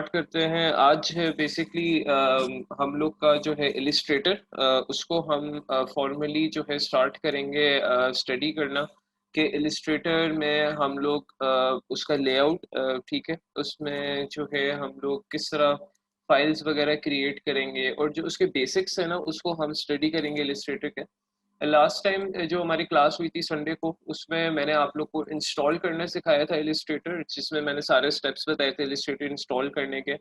करते हैं। आज है बेसिकली हम लोग का जो है इलिस्ट्रेटर, उसको हम फॉर्मली जो है स्टार्ट करेंगे स्टडी करना कि इलिस्ट्रेटर में हम लोग उसका लेआउट, ठीक है, उसमें जो है हम लोग किस तरह फाइल्स वगैरह क्रिएट करेंगे और जो उसके बेसिक्स है ना उसको हम स्टडी करेंगे इलिस्ट्रेटर के। लास्ट टाइम जो हमारी क्लास हुई थी संडे को, उसमें मैंने आप लोग को इंस्टॉल करना सिखाया था इलिस्ट्रेटर, जिसमें मैंने सारे स्टेप्स बताए थे इलिस्ट्रेटर इंस्टॉल करने के।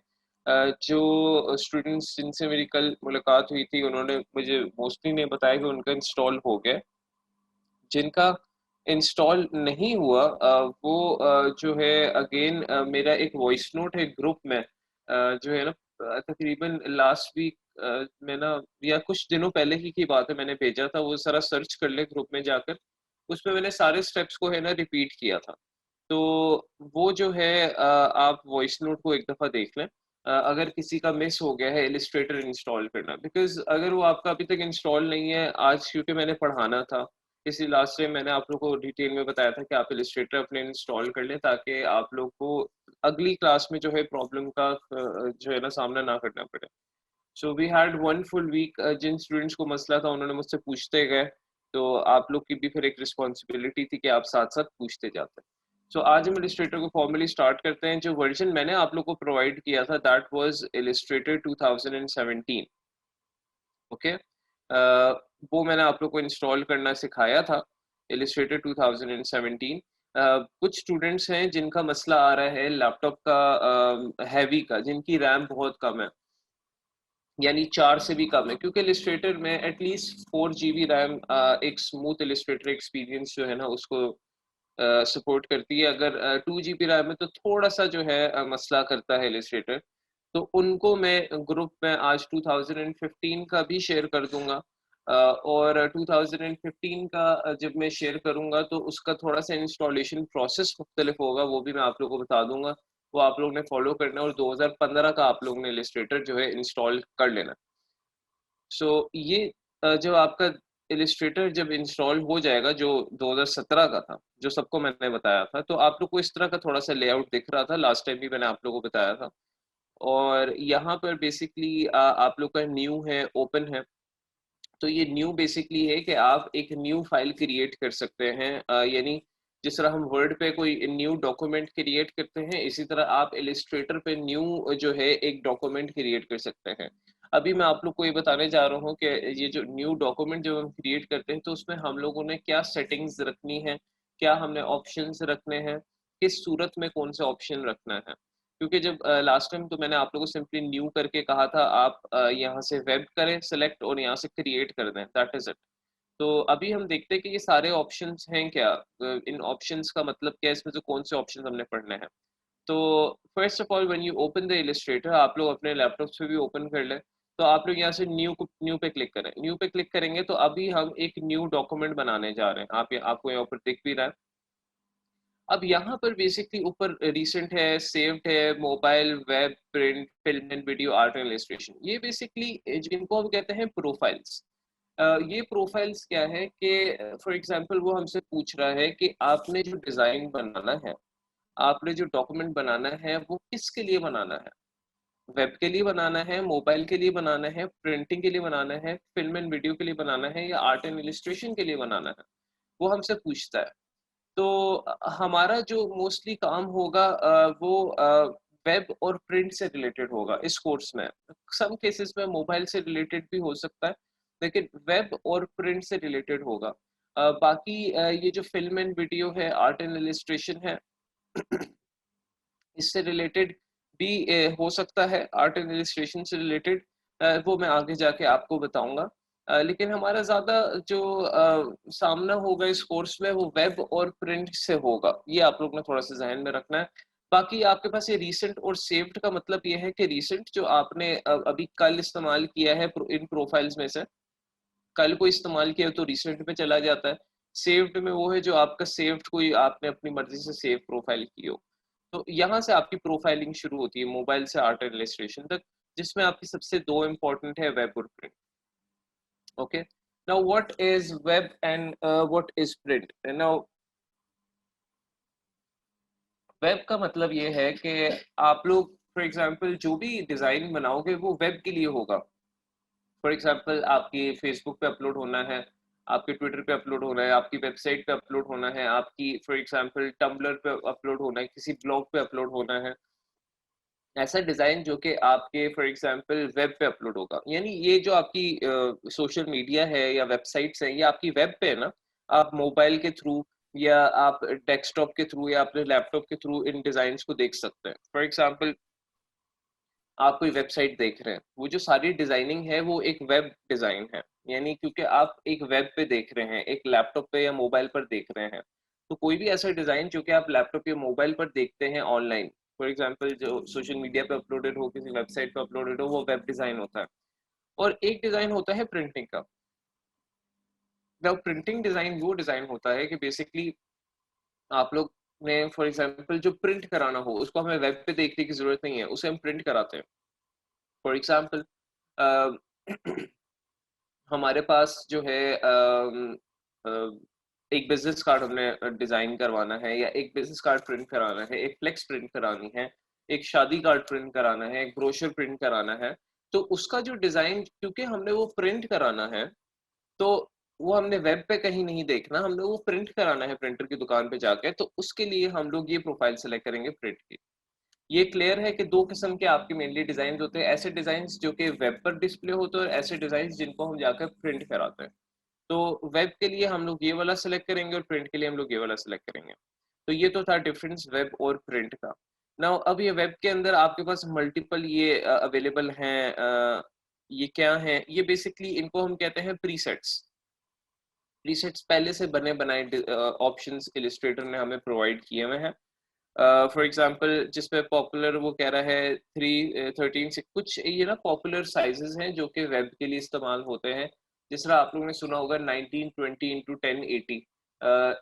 जो स्टूडेंट्स जिनसे मेरी कल मुलाकात हुई थी उन्होंने मुझे मोस्टली ने बताया कि उनका इंस्टॉल हो गया। जिनका इंस्टॉल नहीं हुआ वो जो है अगेन मेरा एक वॉइस नोट है ग्रुप में, जो है ना, तकरीबन लास्ट वीक में ना, या कुछ दिनों पहले ही की बात है, मैंने भेजा था, वो सारा सर्च कर ले ग्रुप में जाकर। उसमें मैंने सारे स्टेप्स को है ना रिपीट किया था। तो वो जो है आप वॉइस नोट को एक दफ़ा देख लें। अगर किसी का मिस हो गया है इलिस्ट्रेटर इंस्टॉल करना, बिकॉज़ अगर वो आपका अभी तक इंस्टॉल नहीं है, आज क्योंकि मैंने पढ़ाना था, इसलिए लास्ट टाइम मैंने आप लोगों को डिटेल में बताया था कि आप इलिस्ट्रेटर अपने इंस्टॉल कर लें ताकि आप लोग को अगली क्लास में जो है प्रॉब्लम का जो है ना सामना ना करना पड़े। So we had one full week, जिन स्टूडेंट्स को मसला था उन्होंने मुझसे पूछते गए, तो आप लोग की भी फिर एक रिस्पॉन्सिबिलिटी थी कि आप साथ-साथ पूछते जाते। सो आज हम इलिस्ट्रेटर को फॉर्मली स्टार्ट करते हैं। जो वर्ज़न मैंने आप लोग को प्रोवाइड किया था दैट वाज़ इलिस्ट्रेटर 2017, ओके। वो मैंने आप लोग को इंस्टॉल करना सिखाया था, इलिस्ट्रेटर 2017। कुछ स्टूडेंट्स हैं जिनका मसला आ रहा है लैपटॉप का, हैवी का, जिनकी रैम बहुत कम है, यानी 4 से भी कम है, क्योंकि इलिस्ट्रेटर में एटलीस्ट 4 जीबी रैम एक स्मूथ इलिस्ट्रेटर एक्सपीरियंस जो है ना उसको सपोर्ट करती है। अगर 2 जीबी रैम है तो थोड़ा-सा जो है मसला करता है इलिस्ट्रेटर। तो उनको मैं ग्रुप में आज 2015 का भी शेयर कर दूँगा, और 2015 का जब मैं शेयर करूँगा तो उसका थोड़ा-सा इंस्टॉलेशन प्रोसेस मुख्तलिफ होगा, वो भी मैं आप लोगों को बता दूँगा। वो आप लोग ने फॉलो करना है और 2015 का आप लोग ने इलिस्ट्रेटर जो है इंस्टॉल कर लेना। सो ये जब आपका इलिस्ट्रेटर जब इंस्टॉल हो जाएगा, जो 2017 का था, जो सबको मैंने बताया था, तो आप लोग को इस तरह का थोड़ा-सा लेआउट दिख रहा था, लास्ट टाइम भी मैंने आप लोगों को बताया था। और यहाँ पर बेसिकली आप लोग का न्यू है, ओपन है। तो ये न्यू बेसिकली है कि आप एक न्यू फाइल क्रिएट कर सकते हैं, यानी जिस तरह हम वर्ड पे कोई न्यू डॉक्यूमेंट क्रिएट करते हैं, इसी तरह आप इलिस्ट्रेटर पे न्यू जो है एक डॉक्यूमेंट क्रिएट कर सकते हैं। अभी मैं आप लोग को ये बताने जा रहा हूँ कि ये जो न्यू डॉक्यूमेंट जब हम क्रिएट करते हैं तो उसमें हम लोगों ने क्या सेटिंग्स रखनी है, क्या हमने ऑप्शंस रखने हैं, किस सूरत में कौन सा ऑप्शन रखना है। क्योंकि जब लास्ट टाइम तो मैंने आप लोगों को सिंपली न्यू करके कहा था, आप यहाँ से वेब करें सेलेक्ट और यहाँ से क्रिएट कर दें, दैट इज़ इट। तो अभी हम देखते हैं कि ये सारे ऑप्शंस हैं क्या, इन ऑप्शंस का मतलब क्या है, इसमें से कौन से ऑप्शंस हमने पढ़ने हैं। तो first of all when you open the Illustrator, आप लोग अपने लैपटॉप्स पे भी ओपन कर लें, तो आप लोग यहाँ से न्यू पे क्लिक करें। न्यू पे क्लिक करेंगे तो अभी हम एक न्यू डॉक्यूमेंट बनाने जा रहे हैं, आपको यहाँ पर दिख भी रहा है। अब यहाँ पर बेसिकली ऊपर रिसेंट है, सेव्ड है, mobile, web, print, film and video, art and illustration, ये बेसिकली जिनको हम कहते हैं प्रोफाइल्स। ये प्रोफाइल्स क्या है कि फॉर एग्जांपल वो हमसे पूछ रहा है कि आपने जो डिज़ाइन बनाना है, आपने जो डॉक्यूमेंट बनाना है, वो किसके लिए बनाना है? वेब के लिए बनाना है, मोबाइल के लिए बनाना है, प्रिंटिंग के लिए बनाना है, फिल्म एंड वीडियो के लिए बनाना है, या आर्ट एंड इलस्ट्रेशन के लिए बनाना है? वो हमसे पूछता है। तो हमारा जो मोस्टली काम होगा वो वेब और प्रिंट से रिलेटेड होगा इस कोर्स में। सम केसेस में मोबाइल से रिलेटेड भी हो सकता है, लेकिन वेब और प्रिंट से रिलेटेड होगा। बाकी ये जो फ़िल्म एंड वीडियो है, आर्ट एंड इलस्ट्रेशन है, इससे रिलेटेड भी हो सकता है, आर्ट एंड इलस्ट्रेशन से रिलेटेड, वो मैं आगे जाके आपको बताऊँगा। लेकिन हमारा ज़्यादा जो सामना होगा इस कोर्स में वो वेब और प्रिंट से होगा, ये आप लोग ने थोड़ा-सा ज़हन में रखना है। बाकी आपके पास ये रीसेंट और सेव्ड का मतलब ये है कि रीसेंट जो आपने अभी कल इस्तेमाल किया है इन प्रोफाइल्स में से, कल को इस्तेमाल किया तो रीसेंट में चला जाता है। सेव्ड में वो है जो आपका सेव्ड कोई आपने अपनी मर्ज़ी से सेव प्रोफाइल की हो। तो यहाँ से आपकी प्रोफाइलिंग शुरू होती है मोबाइल से आर्ट एंड इलस्ट्रेशन तक, जिसमें आपकी सबसे 2 इम्पोर्टेंट है, वेब और print. Okay, now what is web and what is print? Now web का मतलब ये है कि आप लोग फॉर एग्जांपल जो भी डिज़ाइन बनाओगे वो वेब के लिए होगा। फॉर एग्जांपल आपकी फेसबुक पे अपलोड होना है, आपके ट्विटर पे अपलोड होना है, आपकी वेबसाइट पे अपलोड होना है, आपकी फॉर एग्जांपल टम्बलर पे अपलोड होना है, किसी ब्लॉग पे अपलोड होना है। ऐसा डिज़ाइन जो कि आपके फॉर एग्जांपल वेब पे अपलोड होगा, यानी ये जो आपकी सोशल मीडिया है या वेबसाइट्स हैं, ये आपकी वेब पे है ना। आप मोबाइल के थ्रू या आप डेस्कटॉप के थ्रू या अपने लैपटॉप के थ्रू इन डिज़ाइंस को देख सकते हैं। फॉर एग्जांपल आप कोई वेबसाइट देख रहे हैं, वो जो सारी डिजाइनिंग है वो एक वेब डिजाइन है, यानी क्योंकि आप एक वेब पे देख रहे हैं, एक लैपटॉप पे या मोबाइल पर देख रहे हैं। तो कोई भी ऐसा डिजाइन जो कि आप लैपटॉप या मोबाइल पर देखते हैं ऑनलाइन, फॉर एग्जांपल जो सोशल मीडिया पे अपलोडेड हो, किसी वेबसाइट पे अपलोडेड हो, वो वेब डिजाइन होता है। और एक डिजाइन होता है प्रिंटिंग का। प्रिंटिंग डिजाइन वो डिजाइन होता है कि बेसिकली आप लोग ने फॉर एग्जांपल जो प्रिंट कराना हो उसको हमें वेब पे देखने की जरूरत नहीं है, उसे हम प्रिंट कराते हैं। फॉर एग्जांपल हमारे पास जो है एक बिजनेस कार्ड हमने डिजाइन करवाना है, या एक बिजनेस कार्ड प्रिंट कराना है, एक फ्लेक्स प्रिंट करानी है, एक शादी कार्ड प्रिंट कराना है, एक ब्रोशर प्रिंट कराना है। तो उसका जो डिजाइन, क्योंकि हमने वो प्रिंट कराना है, तो वो हमने वेब पे कहीं नहीं देखना, हमने वो प्रिंट कराना है प्रिंटर की दुकान पे जाके, तो उसके लिए हम लोग ये प्रोफाइल सेलेक्ट करेंगे प्रिंट की। ये क्लियर है कि दो किस्म के आपके मेनली डिजाइन होते हैं, ऐसे डिजाइन जो कि वेब पर डिस्प्ले होते हैं और ऐसे डिजाइन जिनको हम जाकर प्रिंट कराते हैं। तो वेब के लिए हम लोग ये वाला सेलेक्ट करेंगे और प्रिंट के लिए हम लोग ये वाला सेलेक्ट करेंगे। तो ये तो था डिफरेंस वेब और प्रिंट का। नाउ अब ये वेब के अंदर आपके पास मल्टीपल ये अवेलेबल हैं। ये क्या है, ये बेसिकली इनको हम कहते हैं प्रीसेट्स। प्रीसेट्स पहले से बने बनाए ऑप्शंस इलिस्ट्रेटर ने हमें प्रोवाइड किए हुए हैं। फॉर एग्जांपल जिसपे पॉपुलर वो कह रहा है 313 से कुछ ये ना पॉपुलर साइजेस हैं जो कि वेब के लिए इस्तेमाल होते हैं। जिस तरह आप लोगों ने सुना होगा 1920 इंटू 1080,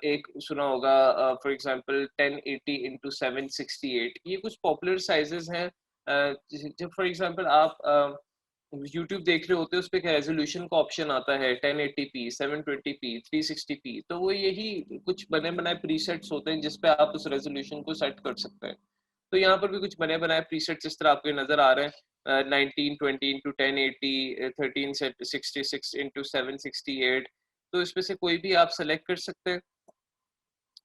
एक सुना होगा फॉर एग्जांपल 1080 इंटू 768। ये कुछ पॉपुलर साइजेस हैं। जब फॉर एग्जांपल आप यूट्यूब देख रहे होते हैं, उस पे रेजोल्यूशन का ऑप्शन आता है 1080p 720p 360p, तो वो यही कुछ बने बनाए प्रीसेट्स होते हैं जिसपे आप उस रेजोल्यूशन को सेट कर सकते हैं। तो यहाँ पर भी कुछ बने बनाए प्रीसेट्स इस तरह आपको नजर आ रहे हैं। 1920 इंटू 1080, 1366 इंटू 768। तो इसमें से कोई भी आप सेलेक्ट कर सकते हैं।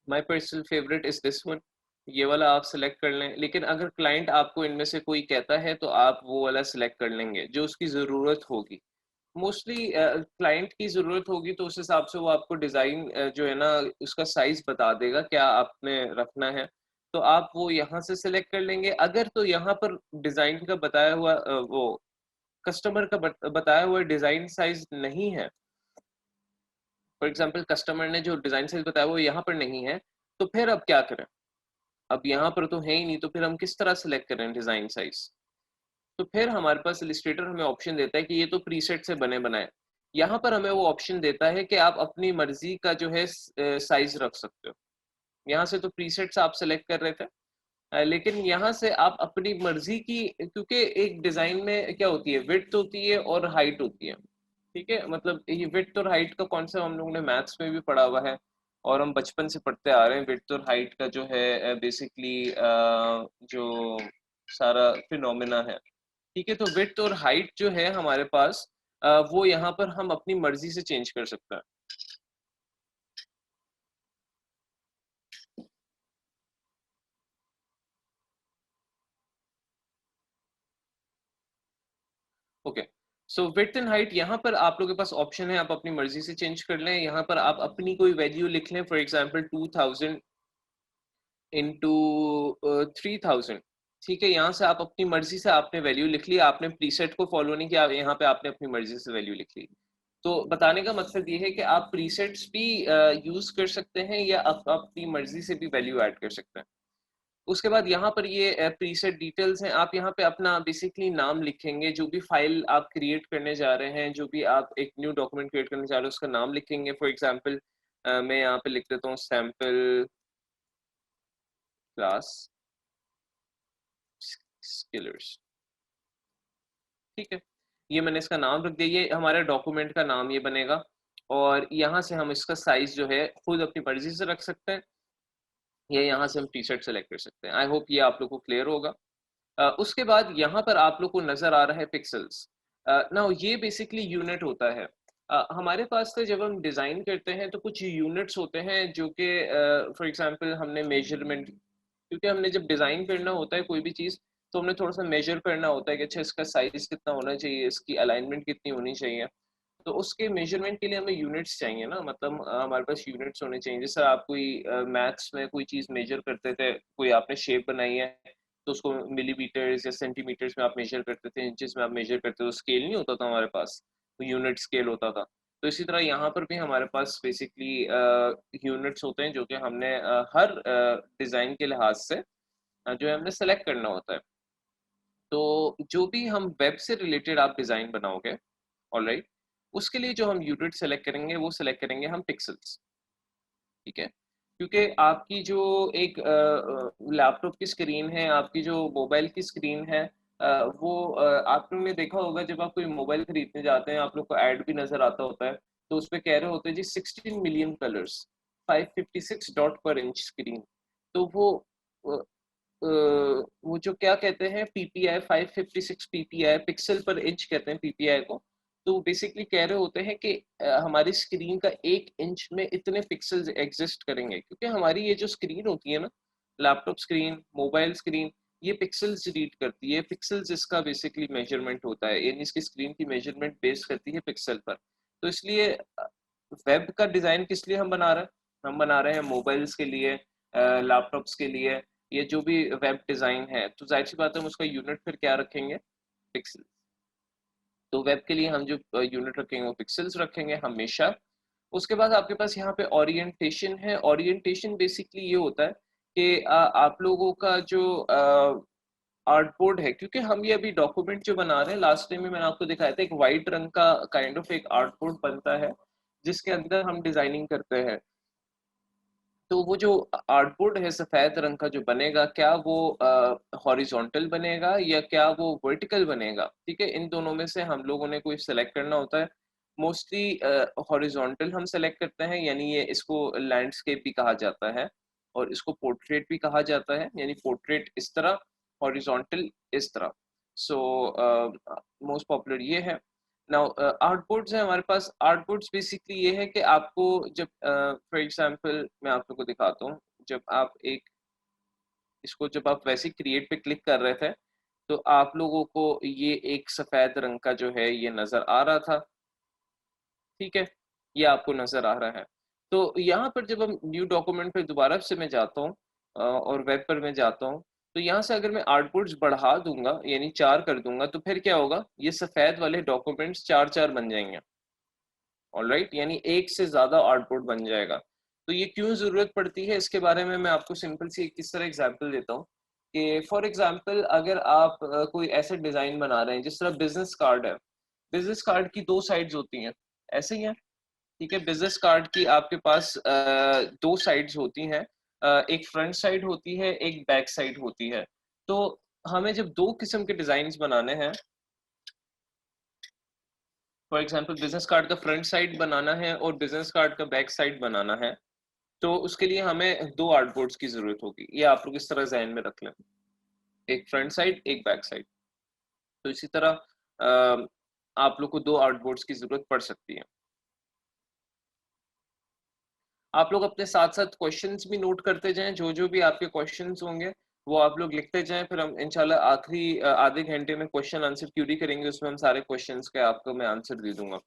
My personal favourite is this one, ये वाला आप सेलेक्ट कर लें। लेकिन अगर क्लाइंट आपको इनमें से कोई कहता है तो आप वो वाला सेलेक्ट कर लेंगे जो उसकी ज़रूरत होगी। मोस्टली क्लाइंट की ज़रूरत होगी तो उस हिसाब से वो आपको डिज़ाइन जो है ना उसका साइज बता देगा क्या आपने रखना है। तो आप वो यहाँ से सिलेक्ट कर लेंगे। अगर तो यहाँ पर डिज़ाइन का बताया हुआ वो कस्टमर का बताया हुआ डिज़ाइन साइज नहीं है, फॉर एग्जांपल कस्टमर ने जो डिज़ाइन साइज बताया वो यहाँ पर नहीं है, तो फिर अब क्या करें? अब यहाँ पर तो है ही नहीं, तो फिर हम किस तरह सेलेक्ट करें डिज़ाइन साइज? तो फिर हमारे पास इलिस्ट्रेटर हमें ऑप्शन देता है कि ये तो प्रीसेट से बने बनाए। यहाँ पर हमें वो ऑप्शन देता है कि आप अपनी मर्जी का जो है साइज रख सकते हो। यहाँ से तो प्रीसेट्स आप सेलेक्ट कर रहे थे, लेकिन यहाँ से आप अपनी मर्जी की, क्योंकि एक डिजाइन में क्या होती है, विड्थ होती है और हाइट होती है। ठीक है, मतलब ये विड्थ और हाइट का कॉन्सेप्ट हम लोगों ने मैथ्स में भी पढ़ा हुआ है और हम बचपन से पढ़ते आ रहे हैं। विड्थ और हाइट का जो है बेसिकली जो सारा फिनोमेना है। ठीक है, तो विड्थ और हाइट जो है हमारे पास वो यहाँ पर हम अपनी मर्जी से चेंज कर सकते हैं। Okay, so width and height यहाँ पर आप लोगों के पास ऑप्शन है, आप अपनी मर्जी से चेंज कर लें। यहाँ पर आप अपनी कोई वैल्यू लिख लें, फॉर एग्जांपल 2000 इंटू 3000। ठीक है, यहाँ से आप अपनी मर्जी से आपने वैल्यू लिख ली, आपने प्रीसेट को फॉलो नहीं किया, यहाँ पे आपने अपनी मर्जी से वैल्यू लिख ली। तो बताने का मकसद ये है कि आप प्रीसेट्स भी यूज कर सकते हैं या अपनी मर्जी से भी वैल्यू ऐड कर सकते हैं। उसके बाद यहाँ पर ये प्रीसेट डिटेल्स हैं। आप यहाँ पे अपना बेसिकली नाम लिखेंगे, जो भी फाइल आप क्रिएट करने जा रहे हैं, जो भी आप एक न्यू डॉक्यूमेंट क्रिएट करने जा रहे हैं उसका नाम लिखेंगे। फॉर एग्जांपल मैं यहाँ पे लिख देता हूँ सैम्पल क्लास स्किलर्स। ठीक है, ये मैंने इसका नाम रख दिया, ये हमारे डॉक्यूमेंट का नाम ये बनेगा। और यहाँ से हम इसका साइज जो है खुद अपनी मर्जी से रख सकते हैं, या यहाँ से हम टी शर्ट सेलेक्ट कर सकते हैं। आई होप ये आप लोग को क्लियर होगा। उसके बाद यहाँ पर आप लोग को नजर आ रहा है पिक्सल्स। ना ये बेसिकली यूनिट होता है। हमारे पास तो जब हम डिजाइन करते हैं तो कुछ यूनिट्स होते हैं जो कि फॉर एग्जांपल हमने मेजरमेंट, क्योंकि हमने जब डिजाइन करना होता है कोई भी चीज तो हमने थोड़ा सा मेजर करना होता है कि अच्छा इसका साइज कितना होना चाहिए, इसकी अलाइनमेंट कितनी होनी चाहिए। तो उसके मेजरमेंट के लिए हमें यूनिट्स चाहिए ना, मतलब हमारे पास यूनिट्स होने चाहिए। जैसे आप कोई मैथ्स में कोई चीज मेजर करते थे, कोई आपने शेप बनाई है तो उसको मिलीमीटर्स या सेंटीमीटर्स में आप मेजर करते थे, इंचेस में आप मेजर करते थे, तो स्केल नहीं होता था हमारे पास, तो यूनिट स्केल होता था। तो इसी तरह यहाँ पर भी हमारे पास बेसिकली यूनिट्स होते हैं जो कि हमने हर डिजाइन के लिहाज से जो है हमने सेलेक्ट करना होता है। तो जो भी हम वेब से रिलेटेड आप डिजाइन बनाओगे, ऑलराइट, उसके लिए जो हम यूनिट सेलेक्ट करेंगे वो सेलेक्ट करेंगे हम पिक्सल्स। ठीक है, क्योंकि आपकी जो एक लैपटॉप की स्क्रीन है, आपकी जो मोबाइल की स्क्रीन है, वो आप लोगों ने देखा होगा जब आप कोई मोबाइल खरीदने जाते हैं आप लोग को ऐड भी नजर आता होता है, तो उस पे कह रहे होते हैं जी 16 मिलियन कलर्स, 556 डॉट पर इंच स्क्रीन। तो अ, वो जो क्या कहते हैं पीपीआई, 556 पीपीआई, पिक्सल पर इंच कहते हैं पीपीआई को। तो बेसिकली कह रहे होते हैं कि हमारी स्क्रीन का 1 इंच में इतने पिक्सल्स एग्जिस्ट करेंगे, क्योंकि हमारी ये जो स्क्रीन होती है ना, लैपटॉप स्क्रीन, मोबाइल स्क्रीन, ये पिक्सल्स रीड करती है। पिक्सल्स इसका बेसिकली मेजरमेंट होता है, यानी इसकी स्क्रीन की मेजरमेंट बेस करती है पिक्सल पर। तो इसलिए वेब का डिजाइन किस लिए हम बना रहे हैं? हम बना रहे हैं मोबाइल्स के लिए, लैपटॉप्स के लिए, ये जो भी वेब डिजाइन है, तो जाहिर सी बात है हम उसका यूनिट फिर क्या रखेंगे? पिक्सल। तो वेब के लिए हम जो यूनिट रखेंगे वो पिक्सल्स रखेंगे हमेशा। उसके बाद आपके पास यहाँ पे ओरिएंटेशन है। ओरिएंटेशन बेसिकली ये होता है कि आप लोगों का जो आर्टबोर्ड है, क्योंकि हम ये अभी डॉक्यूमेंट जो बना रहे हैं, लास्ट टाइम में मैंने आपको दिखाया था एक वाइट रंग का काइंड ऑफ एक आर्टबोर्ड बनता है जिसके अंदर हम डिजाइनिंग करते हैं। तो वो जो आर्टबोर्ड है सफेद रंग का जो बनेगा, क्या वो हॉरिजॉन्टल बनेगा या क्या वो वर्टिकल बनेगा? ठीक है, इन दोनों में से हम लोगों ने कोई सेलेक्ट करना होता है। मोस्टली हॉरिजॉन्टल हम सेलेक्ट करते हैं, यानी ये इसको लैंडस्केप भी कहा जाता है और इसको पोर्ट्रेट भी कहा जाता है, यानी पोर्ट्रेट इस तरह, हॉरिजॉन्टल इस तरह। सो मोस्ट पॉपुलर ये है। नाउ आउटपुट्स है हमारे पास। आउटपुट्स बेसिकली ये है कि आपको जब फॉर एग्जांपल मैं आप लोग को दिखाता हूँ, जब आप एक इसको जब आप वैसे क्रिएट पे क्लिक कर रहे थे तो आप लोगों को ये एक सफेद रंग का जो है ये नजर आ रहा था। ठीक है, ये आपको नजर आ रहा है। तो यहाँ पर जब हम न्यू डॉक्यूमेंट पे दोबारा से मैं जाता हूँ और वेब पर मैं जाता हूँ, तो यहाँ से अगर मैं आउटपुट्स बढ़ा दूंगा यानी 4 कर दूंगा तो फिर क्या होगा, ये सफेद वाले डॉक्यूमेंट्स 4 4 बन जाएंगे। ऑलराइट, यानी एक से ज्यादा आउटपुट बन जाएगा। तो ये क्यों जरूरत पड़ती है इसके बारे में मैं आपको सिंपल सी किस तरह एग्जांपल देता हूँ कि फॉर एग्जांपल अगर आप कोई ऐसे डिजाइन बना रहे हैं जिस तरह बिजनेस कार्ड है। बिजनेस कार्ड की 2 साइड्स होती हैं, ऐसे ही है। ठीक है, बिजनेस कार्ड की आपके पास 2 साइड्स होती हैं। एक फ्रंट साइड होती है, एक बैक साइड होती है। तो हमें जब 2 किस्म के डिजाइन बनाने हैं, फॉर एग्जांपल बिजनेस कार्ड का फ्रंट साइड बनाना है और बिजनेस कार्ड का बैक साइड बनाना है, तो उसके लिए हमें 2 आर्टबोर्ड्स की जरूरत होगी। ये आप लोग इस तरह जहन में रख लें, एक फ्रंट साइड एक बैक साइड। तो इसी तरह आप लोग को 2 आर्टबोर्ड्स की जरूरत पड़ सकती है। आप लोग अपने साथ साथ क्वेश्चंस भी नोट करते जाएं, जो जो भी आपके क्वेश्चंस होंगे वो आप लोग लिखते जाएं, फिर हम इंशाल्लाह आखिरी आधे घंटे में क्वेश्चन आंसर क्यूरी करेंगे, उसमें हम सारे क्वेश्चंस के आपको मैं आंसर दे दूंगा।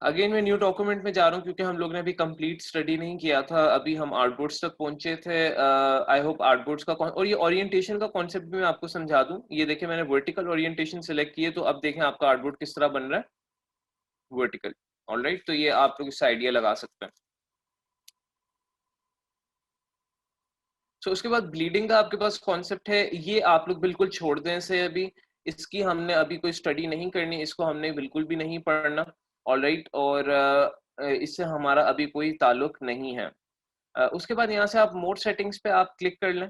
अगेन मैं न्यू डॉक्यूमेंट में जा रहा हूँ क्योंकि हम लोग ने अभी कंप्लीट स्टडी नहीं किया था, अभी हम आर्टबोर्ड्स तक पहुंचे थे। आई होप आर्टबोर्ड्स का और ये ओरिएंटेशन का कॉन्सेप्ट भी मैं आपको समझा दूं। ये देखें मैंने वर्टिकल ओरिएंटेशन सेलेक्ट किए, तो अब देखें आपका आर्टबोर्ड किस तरह बन रहा है, वर्टिकल। ऑलराइट, तो ये आप लोग इससे आइडिया लगा सकते हैं। सो उसके बाद ब्लीडिंग का आपके पास कॉन्सेप्ट है, ये आप लोग बिल्कुल छोड़ दें इसे अभी। इसकी हमने अभी कोई स्टडी नहीं करनी, इसको हमने बिल्कुल भी नहीं पढ़ना। ऑलराइट, और इससे हमारा अभी कोई ताल्लुक नहीं है। उसके बाद यहाँ से आप मोड सेटिंग्स पे आप क्लिक कर लें।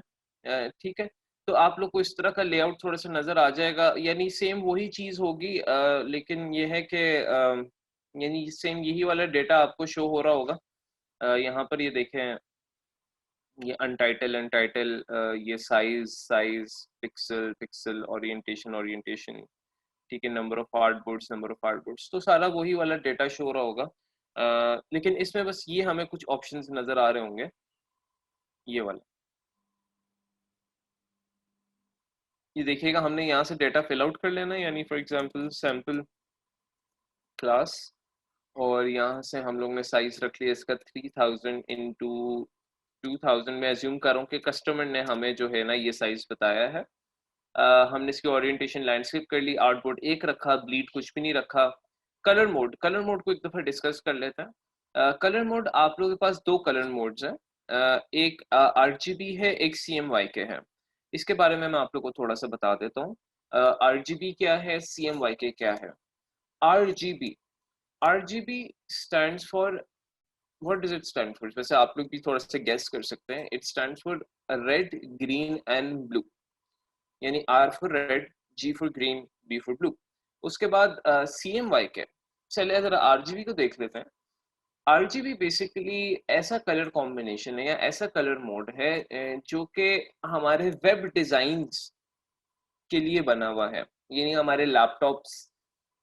ठीक है, तो आप लोग को इस तरह का लेआउट थोड़ा सा नजर आ जाएगा, यानी सेम वही चीज होगी, लेकिन ये है कि यानी सेम यही वाला डेटा आपको शो हो रहा होगा। यहाँ पर ये देखें, ये अनटाइटल अनटाइटल, ये साइज पिक्सल पिक्सल ओरिएंटेशन, ठीक है, नंबर ऑफ आर्टबोर्ड्स, तो सारा वही वाला डेटा शो हो रहा होगा। लेकिन इसमें बस ये हमें कुछ ऑप्शंस नजर आ रहे होंगे, ये वाला, ये देखिएगा हमने यहाँ से डेटा फिल आउट कर लेना है, यानी फॉर एग्जांपल सैम्पल क्लास, और यहाँ से हम लोग ने साइज रख लिया इसका 3000 इंटू 2000। मैं एज्यूम कर रहा हूँ कि कस्टमर ने हमें जो है ना ये साइज बताया है। हमने इसकी ओरिएंटेशन लैंडस्केप कर ली, आउटपुट एक रखा, ब्लीड कुछ भी नहीं रखा। कलर मोड को एक दफा डिस्कस कर लेते हैं। कलर मोड, आप लोगों के पास दो कलर मोड्स हैं, एक आरजीबी है, एक सीएमवाई के है। इसके बारे में मैं आप लोग को थोड़ा सा बता देता हूँ। आरजीबी क्या है, सीएमवाई के क्या है। RGB, RGB stands for, what does it stand for, वैसे आप लोग भी थोड़ा सा गेस कर सकते हैं। It stands for red green and blue, यानी R for red, G for green, B for blue. उसके बाद सी एम वाई के, चलिए जरा आरजीबी को देख लेते हैं। आरजीबी बेसिकली ऐसा कलर कॉम्बिनेशन है या ऐसा कलर मोड है जो कि हमारे वेब डिजाइन्स के लिए बना हुआ है, यानी हमारे लैपटॉप्स,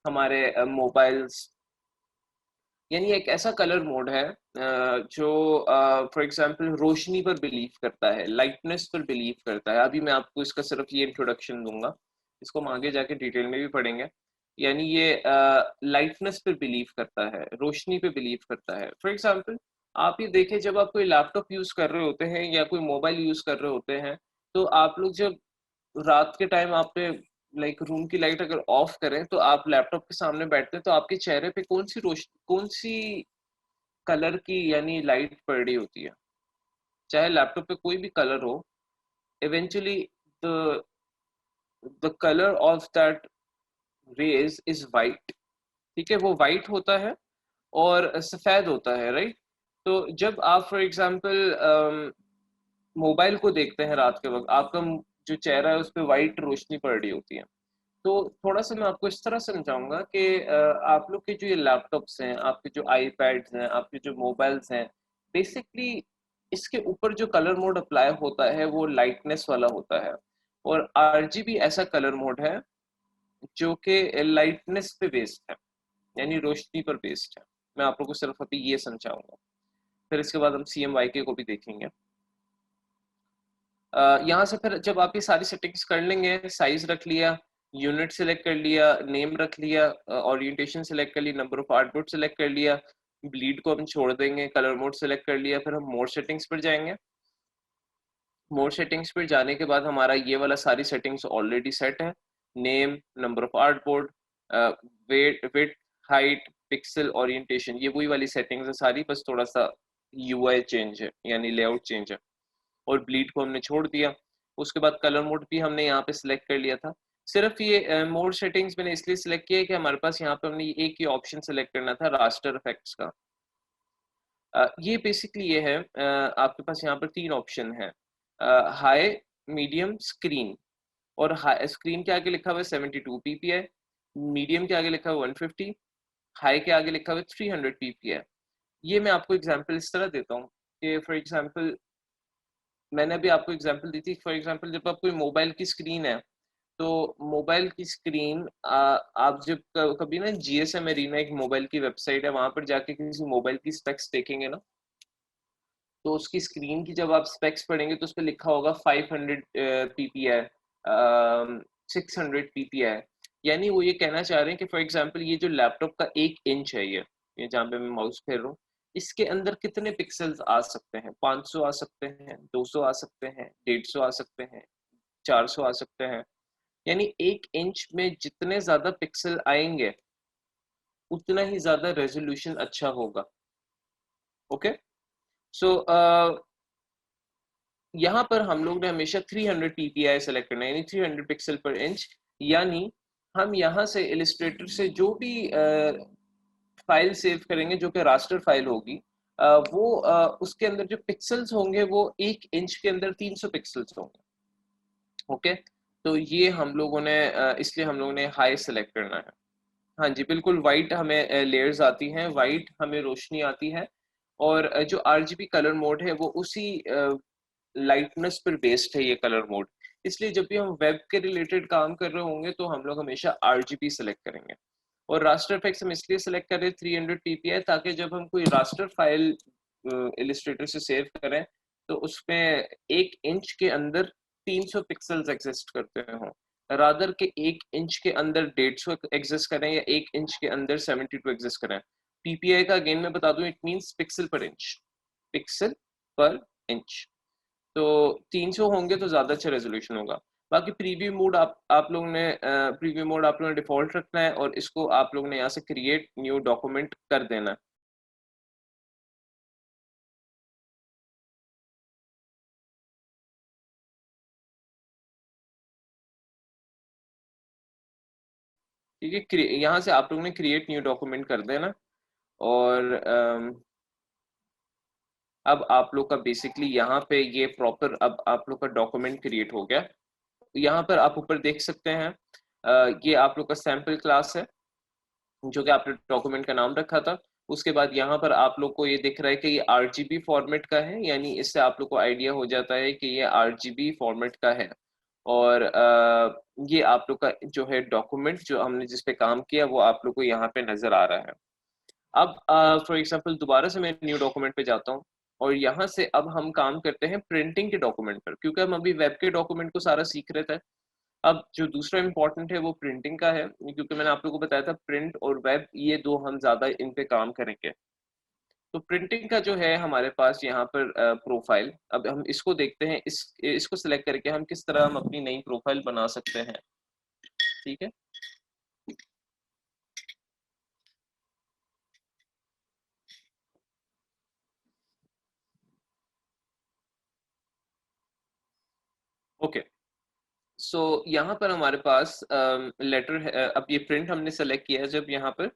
हमारे मोबाइल्स, यानी एक ऐसा कलर मोड है जो फॉर एग्जांपल रोशनी पर बिलीव करता है, लाइटनेस पर बिलीव करता है। अभी मैं आपको इसका सिर्फ ये इंट्रोडक्शन दूंगा, इसको हम आगे जाके डिटेल में भी पढ़ेंगे। यानी ये लाइटनेस पर बिलीव करता है, रोशनी पे बिलीव करता है। फॉर एग्जांपल आप ये देखें, जब आप कोई लैपटॉप यूज कर रहे होते हैं या कोई मोबाइल यूज कर रहे होते हैं, तो आप लोग जब रात के टाइम आपने लाइक रूम की लाइट अगर ऑफ करें तो आप लैपटॉप के सामने बैठते हैं, तो आपके चेहरे पे कौन सी रोशनी, कौन सी कलर की यानी लाइट पड़ रही होती है। चाहे लैपटॉप पे कोई भी कलर हो, eventually the the colour of that rays is white, ठीक है, वो वाइट होता है और सफेद होता है, राइट। तो जब आप फॉर एग्जांपल मोबाइल को देखते हैं रात के वक्त, आपका जो चेहरा है उस पर वाइट रोशनी पड़ रही होती है। तो थोड़ा सा मैं आपको इस तरह समझाऊंगा कि आप लोग के जो ये लैपटॉप्स हैं, आपके जो आईपैड्स हैं, आपके जो मोबाइल्स हैं, बेसिकली इसके ऊपर जो कलर मोड अप्लाई होता है वो लाइटनेस वाला होता है, और आरजीबी ऐसा कलर मोड है जो कि लाइटनेस पे बेस्ड है, यानी रोशनी पर बेस्ड है। मैं आप लोग को सिर्फ अभी ये समझाऊंगा, फिर इसके बाद हम CMYK को भी देखेंगे। यहाँ से फिर जब आप ये सारी सेटिंग्स कर लेंगे, साइज रख लिया, यूनिट सेलेक्ट कर लिया, नेम रख लिया, ओरिएंटेशन सेलेक्ट कर ली, नंबर ऑफ आर्टबोर्ड सेलेक्ट कर लिया, ब्लीड को हम छोड़ देंगे, कलर मोड सेलेक्ट कर लिया, फिर हम मोड सेटिंग्स पर जाएंगे। मोड सेटिंग्स पर जाने के बाद हमारा ये वाला सारी सेटिंग्स ऑलरेडी सेट है, name, number of artboard, wait width, height, pixel, orientation, ये वही वाली सेटिंग्स है सारी, बस थोड़ा सा यूआई चेंज है, यानी लेआउट चेंज है। और ब्लीड को हमने छोड़ दिया। उसके बाद कलर मोड भी हमने यहाँ पे सिलेक्ट कर लिया था। सिर्फ ये मोड सेटिंग्स मैंने इसलिए सिलेक्ट किया है कि हमारे पास यहाँ पे हमने एक ही ऑप्शन सिलेक्ट करना था, रास्टर इफेक्ट्स का। ये बेसिकली ये है, आपके पास यहाँ पर तीन ऑप्शन है, हाई, मीडियम, स्क्रीन। और हाई स्क्रीन के आगे लिखा हुआ है 72 ppi, मीडियम के आगे लिखा हुआ है 150, हाई के आगे लिखा हुआ है 300 ppi। ये मैं आपको एग्जांपल इस तरह देता हूँ कि फॉर एग्जांपल मैंने अभी आपको एग्जांपल दी थी, फॉर एग्जांपल जब आप कोई मोबाइल की स्क्रीन है, तो मोबाइल की स्क्रीन आप जब कभी ना GSM एरीना एक मोबाइल की वेबसाइट है, वहां पर जाके किसी मोबाइल की स्पेक्स देखेंगे ना, तो उसकी स्क्रीन की जब आप स्पेक्स पढ़ेंगे तो उस पर लिखा होगा 500 ppi, 600 ppi। यानी वो ये कहना चाह रहे हैं कि फॉर एग्जांपल ये जो लैपटॉप का 1 इंच है, ये जहाँ पे मैं माउस फेर रहा हूँ, इसके अंदर कितने पिक्सल्स आ सकते हैं, 500 आ सकते हैं, 200 आ सकते हैं, 150 आ सकते हैं, 400 आ सकते हैं। यानी 1 इंच में जितने ज्यादा पिक्सल आएंगे उतना ही ज्यादा रेजोल्यूशन अच्छा होगा। ओके, सो यहाँ पर हम लोग ने हमेशा 300 ppi सेलेक्ट करना है, यानी 300 पिक्सल पर इंच। यानी हम यहाँ से इलिस्ट्रेटर से जो भी फाइल सेव करेंगे जो कि रास्टर फाइल होगी, वो उसके अंदर जो पिक्सल्स होंगे वो 1 इंच के अंदर 300 पिक्सल्स होंगे। ओके, तो ये हम लोगों ने इसलिए हम लोगों ने हाई सेलेक्ट करना है। हाँ जी बिल्कुल, वाइट हमें लेयर्स आती हैं, वाइट हमें रोशनी आती है, और जो आरजीबी कलर मोड है वो उसी लाइटनेस पर बेस्ड है ये कलर मोड। इसलिए जब भी हम वेब के रिलेटेड काम कर रहे होंगे तो हम लोग हमेशा आरजीबी सेलेक्ट करेंगे। और रास्टर इफेक्ट्स हम इसलिए सेलेक्ट करें 300 ppi, ताकि जब हम कोई रास्टर फाइल इलिस्ट्रेटर से सेव करें तो उसमें 1 इंच के अंदर 300 पिक्सल्स एग्जिस्ट करते हों, रादर के 1 इंच के अंदर 150 एग्जिस्ट करें या 1 इंच के अंदर 72 एग्जिस्ट करें। पीपीआई का अगेन मैं बता दूं, इट मींस पिक्सल पर इंच, पिक्सल पर इंच। तो 300 होंगे तो ज्यादा अच्छा रेजोल्यूशन होगा। बाकी प्रीव्यू मोड आप लोगों ने प्रीव्यू मोड आप लोगों ने डिफॉल्ट रखना है और इसको आप लोगों ने यहाँ से क्रिएट न्यू डॉक्यूमेंट कर देना है। ठीक है, यहाँ से आप लोगों ने क्रिएट न्यू डॉक्यूमेंट कर देना। और अब आप लोग का बेसिकली यहाँ पे ये प्रॉपर अब आप लोग का डॉक्यूमेंट क्रिएट हो गया। यहाँ पर आप ऊपर देख सकते हैं, ये आप लोग का सैंपल क्लास है जो कि आपने डॉक्यूमेंट का नाम रखा था। उसके बाद यहाँ पर आप लोग को ये दिख रहा है कि ये आरजीबी फॉर्मेट का है, यानी इससे आप लोग को आइडिया हो जाता है कि ये आरजीबी फॉर्मेट का है। और ये आप लोग का जो है डॉक्यूमेंट जो हमने जिस पे काम किया वो आप लोग को यहाँ पे नजर आ रहा है। अब फॉर एग्जांपल दोबारा से मैं न्यू डॉक्यूमेंट पे जाता हूँ और यहाँ से अब हम काम करते हैं प्रिंटिंग के डॉक्यूमेंट पर, क्योंकि हम अभी वेब के डॉक्यूमेंट को सारा सीख रहे थे। अब जो दूसरा इम्पोर्टेंट है वो प्रिंटिंग का है, क्योंकि मैंने आप लोगों को बताया था प्रिंट और वेब ये दो हम ज्यादा इन पे काम करेंगे। तो प्रिंटिंग का जो है हमारे पास यहाँ पर प्रोफाइल, अब हम इसको देखते हैं, इसको सिलेक्ट करके हम किस तरह हम अपनी नई प्रोफाइल बना सकते हैं। ठीक है, ओके। सो यहाँ पर हमारे पास लेटर है। अब ये प्रिंट हमने सेलेक्ट किया है जब यहाँ पर,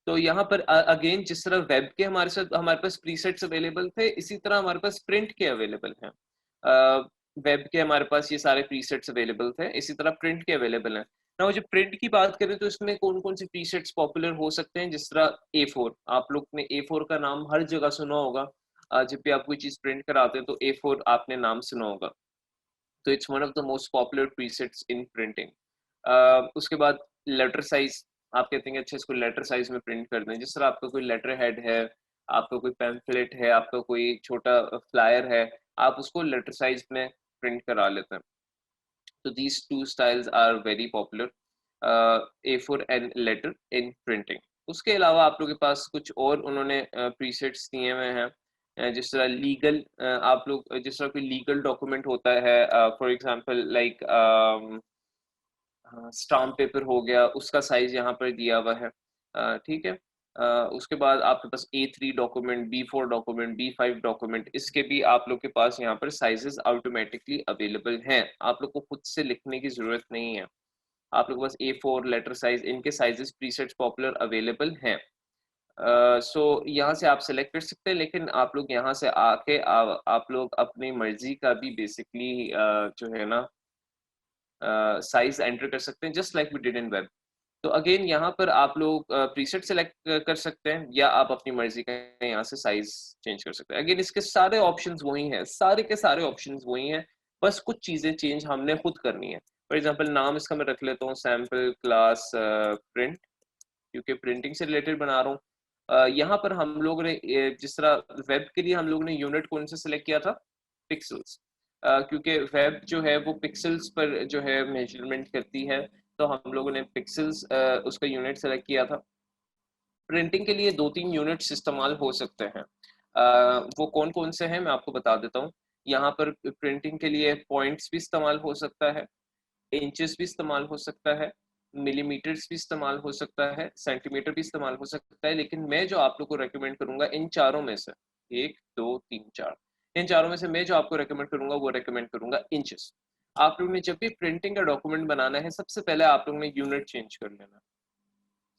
तो यहाँ पर अगेन जिस तरह वेब के हमारे साथ हमारे पास प्रीसेट्स अवेलेबल थे, इसी तरह हमारे पास प्रिंट के अवेलेबल हैं। वेब के हमारे पास ये सारे प्रीसेट्स अवेलेबल थे, इसी तरह प्रिंट के अवेलेबल हैं ना। जब प्रिंट की बात करें तो इसमें कौन कौन से प्रीसेट्स पॉपुलर हो सकते हैं, जिस तरह A4, आप लोग ने A4 का नाम हर जगह सुना होगा। जब भी आप कोई चीज प्रिंट कराते हैं तो A4 आपने नाम सुना होगा। तो it's one of the most popular presets in printing. उसके बाद लेटर साइज, आप कहते हैं अच्छा इसको लेटर साइज में प्रिंट कर दें। जिस तरह आपका कोई लेटर हेड है, आपका कोई पैम्फलेट है, आपका कोई छोटा फ्लायर है, आप उसको लेटर साइज में प्रिंट करा लेते हैं। तो these two styles are very popular, A4 and letter in printing। उसके अलावा आप लोगों के पास कुछ और उन्होंने प्रीसेट्स दिए हुए हैं, जिस तरह लीगल, आप लोग जिस तरह कोई लीगल डॉक्यूमेंट होता है, for example like stamp paper हो गया, उसका साइज यहाँ पर दिया हुआ है। ठीक है, उसके बाद आपके पास A3 document, B4 document, B5 document, इसके भी आप लोग के पास यहाँ पर साइजेस ऑटोमेटिकली अवेलेबल हैं। आप लोग को खुद से लिखने की जरूरत नहीं है। आप लोग के पास A4 लेटर साइज, इनके साइजेस प्रीसेट्स पॉपुलर अवेलेबल हैं। सो यहाँ से आप सेलेक्ट कर सकते हैं, लेकिन आप लोग यहाँ से आके आप लोग अपनी मर्जी का भी बेसिकली जो है ना साइज एंटर कर सकते हैं, just like we did in web. तो अगेन यहाँ पर आप लोग प्रीसेट सेलेक्ट कर सकते हैं या आप अपनी मर्जी का यहाँ से साइज चेंज कर सकते हैं। अगेन इसके सारे ऑप्शंस वही हैं, सारे के सारे ऑप्शंस वही हैं, बस कुछ चीजें चेंज हमने खुद करनी है। फॉर एग्जांपल नाम इसका मैं रख लेता हूँ सैम्पल क्लास प्रिंट, क्योंकि प्रिंटिंग से रिलेटेड बना रहा हूँ। यहाँ पर हम लोग ने जिस तरह वेब के लिए हम लोग ने यूनिट कौन सा सिलेक्ट किया था, पिक्सल्स, क्योंकि वेब जो है वो पिक्सल्स पर जो है मेजरमेंट करती है, तो हम लोगों ने पिक्सल्स उसका यूनिट सेलेक्ट किया था। प्रिंटिंग के लिए 2-3 यूनिट्स इस्तेमाल हो सकते हैं। वो कौन कौन से हैं मैं आपको बता देता हूँ। यहाँ पर प्रिंटिंग के लिए पॉइंट्स भी इस्तेमाल हो सकता है, इंचेस भी इस्तेमाल हो सकता है, मिलीमीटर्स भी इस्तेमाल हो सकता है, सेंटीमीटर भी इस्तेमाल हो सकता है। लेकिन मैं जो आप लोग को रेकमेंड करूंगा इन चारों में से, 1, 2, 3, 4, इन चारों में से मैं जो आपको रेकमेंड करूंगा वो रेकमेंड करूंगा इंचेस। आप लोग ने जब भी प्रिंटिंग का डॉक्यूमेंट बनाना है, सबसे पहले आप लोग ने यूनिट चेंज कर लेना।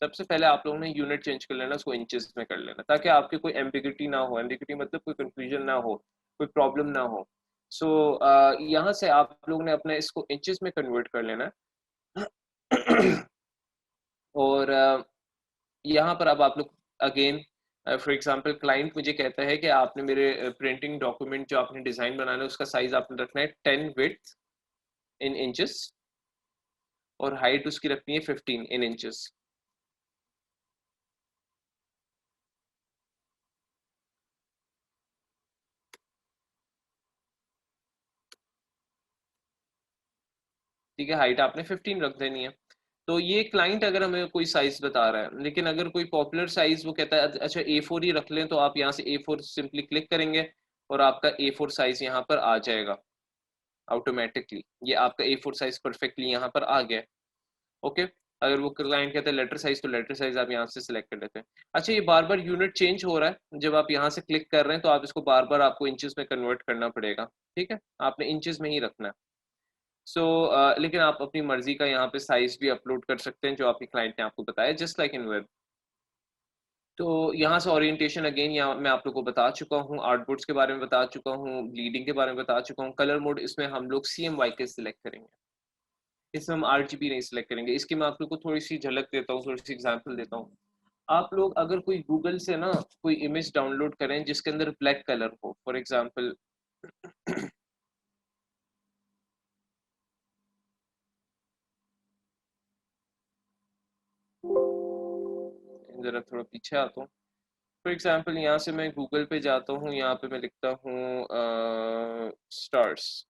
सबसे पहले आप लोगों ने यूनिट चेंज कर लेना, उसको इंचेस में कर लेना, ताकि आपके कोई एम्बिगिटी ना हो। एम्बिगिटी मतलब कोई कंफ्यूजन ना हो, कोई प्रॉब्लम ना हो। सो यहाँ से आप लोग ने अपने इसको इंचेस में कन्वर्ट कर लेना है। और यहाँ पर अब आप लोग अगेन फॉर एग्जांपल क्लाइंट मुझे कहता है कि आपने मेरे प्रिंटिंग डॉक्यूमेंट जो आपने डिज़ाइन बनाना है उसका साइज़ आपने रखना है 10 विड्थ इन इंचेस और हाइट उसकी रखनी है 15 इन इंचेस। ठीक है, हाइट आपने 15 रख देनी है। तो ये क्लाइंट अगर हमें कोई साइज बता रहा है, लेकिन अगर कोई पॉपुलर साइज वो कहता है अच्छा A4 ही रख लें, तो आप यहाँ से A4 सिंपली क्लिक करेंगे और आपका A4 साइज यहाँ पर आ जाएगा ऑटोमेटिकली। ये आपका A4 साइज परफेक्टली यहाँ पर आ गया। ओके, अगर वो क्लाइंट कहता है लेटर साइज, तो लेटर साइज आप यहाँ से सिलेक्ट कर लेते हैं। अच्छा, ये बार बार यूनिट चेंज हो रहा है, जब आप यहाँ से क्लिक कर रहे हैं तो आप इसको बार बार आपको इंचेस में कन्वर्ट करना पड़ेगा। ठीक है, आपने इंचेस में ही रखना है। सो लेकिन आप अपनी मर्जी का यहाँ पे साइज भी अपलोड कर सकते हैं जो आपके क्लाइंट ने आपको बताया, जस्ट लाइक इन वेब। तो यहाँ से ओरिएंटेशन अगेन यहाँ मैं आप लोगों को बता चुका हूँ, आर्टबोर्ड्स के बारे में बता चुका हूँ, ब्लीडिंग के बारे में बता चुका हूँ। कलर मोड इसमें हम लोग CMYK सिलेक्ट करेंगे, इसमें हम RGB नहीं सिलेक्ट करेंगे। इसकी मैं आप लोग को थोड़ी सी झलक देता हूँ, थोड़ी सी एग्जाम्पल देता हूँ। आप लोग अगर कोई गूगल से ना कोई इमेज डाउनलोड करें जिसके अंदर ब्लैक कलर हो, फॉर एग्जाम्पल जरा थोड़ा पीछे आता हूँ। फॉर एग्जाम्पल यहाँ से मैं गूगल पे जाता हूँ, यहाँ पे मैं लिखता हूँ स्टार्स।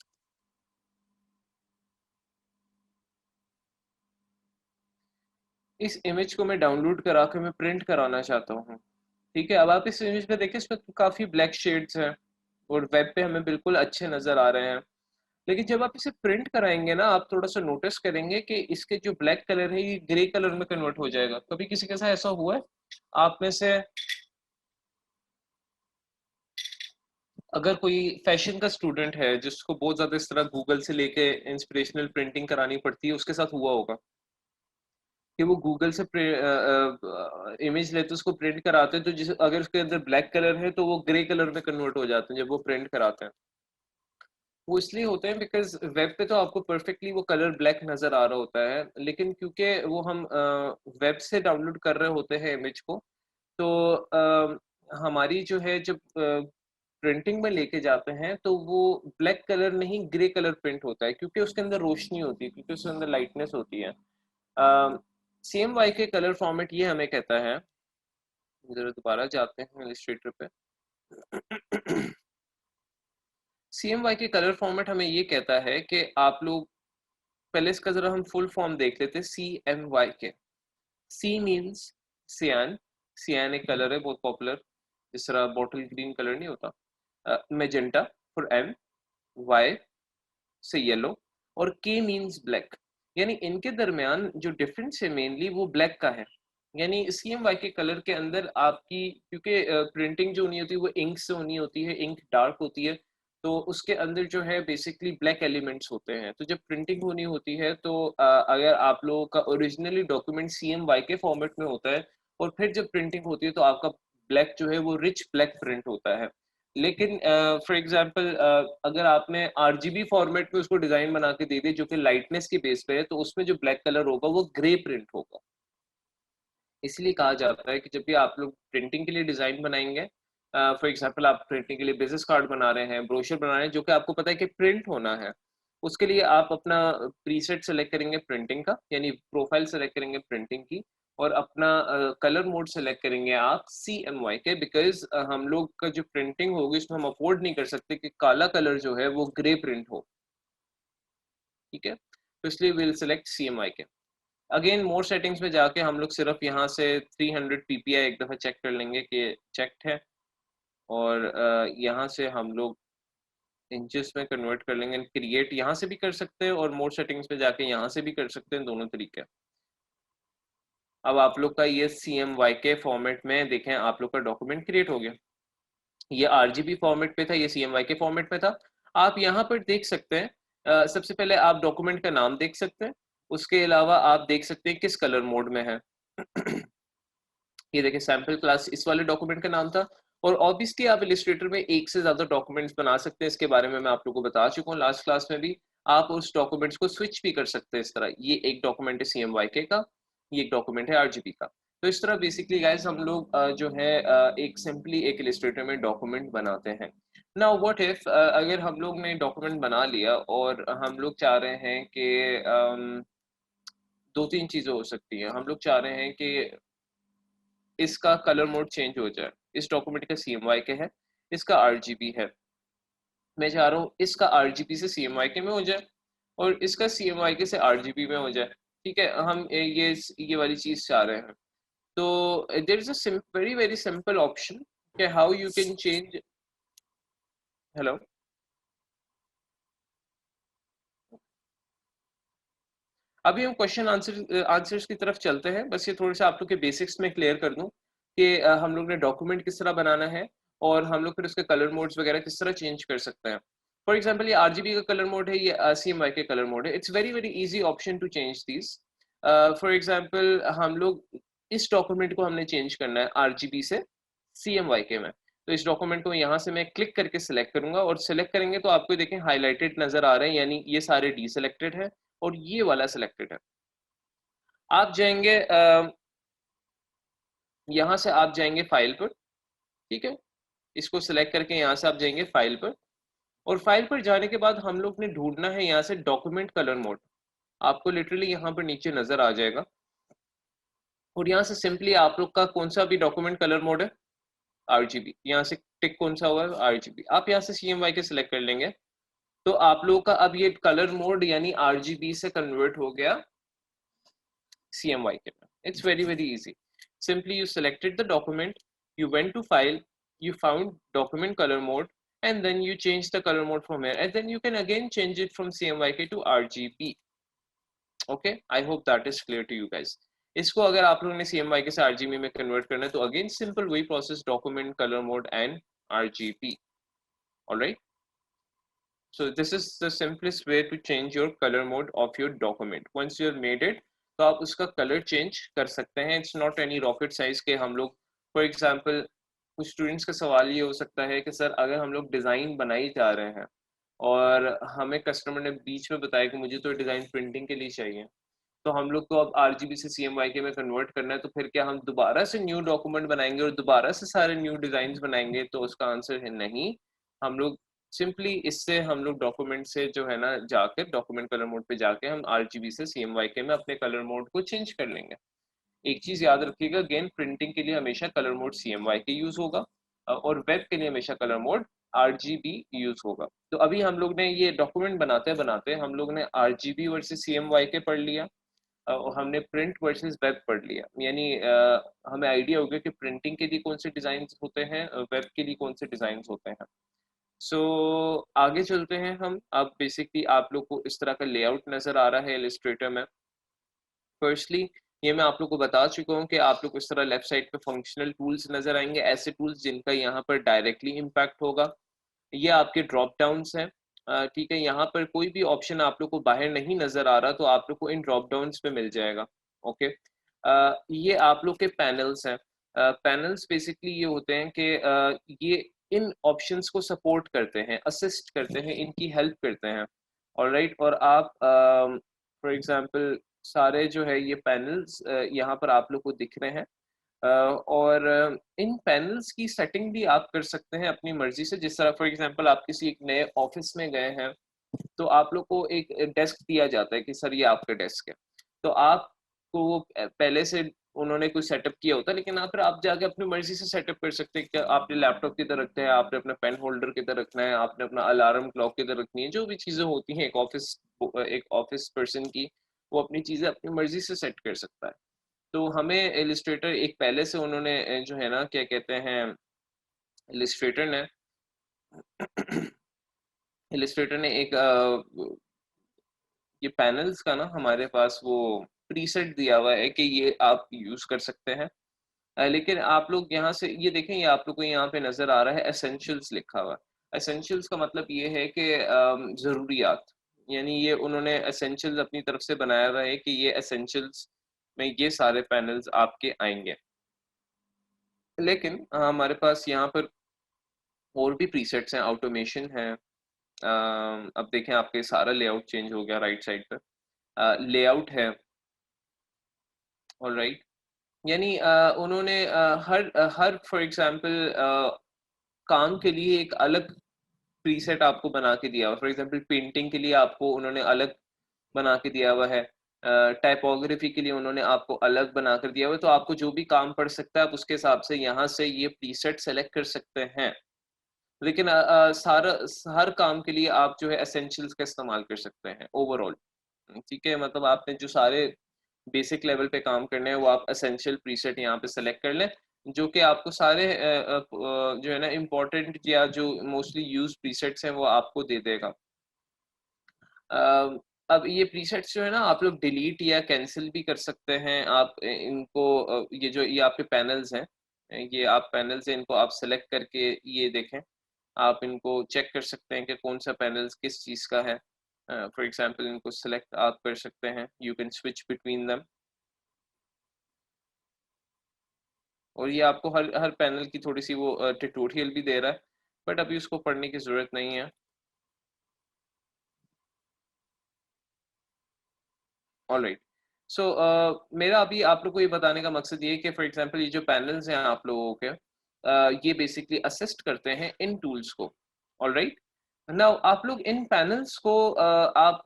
इस इमेज को मैं डाउनलोड करा के मैं प्रिंट कराना चाहता हूँ। ठीक है, अब आप इस इमेज पे देखिए, इसमें काफी ब्लैक शेड्स हैं और वेब पे हमें बिल्कुल अच्छे नजर आ रहे हैं। लेकिन जब आप इसे प्रिंट कराएंगे ना, आप थोड़ा सा नोटिस करेंगे कि इसके जो ब्लैक कलर है ये ग्रे कलर में कन्वर्ट हो जाएगा। कभी किसी के साथ ऐसा हुआ है आप में से? अगर कोई फैशन का स्टूडेंट है जिसको बहुत ज्यादा इस तरह गूगल से लेके इंस्पिरेशनल प्रिंटिंग करानी पड़ती है, उसके साथ हुआ होगा कि वो गूगल से इमेज लेते उसको प्रिंट कराते हैं, तो जिस अगर उसके अंदर ब्लैक कलर है तो वो ग्रे कलर में कन्वर्ट हो जाते हैं जब वो प्रिंट कराते हैं। वो इसलिए होते हैं बिकॉज वेब पे तो आपको परफेक्टली वो कलर ब्लैक नजर आ रहा होता है, लेकिन क्योंकि वो हम वेब से डाउनलोड कर रहे होते हैं इमेज को, तो हमारी जो है जब प्रिंटिंग में लेके जाते हैं तो वो ब्लैक कलर नहीं ग्रे कलर प्रिंट होता है, क्योंकि उसके अंदर रोशनी होती है, क्योंकि उसके अंदर लाइटनेस होती है। CMYK के कलर फॉर्मेट ये हमें कहता है, जरा दोबारा जाते हैं इलस्ट्रेटर पे। CMYK कलर फॉर्मेट हमें ये कहता है कि आप लोग पहले इसका जरा हम फुल फॉर्म देख लेते हैं। CMYK, सी मीन्स सियान। सियान एक कलर है बहुत पॉपुलर, जिस तरह बॉटल ग्रीन कलर नहीं होता। मेजेंटा फॉर M, Y से येलो, और के मीन्स ब्लैक। यानी इनके दरमियान जो डिफरेंस है मेनली वो ब्लैक का है। यानी CMY के कलर के अंदर आपकी, क्योंकि प्रिंटिंग जो होनी होती है वो इंक से होनी होती है, इंक डार्क होती है, तो उसके अंदर जो है बेसिकली ब्लैक एलिमेंट्स होते हैं। तो जब प्रिंटिंग होनी होती है तो अगर आप लोगों का ओरिजिनली डॉक्यूमेंट CMY के फॉर्मेट में होता है और फिर जब प्रिंटिंग होती है तो आपका ब्लैक जो है वो रिच ब्लैक प्रिंट होता है। लेकिन फॉर एग्जांपल अगर आपने RGB फॉर्मेट में उसको डिजाइन बना के दे दी जो कि लाइटनेस के बेस पे है, तो उसमें जो ब्लैक कलर होगा वो ग्रे प्रिंट होगा। इसलिए कहा जाता है कि जब भी आप लोग प्रिंटिंग के लिए डिजाइन बनाएंगे, फॉर एग्जांपल आप प्रिंटिंग के लिए बिजनेस कार्ड बना रहे हैं, ब्रोशर बना रहे हैं जो कि आपको पता है कि प्रिंट होना है, उसके लिए आप अपना प्रीसेट सेलेक्ट करेंगे प्रिंटिंग का, यानी प्रोफाइल सेलेक्ट करेंगे प्रिंटिंग की, और अपना कलर मोड सेलेक्ट करेंगे आप CMYK, बिकॉज हम लोग का जो प्रिंटिंग होगी उसमें हम अफोर्ड नहीं कर सकते कि काला कलर जो है वो ग्रे प्रिंट हो। ठीक है, तो इसलिए will select CMYK। Again more settings में जाके हम लोग सिर्फ यहाँ से 300 PPI एक दफ़ा चेक कर लेंगे कि चेक्ड है, और यहाँ से हम लोग इंचेस में कन्वर्ट कर लेंगे। क्रिएट यहाँ से भी कर सकते हैं और मोर सेटिंग्स में जाके यहाँ से भी कर सकते हैं, दोनों तरीके। अब आप लोग का ये CMYK फॉर्मेट में देखें, आप लोग का डॉक्यूमेंट क्रिएट हो गया। ये RGB फॉर्मेट पे था, ये CMYK फॉर्मेट पे था। आप यहाँ पर देख सकते हैं, सबसे पहले आप डॉक्यूमेंट का नाम देख सकते हैं, उसके अलावा आप देख सकते हैं किस कलर मोड में है। ये देखिए सैंपल क्लास इस वाले डॉक्यूमेंट का नाम था। और ऑब्वियसली आप इलिस्ट्रेटर में एक से ज्यादा डॉक्यूमेंट्स बना सकते हैं, इसके बारे में मैं आप लोगों को बता चुका हूँ लास्ट क्लास में भी। आप उस डॉक्यूमेंट्स को स्विच भी कर सकते हैं इस तरह। ये एक डॉक्यूमेंट है CMYK का, ये एक डॉक्यूमेंट है RGB का। तो इस तरह बेसिकली गाइस हम लोग जो है एक सिंपली एक इलिस्ट्रेटर में डॉक्यूमेंट बनाते हैं। नाउ व्हाट इफ अगर हम लोग ने डॉक्यूमेंट बना लिया और हम लोग चाह रहे हैं कि दो तीन चीजें हो सकती हैं। हम लोग चाह रहे हैं कि इसका कलर मोड चेंज हो जाए। इस डॉक्यूमेंट का CMYK के है, इसका RGB है। मैं चाह रहा हूँ इसका RGB से CMYK में हो जाए और इसका CMYK से RGB में हो जाए। ठीक है, हम ये वाली चीज चाह रहे हैं। तो there is a very very simple option कि how you can change. Hello, अभी हम क्वेश्चन आंसर्स की तरफ चलते हैं। बस ये थोड़ा सा आप लोग के बेसिक्स में क्लियर कर दूं कि हम लोग ने डॉक्यूमेंट किस तरह बनाना है और हम लोग फिर उसके कलर मोड्स वगैरह किस तरह चेंज कर सकते हैं। फॉर एग्जांपल ये RGB का कलर मोड है, ये CMYK कलर मोड है। It's very very easy option to change this. For example हम लोग इस डॉक्यूमेंट को हमने चेंज करना है RGB से CMYK में। तो इस डॉक्यूमेंट को यहाँ से मैं क्लिक करके सिलेक्ट करूंगा और सिलेक्ट करेंगे तो आपको देखें हाईलाइटेड नजर आ रहे हैं, यानी ये सारे डी सेलेक्टेड है और ये वाला सिलेक्टेड है। आप जाएंगे यहाँ से आप जाएंगे फाइल पर। ठीक है, इसको सिलेक्ट करके यहाँ से आप जाएंगे फाइल पर और फाइल पर जाने के बाद हम लोग ने ढूंढना है यहाँ से डॉक्यूमेंट कलर मोड। आपको लिटरली यहाँ पर नीचे नजर आ जाएगा और यहाँ से सिंपली आप लोग का कौन सा भी डॉक्यूमेंट कलर मोड है, RGB। यहाँ से टिक कौन सा हुआ है, RGB। आप यहाँ से CMYK सिलेक्ट कर लेंगे तो आप लोगों का अब ये कलर मोड यानी RGB से कन्वर्ट हो गया CMYK में। It's very very easy. Simply you selected the document, you went to file, you found document color mode, and then you change the color mode from here, and then you can again change it from CMYK to RGB. Okay, I hope that is clear to you guys. इसको अगर आप लोगों ने CMYK से RGB में convert करना है तो अगेन सिंपल वही process, document colour mode and RGB. Alright, so this is the simplest way to change your color mode of your document. Once you have made it, तो आप उसका colour change कर सकते हैं। It's not any rocket size के हम लोग, for example कुछ स्टूडेंट्स का सवाल ये हो सकता है कि सर अगर हम लोग डिज़ाइन बनाई जा रहे हैं और हमें कस्टमर ने बीच में बताया कि मुझे तो डिज़ाइन प्रिंटिंग के लिए चाहिए, तो हम लोग को अब RGB से CMYK में कन्वर्ट करना है, तो फिर क्या हम दोबारा से न्यू डॉक्यूमेंट बनाएंगे और दोबारा से सारे न्यू डिज़ाइन बनाएंगे? तो उसका आंसर है नहीं। हम लोग सिंपली इससे हम लोग डॉक्यूमेंट से जो है ना जाकर डॉक्यूमेंट कलर मोड पे जाके हम RGB से CMYK में अपने कलर मोड को चेंज कर लेंगे। एक चीज याद रखिएगा, अगेन प्रिंटिंग के लिए हमेशा कलर मोड CMYK यूज होगा और वेब के लिए हमेशा कलर मोड RGB यूज होगा। तो अभी हम लोग ने ये डॉक्यूमेंट बनाते बनाते हम लोग ने RGB वर्सेस CMYK पढ़ लिया और हमने प्रिंट वर्सेस वेब पढ़ लिया। यानी हमें आइडिया हो गया कि प्रिंटिंग के लिए कौन से डिजाइन होते हैं, वेब के लिए कौन से डिजाइन होते हैं। सो आगे चलते हैं हम। अब बेसिकली आप लोग को इस तरह का लेआउट नजर आ रहा है इलिस्ट्रेटर में। फर्स्टली ये मैं आप लोग को बता चुका हूँ कि आप लोग को इस तरह लेफ्ट साइड पे फंक्शनल टूल्स नजर आएंगे, ऐसे टूल्स जिनका यहाँ पर डायरेक्टली इम्पैक्ट होगा। ये आपके ड्रॉप डाउन्स हैं। ठीक है, यहाँ पर कोई भी ऑप्शन आप लोग को बाहर नहीं नजर आ रहा तो आप लोग को इन ड्रॉप डाउन्स पे मिल जाएगा। ओके, ये आप लोग के पैनल्स हैं। पैनल्स बेसिकली ये होते हैं कि ये इन ऑप्शंस को सपोर्ट करते हैं, असिस्ट करते हैं, इनकी हेल्प करते हैं। ऑलराइट, और आप फॉर एग्जांपल सारे जो है ये पैनल्स यहाँ पर आप लोग को दिख रहे हैं। और इन पैनल्स की सेटिंग भी आप कर सकते हैं अपनी मर्जी से। जिस तरह फॉर एग्जांपल आप किसी एक नए ऑफिस में गए हैं तो आप लोग को एक डेस्क दिया जाता है कि सर ये आपका डेस्क है। तो आपको वो पहले से उन्होंने कुछ सेटअप किया होता है, लेकिन आप फिर आप जाके अपनी मर्जी से सेटअप कर सकते हैं कि आपने लैपटॉप किधर रखना है, आपने अपना पेन होल्डर किधर रखना है, आपने अपना अलार्म क्लॉक किधर रखनी है। जो भी चीज़ें होती हैं एक ऑफिस पर्सन की, वो अपनी चीज़ें अपनी मर्जी से सेट कर सकता है। तो हमें इलिस्ट्रेटर एक पहले से उन्होंने जो है ना क्या कहते हैं, इलिस्ट्रेटर ने इलिस्ट्रेटर ने एक ये पैनल्स का ना हमारे पास वो प्रीसेट दिया हुआ है कि ये आप यूज कर सकते हैं। लेकिन आप लोग यहाँ से ये देखें, ये आप लोग को यहाँ पे नजर आ रहा है एसेंशियल्स लिखा हुआ है। एसेंशियल्स का मतलब ये है कि जरूरियात, यानी ये उन्होंने एसेंशियल्स अपनी तरफ से बनाया हुआ है कि ये एसेंशियल्स में ये सारे पैनल्स आपके आएंगे। लेकिन हमारे पास यहाँ पर और भी प्रीसेट्स हैं, ऑटोमेशन है। अब देखें आपके सारा लेआउट चेंज हो गया राइट साइड पर। लेआउट है, ऑलराइट, यानी उन्होंने हर फॉर एग्जांपल काम के लिए एक अलग प्रीसेट आपको बना के दिया हुआ। फॉर एग्जांपल पेंटिंग के लिए आपको उन्होंने अलग बना के दिया हुआ है, टाइपोग्राफी के लिए उन्होंने आपको अलग बना कर दिया हुआ है, तो आपको जो भी काम पड़ सकता है आप उसके हिसाब से यहाँ से ये प्रीसेट सेलेक्ट कर सकते हैं। लेकिन सारा हर काम के लिए आप जो है एसेंशियल्स का इस्तेमाल कर सकते हैं ओवरऑल। ठीक है, मतलब आपने जो सारे बेसिक लेवल पे काम करने हैं वो आप एसेंशियल प्रीसेट यहाँ पे सेलेक्ट कर लें, जो कि आपको सारे जो है ना इम्पोर्टेंट या जो मोस्टली यूज प्रीसेट्स हैं वो आपको दे देगा। अब ये प्रीसेट्स जो है ना आप लोग डिलीट या कैंसिल भी कर सकते हैं। आप इनको ये जो ये आपके पैनल्स हैं, ये आप पैनल्स हैं, इनको आप सेलेक्ट करके ये देखें, आप इनको चेक कर सकते हैं कि कौन सा पैनल्स किस चीज़ का है। फॉर एग्जांपल इनको सेलेक्ट आप कर सकते हैं, you can switch between them. और ये आपको हर हर पैनल की थोड़ी सी वो ट्यूटोरियल भी दे रहा है, बट अभी उसको पढ़ने की ज़रूरत नहीं है। ऑलराइट, सो मेरा अभी आप लोग को ये बताने का मकसद ये है कि फॉर एग्जांपल ये जो पैनल्स हैं आप लोगों के, ये बेसिकली असिस्ट करते हैं इन टूल्स को। ऑलराइट, नाउ आप लोग इन पैनल्स को आप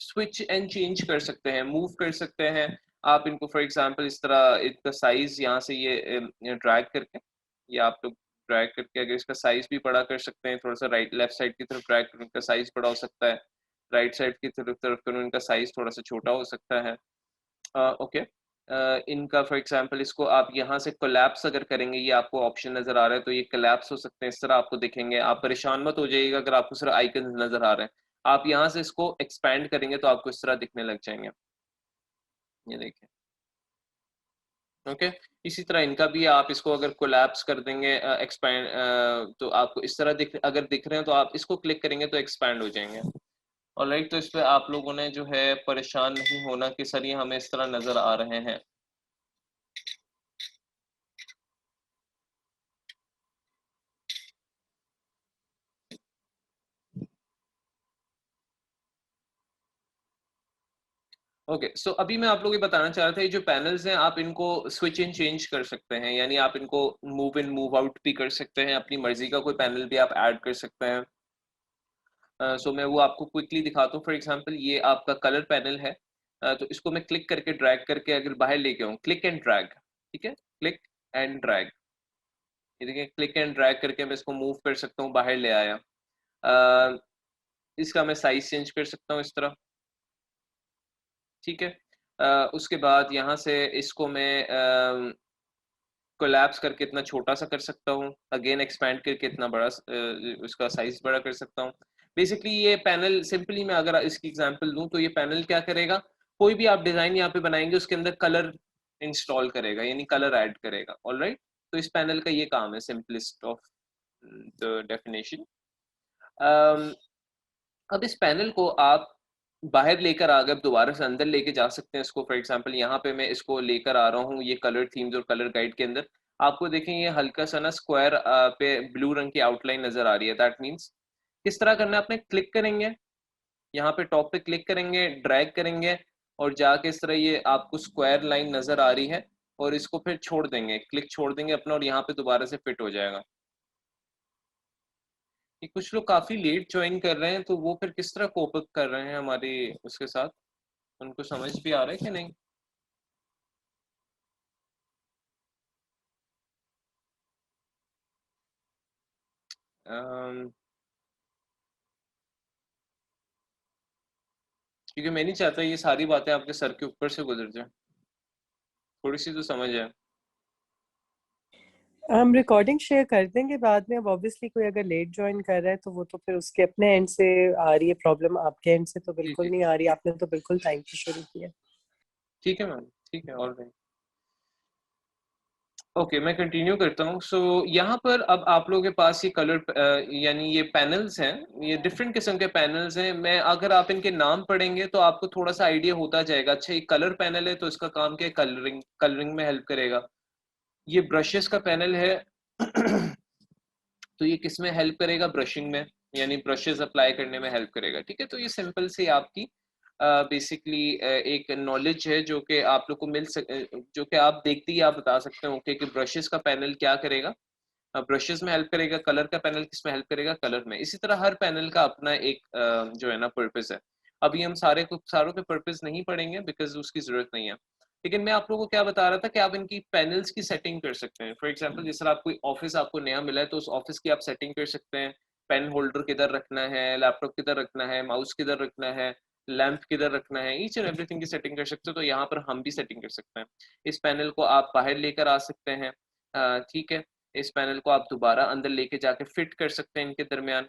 स्विच एंड चेंज कर सकते हैं, मूव कर सकते हैं। आप इनको फॉर एग्जांपल इस तरह इनका साइज यहाँ से ये ड्रैग करके, या आप लोग ड्रैग करके अगर इसका साइज भी बड़ा कर सकते हैं, थोड़ा सा राइट लेफ्ट साइड की तरफ ड्रैग करके इनका साइज बड़ा हो सकता है, राइट साइड की तरफ करूँ इनका साइज थोड़ा सा छोटा हो सकता है। ओके, इनका फॉर एग्जांपल इसको आप यहाँ से कोलैप्स अगर करेंगे, ये आपको ऑप्शन नजर आ रहा है, तो ये कोलैप्स हो सकते हैं, इस तरह आपको दिखेंगे। आप परेशान मत हो जाइएगा अगर आपको सिर्फ आइकन नजर आ रहे हैं, आप यहाँ से इसको एक्सपैंड करेंगे तो आपको इस तरह दिखने लग जाएंगे। ये देखिए, ओके। इसी तरह इनका भी आप इसको अगर कोलैप्स कर देंगे, एक्सपैंड, तो आपको इस तरह अगर दिख रहे हैं तो आप इसको क्लिक करेंगे तो एक्सपैंड हो जाएंगे। ऑलराइट, तो इस पे आप लोगों ने जो है परेशान नहीं होना कि सर ये हमें इस तरह नजर आ रहे हैं। ओके, सो अभी मैं आप लोगों को बताना चाह रहा था, ये जो पैनल्स हैं आप इनको स्विच इन चेंज कर सकते हैं, यानी आप इनको मूव इन मूव आउट भी कर सकते हैं, अपनी मर्जी का कोई पैनल भी आप ऐड कर सकते हैं। सो मैं वो आपको क्विकली दिखाता हूँ। फॉर एग्जांपल ये आपका कलर पैनल है, तो इसको मैं क्लिक करके ड्रैग करके अगर बाहर लेके आऊँ, क्लिक एंड ड्रैग, ठीक है, क्लिक एंड ड्रैग, ये देखिए क्लिक एंड ड्रैग करके मैं इसको मूव कर सकता हूँ, बाहर ले आया। अ, इसका मैं साइज चेंज कर सकता हूँ इस तरह, ठीक है। उसके बाद यहाँ से इसको मैं कोलैप्स करके इतना छोटा सा कर सकता हूँ, अगेन एक्सपैंड करके इतना बड़ा उसका साइज बड़ा कर सकता हूँ। बेसिकली ये पैनल सिंपली मैं अगर इसकी एग्जांपल दूं तो ये पैनल क्या करेगा, कोई भी आप डिजाइन यहाँ पे बनाएंगे उसके अंदर कलर इंस्टॉल करेगा, यानी कलर ऐड करेगा। ऑलराइट, तो इस पैनल का ये काम है, सिंपलेस्ट ऑफ द डेफिनेशन। अब इस पैनल को आप बाहर लेकर आ गए, दोबारा से अंदर लेके जा सकते हैं इसको। फॉर एग्जांपल यहाँ पे मैं इसको लेकर आ रहा हूँ, ये कलर थीम्स और कलर गाइड के अंदर आपको देखें ये हल्का सा ना स्क्वायर पे ब्लू रंग की आउटलाइन नजर आ रही है। दैट मीन्स किस तरह करना है, आपने क्लिक करेंगे, यहाँ पे टॉप पे क्लिक करेंगे, ड्रैग करेंगे और जाके इस तरह ये आपको स्क्वायर लाइन नजर आ रही है, और इसको फिर छोड़ देंगे, क्लिक छोड़ देंगे अपना, और यहाँ पे दोबारा से फिट हो जाएगा। कि कुछ लोग काफी लेट ज्वाइन कर रहे हैं, तो वो फिर किस तरह कोप अप कर रहे हैं हमारे उसके साथ, उनको समझ भी आ रहा है कि नहीं? अम, क्योंकि मैं नहीं चाहता ये सारी बातें आपके सर के ऊपर से गुजर जाए, थोड़ी सी तो समझ है। हम रिकॉर्डिंग शेयर कर देंगे बाद में। अब ऑब्वियसली कोई अगर लेट ज्वाइन कर रहा है तो वो तो फिर उसके अपने एंड से आ रही है प्रॉब्लम, आपके एंड से तो जी बिल्कुल जी, नहीं आ रही, आपने तो बिल्कुल टाइम से शुरू किया। ठीक है मैम, ठीक है, ऑल राइट। ओके, मैं कंटिन्यू करता हूँ। सो यहाँ पर अब आप लोगों के पास ये कलर यानी ये पैनल्स हैं, ये डिफरेंट किस्म के पैनल्स हैं। मैं अगर आप इनके नाम पढ़ेंगे तो आपको थोड़ा सा आइडिया होता जाएगा। अच्छा, ये कलर पैनल है तो इसका काम क्या है, कलरिंग, कलरिंग में हेल्प करेगा। ये ब्रशेस का पैनल है तो ये किस में हेल्प करेगा, ब्रशिंग में, यानी ब्रशेस अप्लाई करने में हेल्प करेगा। ठीक है, तो ये सिंपल सी आपकी बेसिकली एक नॉलेज है जो कि आप लोग को जो कि आप देखते ही आप बता सकते हो कि ब्रशेस का पैनल क्या करेगा। ब्रशेस में हेल्प करेगा, कलर का पैनल किस में हेल्प करेगा, कलर में। इसी तरह हर पैनल का अपना एक जो है ना पर्पस है। अभी हम सारों के पर्पस नहीं पढ़ेंगे बिकॉज उसकी जरूरत नहीं है, लेकिन मैं आप लोगों को क्या बता रहा था कि आप इनकी पैनल्स की सेटिंग कर सकते हैं। फॉर एग्जांपल जिस तरह आप कोई ऑफिस आपको नया मिला है तो उस ऑफिस की आप सेटिंग कर सकते हैं। पेन होल्डर किधर रखना है, लैपटॉप किधर रखना है, माउस किधर रखना है, लैंप किधर रखना है, ईच एंड एवरीथिंग की सेटिंग कर सकते हो। तो यहाँ पर हम भी सेटिंग कर सकते हैं। इस पैनल को आप बाहर लेकर आ सकते हैं, ठीक है। इस पैनल को आप दोबारा अंदर लेके जाके फिट कर सकते हैं इनके दरमियान,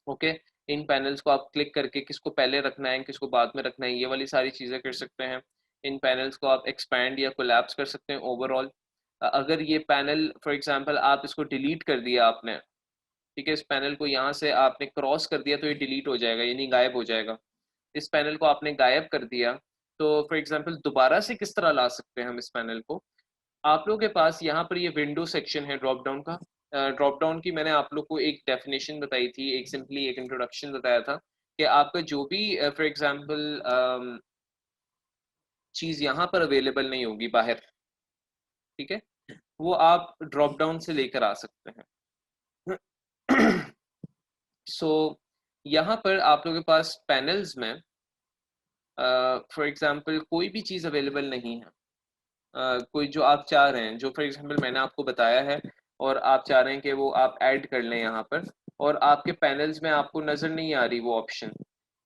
ओके। इन पैनल्स को आप क्लिक करके किसको पहले रखना है किसको बाद में रखना है, ये वाली सारी चीज़ें कर सकते हैं। इन पैनल्स को आप एक्सपैंड या कोलैप्स कर सकते हैं ओवरऑल। अगर ये पैनल फॉर एग्जांपल आप इसको डिलीट कर दिया आपने, ठीक है, इस पैनल को यहाँ से आपने क्रॉस कर दिया तो ये डिलीट हो जाएगा, यानी गायब हो जाएगा। इस पैनल को आपने गायब कर दिया तो फॉर एग्जांपल दोबारा से किस तरह ला सकते हैं हम इस पैनल को। आप लोगों के पास यहाँ पर ये विंडो सेक्शन है ड्रॉप डाउन का। ड्रॉप डाउन की मैंने आप लोग को एक डेफिनेशन बताई थी, एक सिंपली एक इंट्रोडक्शन बताया था कि आपका जो भी फॉर एग्जांपल चीज़ यहाँ पर अवेलेबल नहीं होगी बाहर, ठीक है, वो आप ड्रॉप डाउन से लेकर आ सकते हैं। सो यहाँ पर आप लोगों के पास पैनल्स में फॉर एग्जांपल कोई भी चीज़ अवेलेबल नहीं है। कोई जो आप चाह रहे हैं, जो फॉर एग्जांपल मैंने आपको बताया है और आप चाह रहे हैं कि वो आप ऐड कर लें यहाँ पर, और आपके पैनल्स में आपको नज़र नहीं आ रही वो ऑप्शन,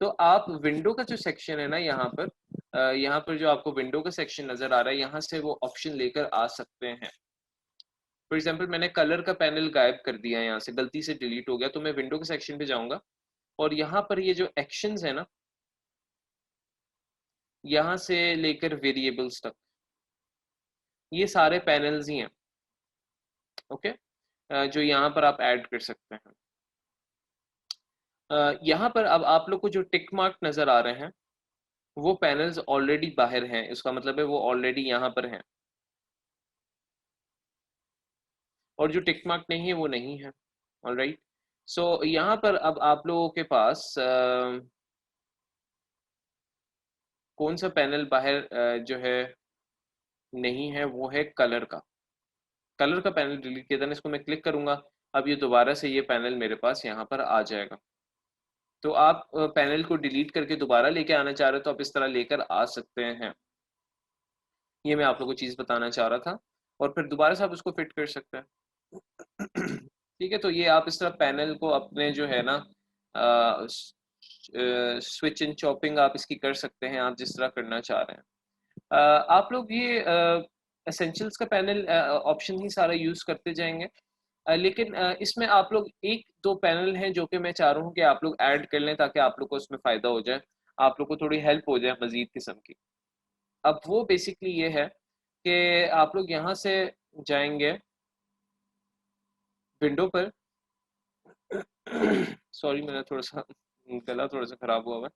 तो आप विंडो का जो सेक्शन है ना यहाँ पर जो आपको विंडो का सेक्शन नज़र आ रहा है, यहाँ से वो ऑप्शन लेकर आ सकते हैं। फॉर एग्जांपल मैंने कलर का पैनल गायब कर दिया, यहाँ से गलती से डिलीट हो गया, तो मैं विंडो के सेक्शन पे जाऊँगा और यहाँ पर ये जो एक्शंस है ना, यहाँ से लेकर वेरिएबल्स तक ये सारे पैनल्स ही हैं, ओके, जो यहाँ पर आप ऐड कर सकते हैं। यहाँ पर अब आप लोग को जो टिक मार्क नज़र आ रहे हैं वो पैनल्स ऑलरेडी बाहर हैं, इसका मतलब है वो ऑलरेडी यहाँ पर हैं, और जो टिक मार्क नहीं है वो नहीं है। ऑलराइट, सो यहाँ पर अब आप लोगों के पास कौन सा पैनल बाहर जो है नहीं है, वो है कलर का। कलर का पैनल डिलीट किया था, इसको मैं क्लिक करूंगा, अब ये दोबारा से ये पैनल मेरे पास यहाँ पर आ जाएगा। तो आप पैनल को डिलीट करके दोबारा लेके आना चाह रहे हो तो आप इस तरह लेकर आ सकते हैं। ये मैं आप लोगों को चीज़ बताना चाह रहा था, और फिर दोबारा से आप उसको फिट कर सकते हैं। ठीक है, तो ये आप इस तरह पैनल को अपने जो है ना स्विच एंड चॉपिंग आप इसकी कर सकते हैं, आप जिस तरह करना चाह रहे हैं। आप लोग ये एसेंशियल्स का पैनल ऑप्शन ही सारा यूज़ करते जाएंगे, लेकिन इसमें आप लोग एक दो पैनल हैं जो कि मैं चाह रहा हूँ कि आप लोग ऐड कर लें ताकि आप लोग को उसमें फ़ायदा हो जाए, आप लोग को थोड़ी हेल्प हो जाए मज़ीद किस्म की। अब वो बेसिकली ये है कि आप लोग यहाँ से जाएंगे विंडो पर। सॉरी, मेरा थोड़ा सा गला थोड़ा सा ख़राब हुआ है।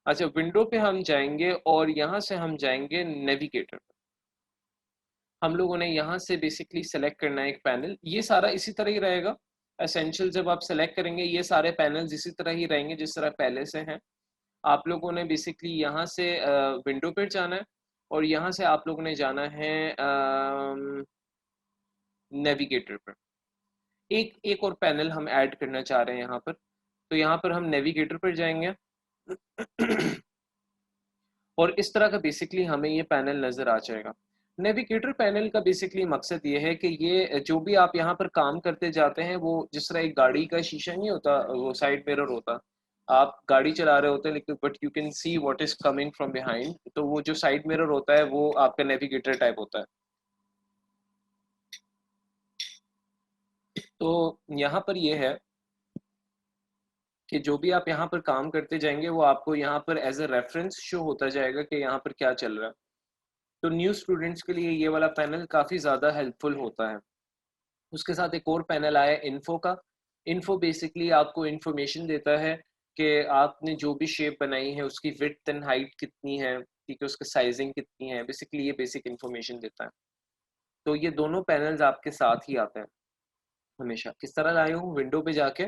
अच्छा, विंडो पे हम जाएंगे और यहाँ से हम जाएंगे नेविगेटर। हम लोगों ने यहाँ से बेसिकली सेलेक्ट करना है एक पैनल, ये सारा इसी तरह ही रहेगा। एसेंशियल जब आप सेलेक्ट करेंगे ये सारे पैनल्स इसी तरह ही रहेंगे जिस तरह पहले से हैं। आप लोगों ने बेसिकली यहाँ से विंडो पर जाना है और यहाँ से आप लोगों ने जाना है नेविगेटर पर। एक एक और पैनल हम ऐड करना चाह रहे हैं यहाँ पर, तो यहाँ पर हम नेविगेटर पर जाएंगे। और इस तरह का बेसिकली हमें ये पैनल नज़र आ जाएगा। नेविगेटर पैनल का बेसिकली मकसद ये है कि ये जो भी आप यहाँ पर काम करते जाते हैं, वो जिस तरह एक गाड़ी का शीशा नहीं होता, वो साइड मिरर होता, आप गाड़ी चला रहे होते हैं लेकिन but you can see what is coming from behind, तो वो जो साइड मिरर होता है वो आपका नेविगेटर टाइप होता है। तो यहाँ पर ये है कि जो भी आप यहाँ पर काम करते जाएंगे वो आपको यहाँ पर एज अ रेफरेंस शो होता जाएगा कि यहाँ पर क्या चल रहा है। तो न्यू स्टूडेंट्स के लिए ये वाला पैनल काफ़ी ज़्यादा हेल्पफुल होता है। उसके साथ एक और पैनल आया इन्फो का। इन्फो बेसिकली आपको इन्फॉर्मेशन देता है कि आपने जो भी शेप बनाई है उसकी विड्थ एंड हाइट कितनी है, ठीक है, उसकी साइजिंग कितनी है, बेसिकली ये बेसिक इन्फॉर्मेशन देता है। तो ये दोनों पैनल्स आपके साथ ही आते हैं हमेशा। किस तरह लाए हूँ, विंडो पे जाके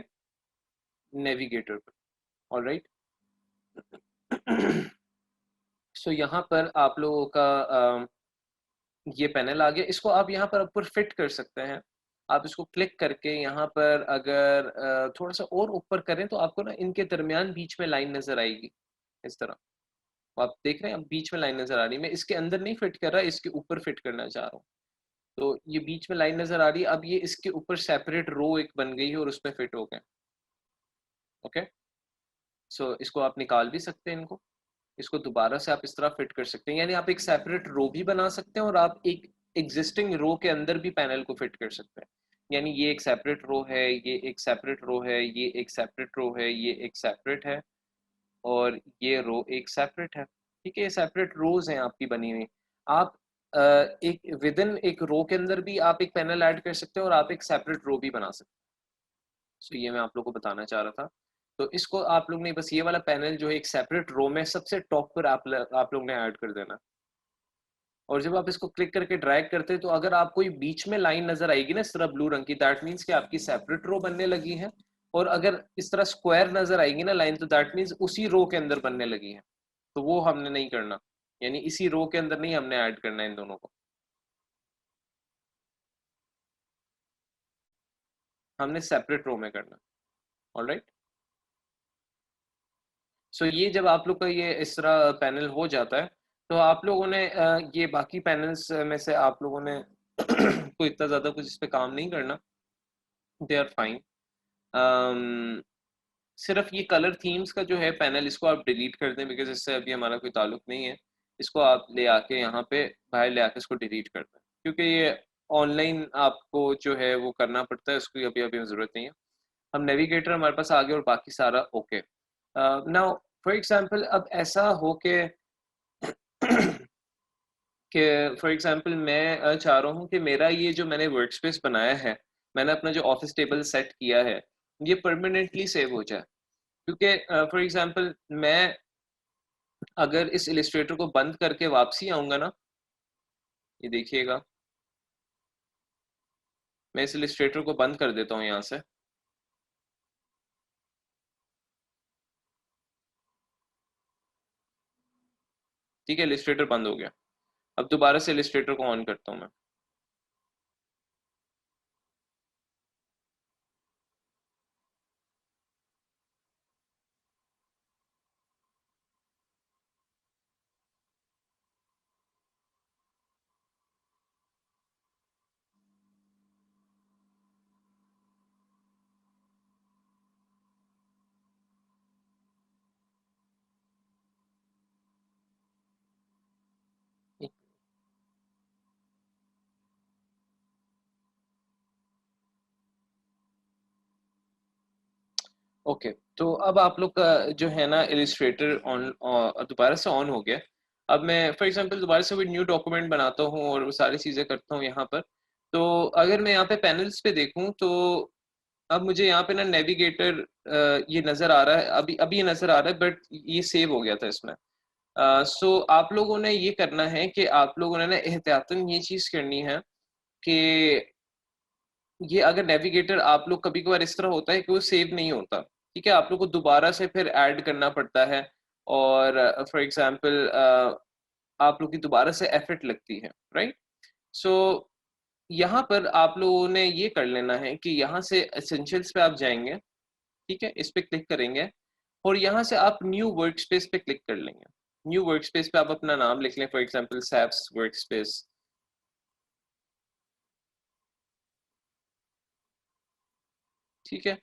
नेविगेटर पर। ऑलराइट, सो यहाँ पर आप लोगों का ये पैनल आ गया। इसको आप यहाँ पर ऊपर फिट कर सकते हैं। आप इसको क्लिक करके यहाँ पर अगर थोड़ा सा और ऊपर करें तो आपको ना इनके दरमियान बीच में लाइन नजर आएगी इस तरह। आप देख रहे हैं, अब बीच में लाइन नजर आ रही है। मैं इसके अंदर नहीं फिट कर रहा, इसके ऊपर फिट करना चाह रहा हूँ। तो ये बीच में लाइन नजर आ रही है, अब ये इसके ऊपर सेपरेट रो एक बन गई है और उसमें फिट हो गए। ओके, सो इसको आप निकाल भी सकते हैं इनको। इसको दोबारा से आप इस तरह फिट कर सकते हैं, यानी आप एक सेपरेट रो भी बना सकते हैं और आप एक एग्जिस्टिंग रो के अंदर भी पैनल को फिट कर सकते हैं। यानी ये एक सेपरेट रो है, ये एक सेपरेट रो है, ये एक सेपरेट रो है, ये एक सेपरेट है, और ये रो एक सेपरेट है। ठीक है, ये सेपरेट रोज हैं आपकी बनी हुई। आप एक विदिन एक रो के अंदर भी आप एक पैनल ऐड कर सकते हैं और आप एक सेपरेट रो भी बना सकते हैं। सो ये मैं आप लोगों को बताना चाह रहा था। तो इसको आप लोग ने बस ये वाला पैनल जो है एक सेपरेट रो में सबसे टॉप पर आप लोग ने ऐड कर देना। और जब आप इसको क्लिक करके ड्रैग करते हैं तो अगर आपको ये बीच में लाइन नजर आएगी ना इस तरह ब्लू रंग की, दैट मीन्स कि आपकी सेपरेट रो बनने लगी है। और अगर इस तरह स्क्वायर नजर आएगी ना लाइन, तो दैट मीन्स उसी रो के अंदर बनने लगी है। तो वो हमने नहीं करना, यानी इसी रो के अंदर नहीं हमने ऐड करना इन दोनों को, हमने सेपरेट रो में करना। ऑलराइट। सो ये जब आप लोग का ये इस तरह पैनल हो जाता है तो आप लोगों ने ये बाकी पैनल्स में से आप लोगों ने कोई इतना ज़्यादा कुछ इस पे काम नहीं करना। They are fine. सिर्फ ये कलर थीम्स का जो है पैनल, इसको आप डिलीट कर दें, बिकॉज इससे अभी हमारा कोई ताल्लुक नहीं है। इसको आप ले आके यहाँ पे बाहर ले आके इसको डिलीट कर दें, क्योंकि ये ऑनलाइन आपको जो है वो करना पड़ता है, उसकी अभी अभी ज़रूरत नहीं है। हम नेविगेटर हमारे पास आ गया और बाकी सारा ओके। नाउ फॉर एग्जांपल अब ऐसा हो के कि फॉर एग्जांपल मैं चाह रहा हूँ कि मेरा ये जो मैंने वर्क स्पेस बनाया है, मैंने अपना जो ऑफिस टेबल सेट किया है, ये परमानेंटली सेव हो जाए। क्योंकि फॉर एग्जांपल मैं अगर इस इलिस्ट्रेटर को बंद करके वापसी आऊंगा ना, ये देखिएगा, मैं इस इलिस्ट्रेटर को बंद कर देता हूँ यहाँ से। ठीक है, इलिस्ट्रेटर बंद हो गया। अब दोबारा से इलिस्ट्रेटर को ऑन करता हूँ मैं। ओके, तो अब आप लोग का जो है ना इलिस्ट्रेटर ऑन दोबारा से ऑन हो गया। अब मैं फॉर एग्जांपल दोबारा से कोई न्यू डॉक्यूमेंट बनाता हूँ और वो सारी चीज़ें करता हूँ यहाँ पर। तो अगर मैं यहाँ पे पैनल्स पे देखूँ तो अब मुझे यहाँ पे ना नेविगेटर ये नज़र आ रहा है, अभी अभी ये नज़र आ रहा है, बट ये सेव हो गया था इसमें। सो आप लोगों ने ये करना है कि आप लोगों ने ना एहतियातन ये चीज़ करनी है कि ये अगर नेविगेटर आप लोग कभी कभार इस तरह होता है कि वो सेव नहीं होता। ठीक है, आप लोग को दोबारा से फिर ऐड करना पड़ता है, और फॉर एग्जांपल आप लोग की दोबारा से एफर्ट लगती है, राइट। सो यहाँ पर आप लोगों ने ये कर लेना है कि यहाँ से एसेंशियल्स पे आप जाएंगे। ठीक है, इस पे क्लिक करेंगे और यहाँ से आप न्यू वर्क स्पेस पे क्लिक कर लेंगे। न्यू वर्क स्पेस पे आप अपना नाम लिख लें, फॉर एग्जांपल सैप्स वर्क स्पेस। ठीक है,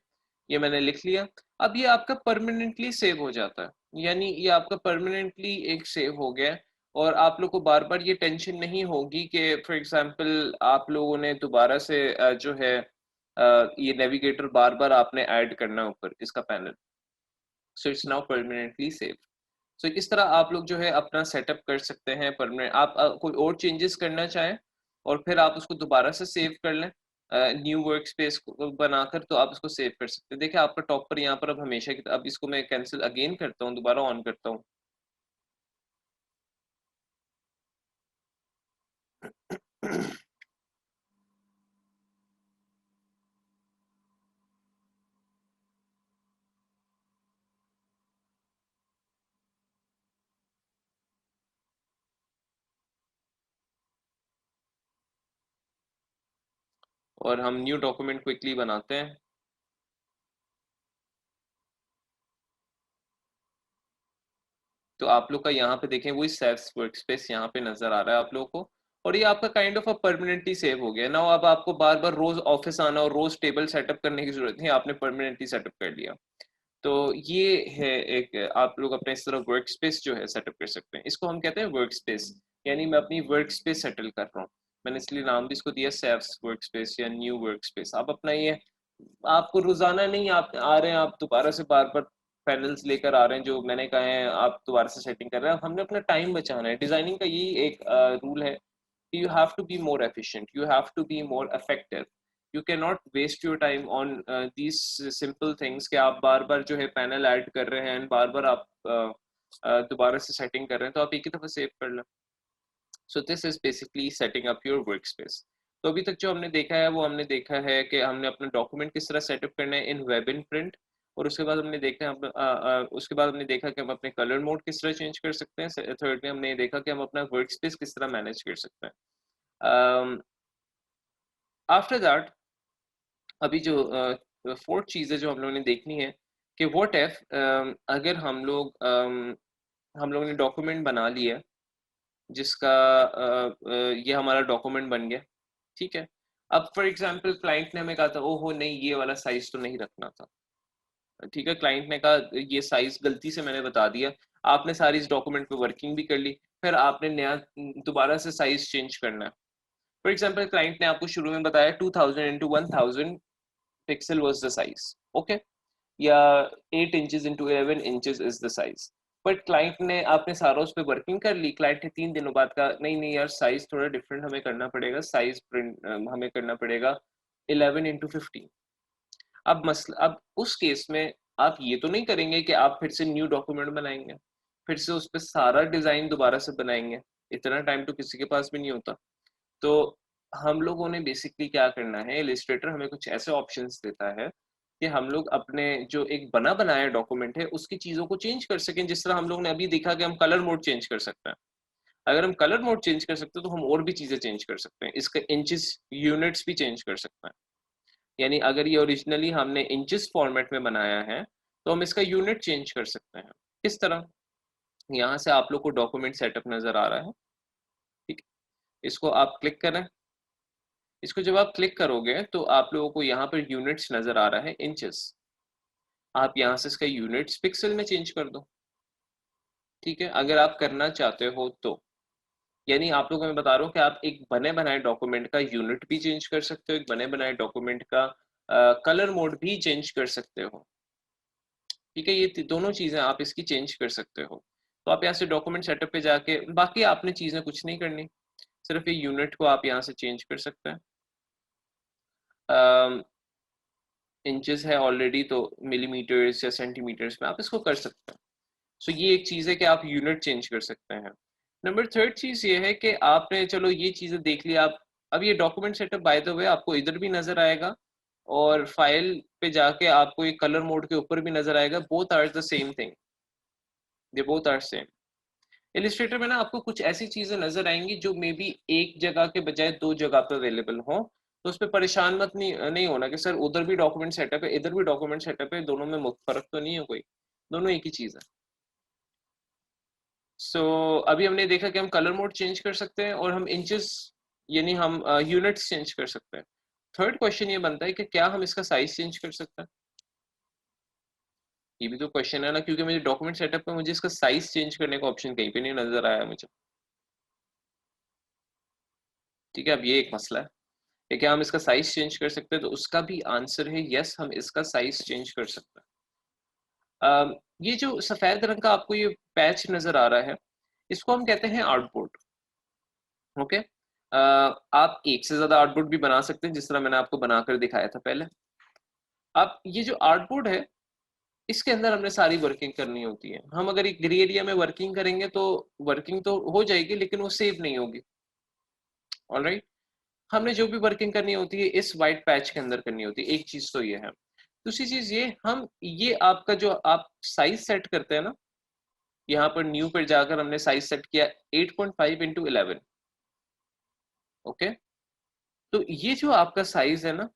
ये मैंने लिख लिया। अब ये आपका परमानेंटली सेव हो जाता है, यानी ये आपका परमानेंटली एक सेव हो गया है। और आप लोग को बार बार ये टेंशन नहीं होगी कि फॉर एग्जांपल आप लोगों ने दोबारा से जो है ये नेविगेटर बार बार आपने ऐड करना है ऊपर इसका panel. So it's now permanently save. So इस तरह आप लोग जो है अपना सेटअप कर सकते हैं परमानेंट। आप कोई और चेंजेस करना चाहें और फिर आप उसको दोबारा से सेव कर लें न्यू वर्क स्पेस बनाकर, तो आप इसको सेव कर सकते हैं। देखिए आपका टॉप पर यहाँ पर अब हमेशा की, अब इसको मैं कैंसिल अगेन करता हूँ, दोबारा ऑन करता हूँ। और हम न्यू डॉक्यूमेंट क्विकली बनाते हैं। तो आप लोग का यहाँ पे देखें वही सेव्स वर्कस्पेस यहाँ पे नजर आ रहा है आप लोगों को, और ये आपका kind of a permanently save हो गया ना। अब आपको बार बार रोज ऑफिस आना और रोज टेबल सेटअप करने की जरूरत नहीं, आपने परमानेंटली सेटअप कर लिया। तो ये है एक, आप लोग अपने इस तरह वर्क स्पेस जो है सेटअप कर सकते हैं। इसको हम कहते हैं वर्क स्पेस, यानी मैं अपनी वर्क स्पेस सेटल कर रहा हूँ। मैंने इसलिए नाम भी इसको दिया सेव्स वर्क स्पेस या न्यू वर्क स्पेस। आप अपना ये, आपको रोजाना नहीं आप आ रहे हैं, आप दोबारा से बार बार पैनल्स लेकर आ रहे हैं जो मैंने कहा है, आप दोबारा से सेटिंग कर रहे हैं। हमने अपना टाइम बचाना है। डिजाइनिंग का यही एक रूल है, you have to be more efficient, you have to be more effective, you cannot waste your time on these simple things कि आप बार बार जो है पैनल ऐड कर रहे हैं, बार बार आप दोबारा से सेटिंग कर रहे हैं, तो आप एक ही दफा सेव कर लें। So this is basically setting up your work space. तो अभी तक जो हमने देखा है वो हमने देखा है कि हमने अपना डॉक्यूमेंट किस तरह सेटअप करना है इन वेब इन प्रिंट, और उसके बाद हमने देखा उसके बाद हमने देखा कि हम अपने कलर मोड किस तरह चेंज कर सकते हैं। थर्ड में हमने देखा कि हम अपना वर्क स्पेस किस तरह मैनेज कर सकते हैं। आफ्टर दैट अभी जो फोर्थ चीज़ है जो हम लोगों ने देखनी है कि व्हाट इफ अगर हम लोगों ने डॉक्यूमेंट बना लिया जिसका ये हमारा डॉक्यूमेंट बन गया, ठीक है। अब फॉर एग्जांपल क्लाइंट ने हमें कहा था ओहो नहीं ये वाला साइज तो नहीं रखना था, ठीक है। क्लाइंट ने कहा ये साइज गलती से मैंने बता दिया, आपने सारी इस डॉक्यूमेंट पे वर्किंग भी कर ली, फिर आपने नया दोबारा से साइज चेंज करना है। फॉर एग्जाम्पल क्लाइंट ने आपको शुरू में बताया 2000 into 1000 pixel was the size, okay, या 8 inches into 11 inches is the size. But client ने, आपने सारा उस पर वर्किंग कर ली, क्लाइंट ने 3 दिनों बाद कहा नहीं नहीं यार साइज थोड़ा डिफरेंट हमें करना पड़ेगा, साइज प्रिंट हमें करना पड़ेगा 11 इंटू 15। अब उस केस में आप ये तो नहीं करेंगे कि आप फिर से न्यू डॉक्यूमेंट बनाएंगे, फिर से उस पर सारा डिजाइन दोबारा से बनाएंगे, इतना टाइम तो किसी के पास भी नहीं होता। तो हम लोगों ने बेसिकली क्या करना है, इलिस्ट्रेटर हमें कुछ ऐसे ऑप्शंस देता है कि हम लोग अपने जो एक बना बनाया डॉक्यूमेंट है उसकी चीजों को चेंज कर सकें। जिस तरह हम लोग ने अभी देखा कि हम कलर मोड चेंज कर सकते हैं, अगर हम कलर मोड चेंज कर सकते हैं तो हम और भी चीजें चेंज कर सकते हैं, इसका इंचेस यूनिट्स भी चेंज कर सकते हैं। यानी अगर ये ओरिजिनली हमने इंचेस फॉर्मेट में बनाया है तो हम इसका यूनिट चेंज कर सकते हैं। किस तरह, यहाँ से आप लोग को डॉक्यूमेंट सेटअप नजर आ रहा है, ठीक है। इसको आप क्लिक करें, इसको जब आप क्लिक करोगे तो आप लोगों को यहाँ पर यूनिट्स नजर आ रहा है इंचेस, आप यहाँ से इसका यूनिट्स पिक्सल में चेंज कर दो, ठीक है, अगर आप करना चाहते हो तो। यानी आप लोगों को मैं बता रहा हूँ कि आप एक बने बनाए डॉक्यूमेंट का यूनिट भी चेंज कर सकते हो, एक बने बनाए डॉक्यूमेंट का कलर मोड भी चेंज कर सकते हो, ठीक है। ये दोनों चीजें आप इसकी चेंज कर सकते हो। तो आप यहाँ से डॉक्यूमेंट सेटअप पे जाके, बाकी आपने चीजें कुछ नहीं करनी, सिर्फ ये यूनिट को आप यहाँ से चेंज कर सकते हैं। इंचेस है ऑलरेडी तो मिलीमीटर्स या सेंटीमीटर्स में आप इसको कर सकते हैं। सो ये एक चीज़ है कि आप यूनिट चेंज कर सकते हैं। नंबर थर्ड चीज़ ये है कि आपने चलो ये चीज़ें देख ली, आप अब ये document setup by the way आपको इधर भी नजर आएगा और फाइल पे जाके आपको ये कलर मोड के ऊपर भी नजर आएगा, both are the same thing, they both are same. Illustrator में ना आपको कुछ ऐसी चीजें नजर आएंगी जो मे बी एक जगह के बजाय दो जगह पे अवेलेबल हो, तो उस पर परेशान मत नहीं होना कि सर उधर भी डॉक्यूमेंट सेटअप है इधर भी डॉक्यूमेंट सेटअप है, दोनों में फर्क तो नहीं है कोई, दोनों एक ही चीज है। अभी हमने देखा कि हम कलर मोड चेंज कर सकते हैं और हम इंचेस यानी हम यूनिट्स चेंज कर सकते हैं। थर्ड क्वेश्चन ये बनता है कि क्या हम इसका साइज चेंज कर सकते हैं। ये भी तो क्वेश्चन है ना, क्योंकि मुझे डॉक्यूमेंट सेटअप में मुझे इसका साइज चेंज करने का ऑप्शन कहीं पे नहीं नजर आया मुझे, ठीक है। अब ये एक मसला है कि क्या हम इसका साइज चेंज कर सकते हैं, तो उसका भी आंसर है यस, हम इसका साइज चेंज कर सकते हैं। ये जो सफेद रंग का आपको ये पैच नजर आ रहा है इसको हम कहते हैं आउटपुट, ओके। आप एक से ज्यादा आउटपुट भी बना सकते हैं जिस तरह मैंने आपको बनाकर दिखाया था पहले। अब ये जो आउटपुट है इसके अंदर हमने सारी वर्किंग करनी होती है। हम अगर एक ग्रे एरिया में वर्किंग करेंगे तो वर्किंग तो हो जाएगी लेकिन वो सेव नहीं होगी, ऑलराइट। हमने जो भी वर्किंग करनी होती है इस वाइट पैच के अंदर करनी होती है। एक चीज तो ये है। दूसरी चीज ये, हम ये आपका जो आप साइज सेट करते हैं ना, यहाँ पर न्यू पर जाकर हमने साइज सेट किया 8.5 इंटू 11, ओके। तो ये जो आपका साइज है ना,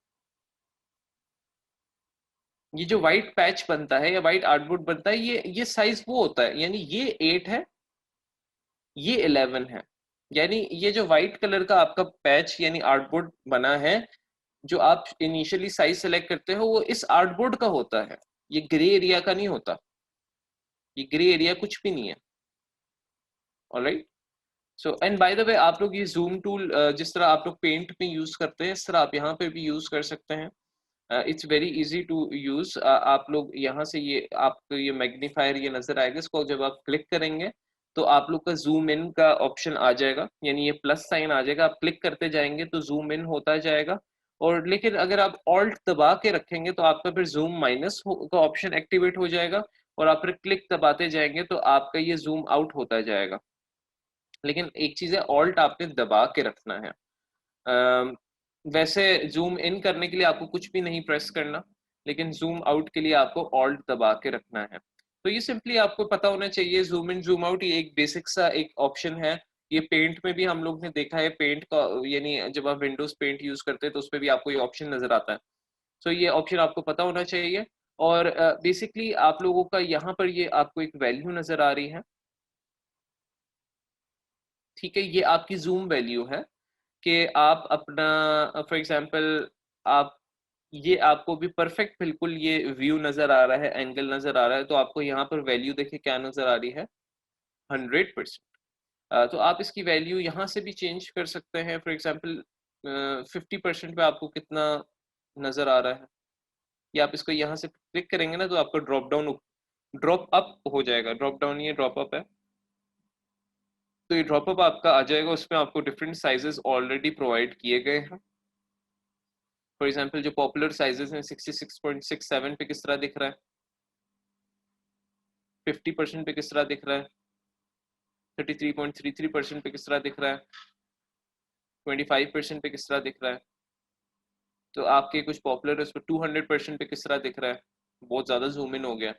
ये जो व्हाइट पैच बनता है या व्हाइट आर्टबोर्ड बनता है, ये साइज वो होता है, यानी ये 8 है, ये 11 है। यानी ये जो व्हाइट कलर का आपका पैच यानी आर्टबोर्ड बना है, जो आप इनिशियली साइज सेलेक्ट करते हो, वो इस आर्टबोर्ड का होता है, ये ग्रे एरिया का नहीं होता। ये ग्रे एरिया कुछ भी नहीं है। Alright. So and by the way, आप लोग ये जूम टूल जिस तरह आप लोग पेंट में यूज करते हैं, इस तरह आप यहाँ पे भी यूज कर सकते हैं। It's very easy to use. आप लोग यहाँ से ये आपको ये मैग्नीफायर ये नजर आएगा, इसको जब आप क्लिक करेंगे तो आप लोग का जूम इन का ऑप्शन आ जाएगा, यानी ये प्लस साइन आ जाएगा, आप क्लिक करते जाएंगे तो जूम इन होता जाएगा। और लेकिन अगर आप ऑल्ट दबा के रखेंगे तो आपका फिर जूम माइनस का ऑप्शन एक्टिवेट हो जाएगा, और आप फिर क्लिक दबाते जाएंगे तो आपका ये जूम आउट होता जाएगा। लेकिन एक चीज है, ऑल्ट आपने दबा के रखना है। वैसे जूम इन करने के लिए आपको कुछ भी नहीं प्रेस करना, लेकिन जूम आउट के लिए आपको ऑल्ट दबा के रखना है। तो ये सिंपली आपको पता होना चाहिए, जूम इन जूम आउट ये एक बेसिक सा एक ऑप्शन है। ये पेंट में भी हम लोग ने देखा है, पेंट का यानी जब आप विंडोज पेंट यूज करते हैं तो उसपे भी आपको ये ऑप्शन नजर आता है। सो ये ऑप्शन आपको पता होना चाहिए। और बेसिकली आप लोगों का यहाँ पर ये आपको एक वैल्यू नजर आ रही है, ठीक है, ये आपकी जूम वैल्यू है कि आप अपना फॉर एग्जांपल आप ये आपको भी परफेक्ट बिल्कुल ये व्यू नजर आ रहा है, एंगल नजर आ रहा है, तो आपको यहाँ पर वैल्यू देखिए क्या नजर आ रही है, 100%। तो आप इसकी वैल्यू यहाँ से भी चेंज कर सकते हैं। फॉर एग्जांपल 50% पे आपको कितना नजर आ रहा है, या आप इसको यहाँ से क्लिक करेंगे ना तो आपका ड्रॉप डाउन ड्रॉप अप हो जाएगा, ड्रॉप डाउन ये ड्रॉप अप है, तो ये ड्रॉप अप आपका आ जाएगा, उसमें आपको डिफरेंट साइजेस ऑलरेडी प्रोवाइड किए गए हैं। फॉर एग्जांपल जो पॉपुलर साइजेस हैं 66.67 पे किस तरह दिख रहा है, 50% पे किस तरह दिख रहा है, 33.33% पे किस तरह दिख रहा है, 25% पे किस तरह दिख रहा है। तो आपके कुछ पॉपुलर है उस पर 200% पे किस तरह दिख रहा है, बहुत ज़्यादा जूम इन हो गया।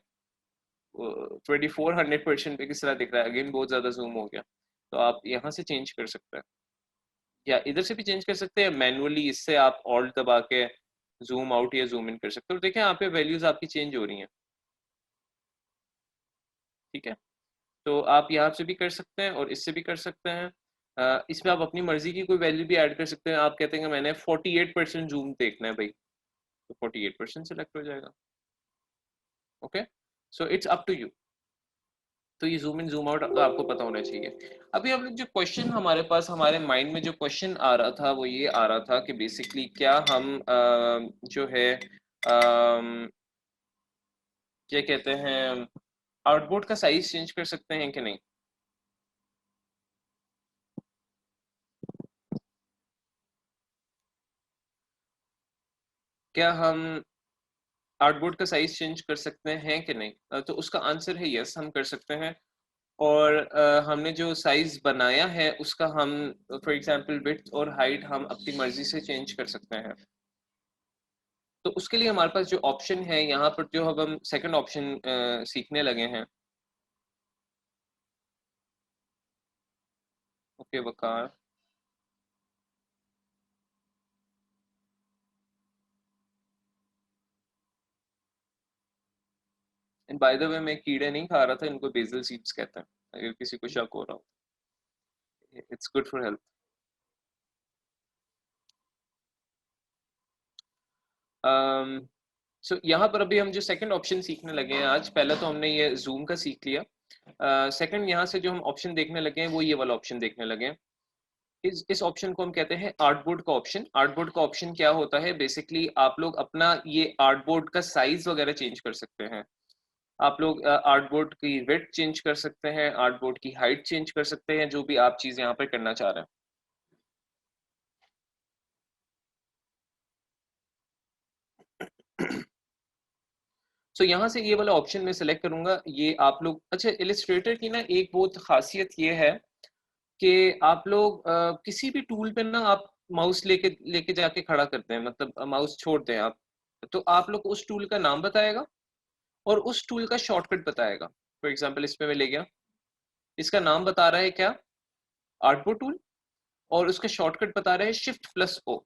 2400% पे किस तरह दिख रहा है, अगेन बहुत ज़्यादा जूम हो गया। तो आप यहाँ से चेंज कर सकते हैं, या इधर से भी चेंज कर सकते हैं मैनुअली, इससे आप ऑल्ट दबा के जूम आउट या जूम इन कर सकते हो। और देखें यहाँ पे वैल्यूज आपकी चेंज हो रही हैं, ठीक है। तो आप यहाँ से भी कर सकते हैं और इससे भी कर सकते हैं। इसमें आप अपनी मर्जी की कोई वैल्यू भी ऐड कर सकते हैं। आप कहते हैं कि मैंने 48% जूम देखना है भाई, तो 48% सेलेक्ट हो जाएगा। Okay, so it's up to you. तो ये जूम इन जूम आउट तो आपको पता होना चाहिए। अभी हम लोग जो क्वेश्चन हमारे पास हमारे माइंड में जो क्वेश्चन आ रहा था वो ये आ रहा था कि बेसिकली क्या हम जो है क्या कहते हैं, आउटपुट का साइज चेंज कर सकते हैं कि नहीं। क्या हम आउटपुट का साइज चेंज कर सकते हैं कि नहीं, तो उसका आंसर है यस, हम कर सकते हैं। और हमने जो साइज बनाया है उसका हम फॉर एग्जांपल विड्थ और हाइट हम अपनी मर्जी से चेंज कर सकते हैं। तो उसके लिए हमारे पास जो ऑप्शन है यहाँ पर, जो अब हम सेकंड ऑप्शन सीखने लगे हैं। Okay Waqar, and by the way मैं कीड़े नहीं खा रहा था, इनको बेसल सीड्स कहते हैं, अगर किसी को शक हो रहा हो, इट्स गुड फॉर हेल्थ। सो यहाँ पर अभी हम जो सेकंड ऑप्शन सीखने लगे हैं आज, पहला तो हमने ये जूम का सीख लिया। सेकंड यहाँ से जो हम ऑप्शन देखने लगे हैं वो ये वाला ऑप्शन देखने लगे हैं। इस ऑप्शन को हम कहते हैं आर्टबोर्ड का ऑप्शन। आर्टबोर्ड का ऑप्शन क्या होता है, बेसिकली आप लोग अपना ये आर्टबोर्ड का साइज वगैरह चेंज कर सकते हैं। आप लोग आर्टबोर्ड की विड्थ चेंज कर सकते हैं, आर्टबोर्ड की हाइट चेंज कर सकते हैं, जो भी आप चीज यहाँ पर करना चाह रहे हैं। सो यहाँ से ये वाला ऑप्शन मैं सिलेक्ट करूंगा। ये आप लोग, अच्छा इलिस्ट्रेटर की ना एक बहुत खासियत ये है कि आप लोग किसी भी टूल पे ना आप माउस लेके लेके जाके खड़ा करते हैं, मतलब माउस छोड़ते हैं आप, तो आप लोग को उस टूल का नाम बताएगा और उस टूल का शॉर्टकट बताएगा। फॉर एग्जांपल इसमें मैं ले गया, इसका नाम बता रहा है क्या, आर्टबोर्ड टूल, और उसका शॉर्टकट बता रहा है shift plus O.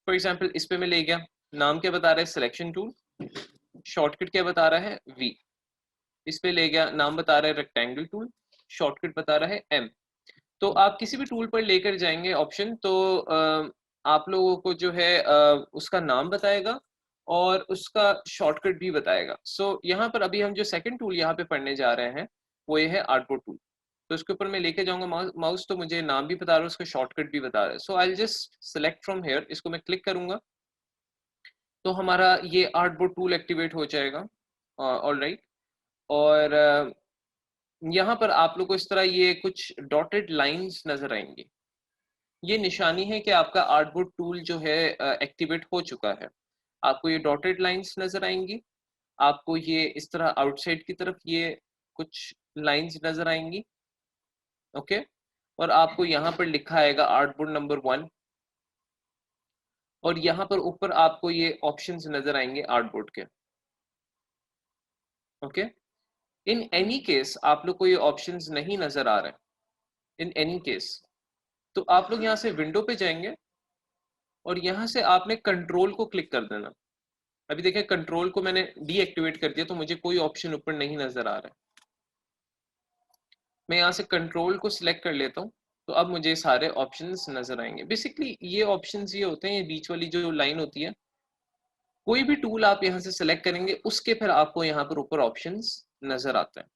For example इस पे मैं ले गया, नाम क्या बता रहा है, सिलेक्शन टूल, शॉर्टकट क्या बता रहा है, वी। इस पे ले गया, नाम बता रहा है रेक्टेंगल टूल, शॉर्टकट बता रहा है एम। तो आप किसी भी टूल पर लेकर जाएंगे ऑप्शन, तो आप लोगों को जो है उसका नाम बताएगा और उसका शॉर्टकट भी बताएगा। सो यहाँ पर अभी हम जो सेकंड टूल यहाँ पे पढ़ने जा रहे हैं वो ये है आर्टबोर्ड टूल। तो इसके ऊपर मैं लेके जाऊंगा माउस, तो मुझे नाम भी बता रहा है, उसका शॉर्टकट भी बता रहा है। So I just select from here, इसको मैं क्लिक करूंगा तो हमारा ये आर्टबोर्ड टूल एक्टिवेट हो जाएगा। All right. और यहाँ पर आप लोग को इस तरह ये कुछ डॉटेड लाइंस नजर आएंगी। ये निशानी है कि आपका आर्टबोर्ड टूल जो है एक्टिवेट हो चुका है। आपको ये डॉटेड लाइंस नजर आएंगी, आपको ये इस तरह आउटसाइड की तरफ ये कुछ लाइंस नजर आएंगी। ओके। और आपको यहाँ पर लिखा आएगा आर्टबोर्ड नंबर 1, और यहाँ पर ऊपर आपको ये ऑप्शंस नजर आएंगे आर्टबोर्ड के। ओके। इन एनी केस आप लोग को ये ऑप्शंस नहीं नजर आ रहे, इन एनी केस, तो आप लोग यहाँ से विंडो पे जाएंगे और यहाँ से आपने कंट्रोल को क्लिक कर देना। अभी देखिए कंट्रोल को मैंने डीएक्टिवेट कर दिया तो मुझे कोई ऑप्शन ऊपर नहीं नजर आ रहा है। मैं यहाँ से कंट्रोल को सिलेक्ट कर लेता हूँ तो अब मुझे सारे ऑप्शंस नजर आएंगे। बेसिकली ये ऑप्शंस ये होते हैं, ये बीच वाली जो लाइन होती है, कोई भी टूल आप यहाँ से सिलेक्ट करेंगे उसके फिर आपको यहाँ पर ऊपर ऑप्शंस नजर आते हैं।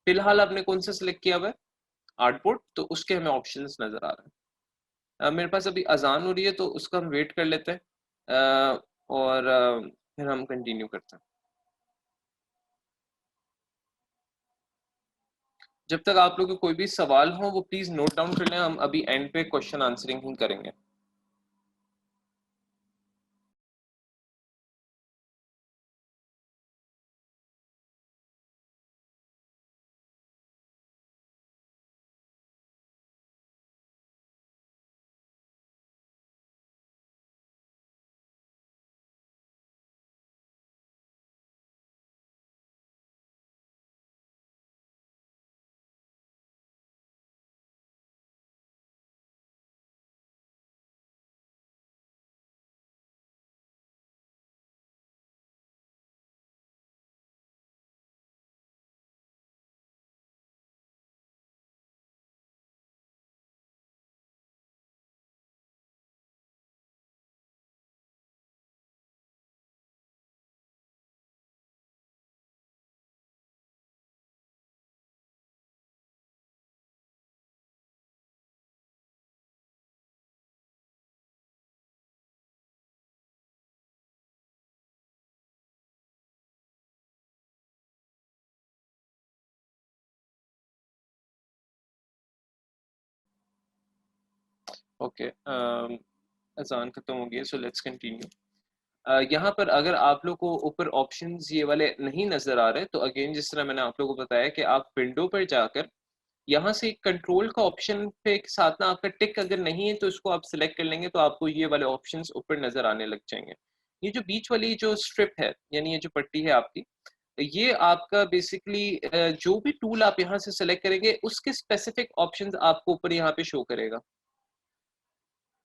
फिलहाल आपने कौन सा सिलेक्ट किया हुआ है, आर्टबोर्ड, तो उसके हमें ऑप्शंस नजर आ रहे हैं। मेरे पास अभी अजान हो रही है तो उसका हम वेट कर लेते हैं और फिर हम कंटिन्यू करते हैं। जब तक आप लोगों के कोई भी सवाल हो वो प्लीज नोट डाउन कर लें, हम अभी एंड पे क्वेश्चन आंसरिंग ही करेंगे। ओके, अजान खत्म हो गया, सो लेट्स कंटिन्यू। यहाँ पर अगर आप लोग को ऊपर ऑप्शंस ये वाले नहीं नजर आ रहे तो अगेन जिस तरह मैंने आप लोगों को बताया कि आप विंडो पर जाकर यहाँ से कंट्रोल का ऑप्शन पे एक साथ ना आपका टिक अगर नहीं है तो इसको आप सिलेक्ट कर लेंगे तो आपको ये वाले ऑप्शंस ऊपर नजर आने लग जाएंगे। ये जो बीच वाली जो स्ट्रिप है यानी ये जो पट्टी है आपकी, ये आपका बेसिकली जो भी टूल आप यहाँ से सिलेक्ट करेंगे उसके स्पेसिफिक ऑप्शंस आपको ऊपर यहाँ पे शो करेगा।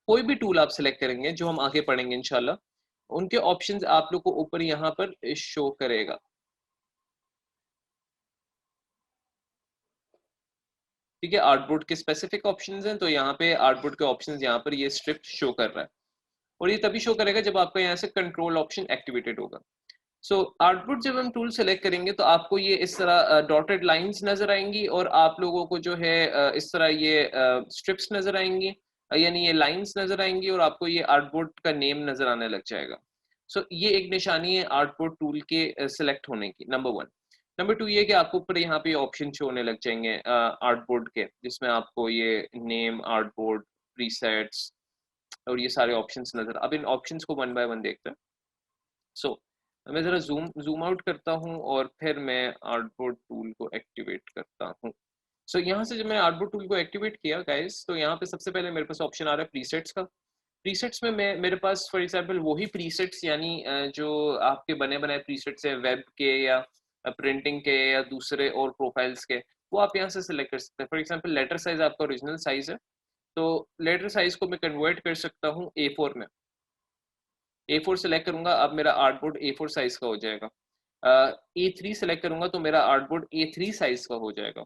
कोई भी टूल आप सिलेक्ट करेंगे जो हम आगे पढ़ेंगे इंशाल्लाह, उनके ऑप्शंस आप लोग को ऊपर यहाँ पर शो करेगा। ठीक है, आर्टबोर्ड के स्पेसिफिक ऑप्शंस हैं तो यहाँ पे आर्टबोर्ड के ऑप्शंस यहाँ पर ये स्ट्रिप शो कर रहा है, और ये तभी शो करेगा जब आपका यहाँ से कंट्रोल ऑप्शन एक्टिवेटेड होगा। सो आर्टबोर्ड जब हम टूल सेलेक्ट करेंगे तो आपको ये इस तरह डॉटेड लाइंस नजर आएंगी और आप लोगों को जो है इस तरह ये स्ट्रिप्स नजर आएंगी, यानी ये लाइंस नजर आएंगी और आपको ये आर्टबोर्ड का नेम नजर आने लग जाएगा। सो ये एक निशानी है आर्टबोर्ड टूल के सिलेक्ट होने की, नंबर 1। नंबर 2 ये कि आपको ऊपर यहाँ पे ऑप्शन शो होने लग जाएंगे आर्टबोर्ड के, जिसमें आपको ये नेम, आर्टबोर्ड, प्रीसेट्स और ये सारे ऑप्शंस नजर। अब इन ऑप्शंस को वन बाय वन देखते हैं। सो मैं ज़रा जूम आउट करता हूँ और फिर मैं आर्टबोर्ड टूल को एक्टिवेट करता हूँ। सो यहाँ से जब मैंने आर्टबोर्ड टूल को एक्टिवेट किया गाइस, तो यहाँ पे सबसे पहले मेरे पास ऑप्शन आ रहा है प्रीसेट्स का। प्रीसेट्स में मैं मेरे पास फॉर एग्जांपल वही प्रीसेट्स यानी जो आपके बने बनाए प्रीसेट्स हैं वेब के या प्रिंटिंग के या दूसरे और प्रोफाइल्स के, वो आप यहाँ से सिलेक्ट कर सकते हैं। फॉर एग्जांपल लेटर साइज आपका ओरिजिनल साइज है तो लेटर साइज को मैं कन्वर्ट कर सकता हूँ A4 में। A4 सेलेक्ट करूंगा, अब मेरा आर्टबोर्ड A4 साइज का हो जाएगा। A3 सेलेक्ट करूंगा तो मेरा आर्टबोर्ड A3 साइज का हो जाएगा।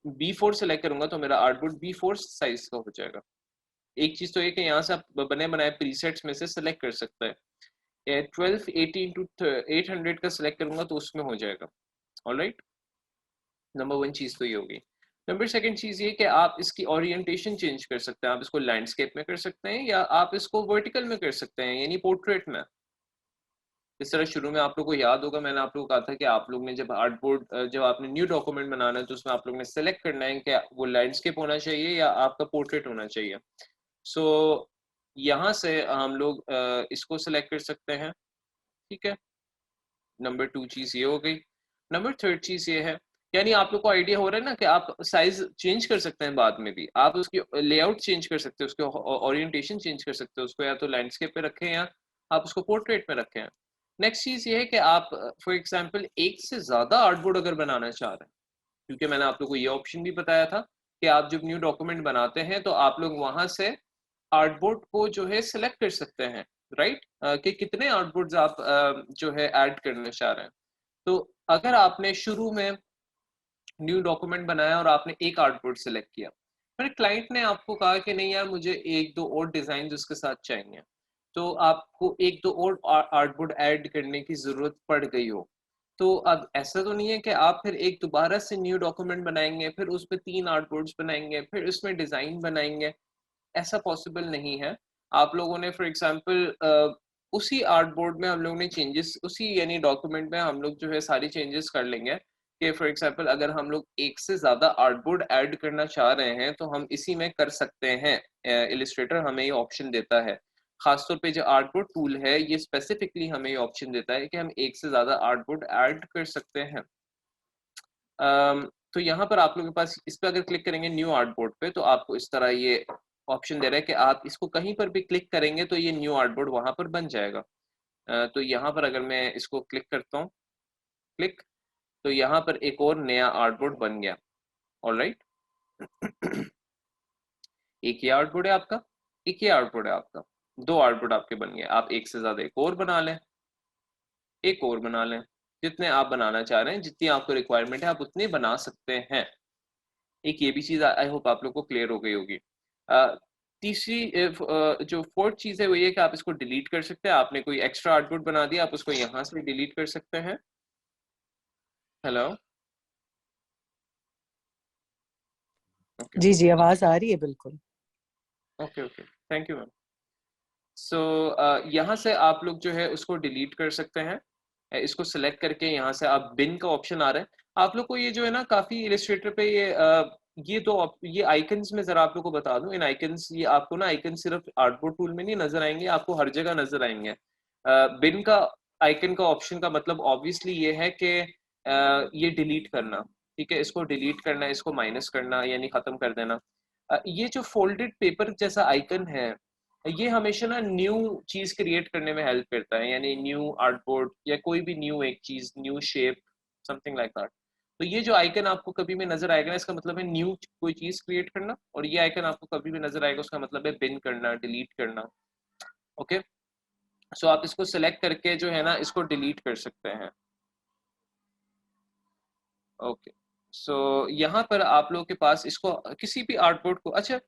B4 सेलेक्ट करूंगा तो मेरा आर्टबोर्ड B4 साइज का हो जाएगा। एक चीज तो ये कि यहाँ से आप बने बनाए प्रीसेट्स में से सेलेक्ट कर सकते हैं। 1280 इंटू 800 का सेलेक्ट करूंगा तो उसमें हो जाएगा। ऑलराइट, नंबर वन चीज तो ये होगी। नंबर सेकंड चीज ये कि आप इसकी ओरिएंटेशन चेंज कर सकते हैं। आप इसको लैंडस्केप में कर सकते हैं या आप इसको वर्टिकल में कर सकते हैं, यानी पोर्ट्रेट में। इस तरह शुरू में आप लोग को याद होगा, मैंने आप लोग को कहा था कि आप लोग ने जब आर्टबोर्ड, जब आपने न्यू डॉक्यूमेंट बनाना है तो उसमें आप लोग ने सेलेक्ट करना है कि वो लैंडस्केप होना चाहिए या आपका पोर्ट्रेट होना चाहिए। सो यहाँ से हम लोग इसको सेलेक्ट कर सकते हैं। ठीक है, नंबर टू चीज ये हो गई। नंबर थर्ड चीज ये है, यानी आप लोग को आइडिया हो रहा है ना कि आप साइज चेंज कर सकते हैं बाद में भी, आप उसकी लेआउट चेंज कर सकते हैं, उसके ओरिएंटेशन चेंज कर सकते हैं, उसको या तो लैंडस्केप पे रखें या आप उसको पोर्ट्रेट में रखें। नेक्स्ट चीज ये है कि आप फॉर एग्जांपल एक से ज्यादा आर्टबोर्ड अगर बनाना चाह रहे हैं, क्योंकि मैंने आप लोग को ये ऑप्शन भी बताया था कि आप जब न्यू डॉक्यूमेंट बनाते हैं तो आप लोग वहां से आर्टबोर्ड को जो है सिलेक्ट कर सकते हैं, राइट, कि कितने आर्टबोर्ड्स आप जो है ऐड करना चाह रहे हैं। तो अगर आपने शुरू में न्यू डॉक्यूमेंट बनाया और आपने एक आर्टबोर्ड सेलेक्ट किया, फिर क्लाइंट ने आपको कहा कि नहीं यार मुझे एक दो और डिजाइन उसके साथ चाहिए, तो आपको एक दो और आर्टबोर्ड ऐड करने की जरूरत पड़ गई हो, तो अब ऐसा तो नहीं है कि आप फिर एक दोबारा से न्यू डॉक्यूमेंट बनाएंगे, फिर उस पर 3 आर्टबोर्ड्स बनाएंगे, फिर उसमें डिजाइन बनाएंगे। ऐसा पॉसिबल नहीं है। आप लोगों ने फॉर एग्जांपल उसी आर्टबोर्ड में हम लोग ने चेंजेस, उसी यानी डॉक्यूमेंट में हम लोग जो है सारी चेंजेस कर लेंगे कि फॉर एग्जांपल अगर हम लोग एक से ज्यादा आर्टबोर्ड ऐड करना चाह रहे हैं तो हम इसी में कर सकते हैं। इलिस्ट्रेटर हमें ये ऑप्शन देता है, खासतौर पे जो आर्टबोर्ड टूल है ये स्पेसिफिकली हमें ये ऑप्शन देता है कि हम एक से ज्यादा आर्टबोर्ड ऐड कर सकते हैं। तो यहाँ पर आप लोगों के पास इस पर अगर क्लिक करेंगे न्यू आर्टबोर्ड पे तो आपको इस तरह ये ऑप्शन दे रहा है कि आप इसको कहीं पर भी क्लिक करेंगे तो ये न्यू आर्टबोर्ड वहां पर बन जाएगा। तो यहाँ पर अगर मैं इसको क्लिक करता हूँ, क्लिक, तो यहाँ पर एक और नया आर्टबोर्ड बन गया। ऑलराइट, एक ही आर्टबोर्ड है आपका, एक ही आर्टबोर्ड है आपका, दो आर्टबोर्ड आपके बन गए। आप एक से ज्यादा एक और बना लें, एक और बना लें, जितने आप बनाना चाह रहे हैं, जितनी आपको रिक्वायरमेंट है आप उतने बना सकते हैं। एक ये भी चीज आई होप आप लोग को क्लियर हो गई होगी। तीसरी जो फोर्थ चीज है वो ये कि आप इसको डिलीट कर सकते हैं। आपने कोई एक्स्ट्रा आउटपुट बना दिया, आप उसको यहाँ से डिलीट कर सकते हैं। हेलो, ओके जी जी, आवाज आ रही है बिल्कुल। Okay okay, thank you ma'am. So यहाँ से आप लोग जो है उसको डिलीट कर सकते हैं। इसको सिलेक्ट करके यहाँ से आप बिन का ऑप्शन आ रहा है आप लोग को, ये जो है ना काफी इलिस्ट्रेटर पे ये दो ये आइकन्स में जरा आप लोग को बता दूं, इन आइकन्स, ये आपको ना आइकन सिर्फ आर्टबोर्ड टूल में नहीं नजर आएंगे, आपको हर जगह नजर आएंगे। बिन का आइकन का ऑप्शन का मतलब ऑब्वियसली ये है कि ये डिलीट करना। ठीक है, इसको डिलीट करना, इसको माइनस करना यानी खत्म कर देना। ये जो फोल्डेड पेपर जैसा आइकन है ये हमेशा ना न्यू चीज क्रिएट करने में हेल्प करता है, यानी न्यू आर्टबोर्ड या कोई भी न्यू एक चीज, new shape, something like that. तो ये जो आइकन आपको कभी भी नजर आएगा ना, इसका मतलब है न्यू कोई चीज क्रिएट करना, और ये आइकन आपको कभी भी नजर आएगा उसका मतलब है बिन करना, डिलीट करना। ओके, सो आप इसको सिलेक्ट करके जो है ना इसको डिलीट कर सकते हैं। ओके, सो यहाँ पर आप लोगों के पास इसको किसी भी आर्टबोर्ड को, अच्छा,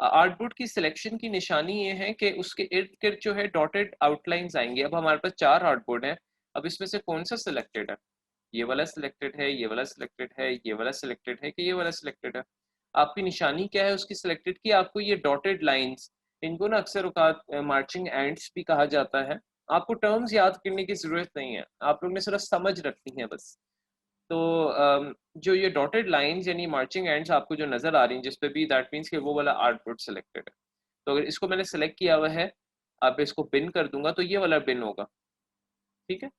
आर्टबोर्ड की सिलेक्शन की निशानी ये है कि उसके इर्द गिर्द जो है डॉटेड आउटलाइंस आएंगी। अब हमारे पास 4 आर्टबोर्ड हैं, अब इसमें से कौन सा सिलेक्टेड है? ये वाला सिलेक्टेड है, ये वाला सिलेक्टेड है, ये वाला सिलेक्टेड है कि ये वाला सिलेक्टेड है? आपकी निशानी क्या है उसकी सिलेक्टेड की? आपको ये डॉटेड लाइंस, इनको ना अक्सर औकात मार्चिंग एंड्स भी कहा जाता है। आपको टर्म्स याद करने की जरूरत नहीं है, आप लोग ने सिर्फ समझ रखनी है बस। तो जो ये डॉटेड लाइंस यानी मार्चिंग एंड्स आपको जो नजर आ रही हैं जिस पे भी, दैट मीन्स कि वो वाला आउटपुट सिलेक्टेड है। तो अगर इसको मैंने सेलेक्ट किया हुआ है, अब इसको बिन कर दूंगा तो ये वाला बिन होगा। ठीक है,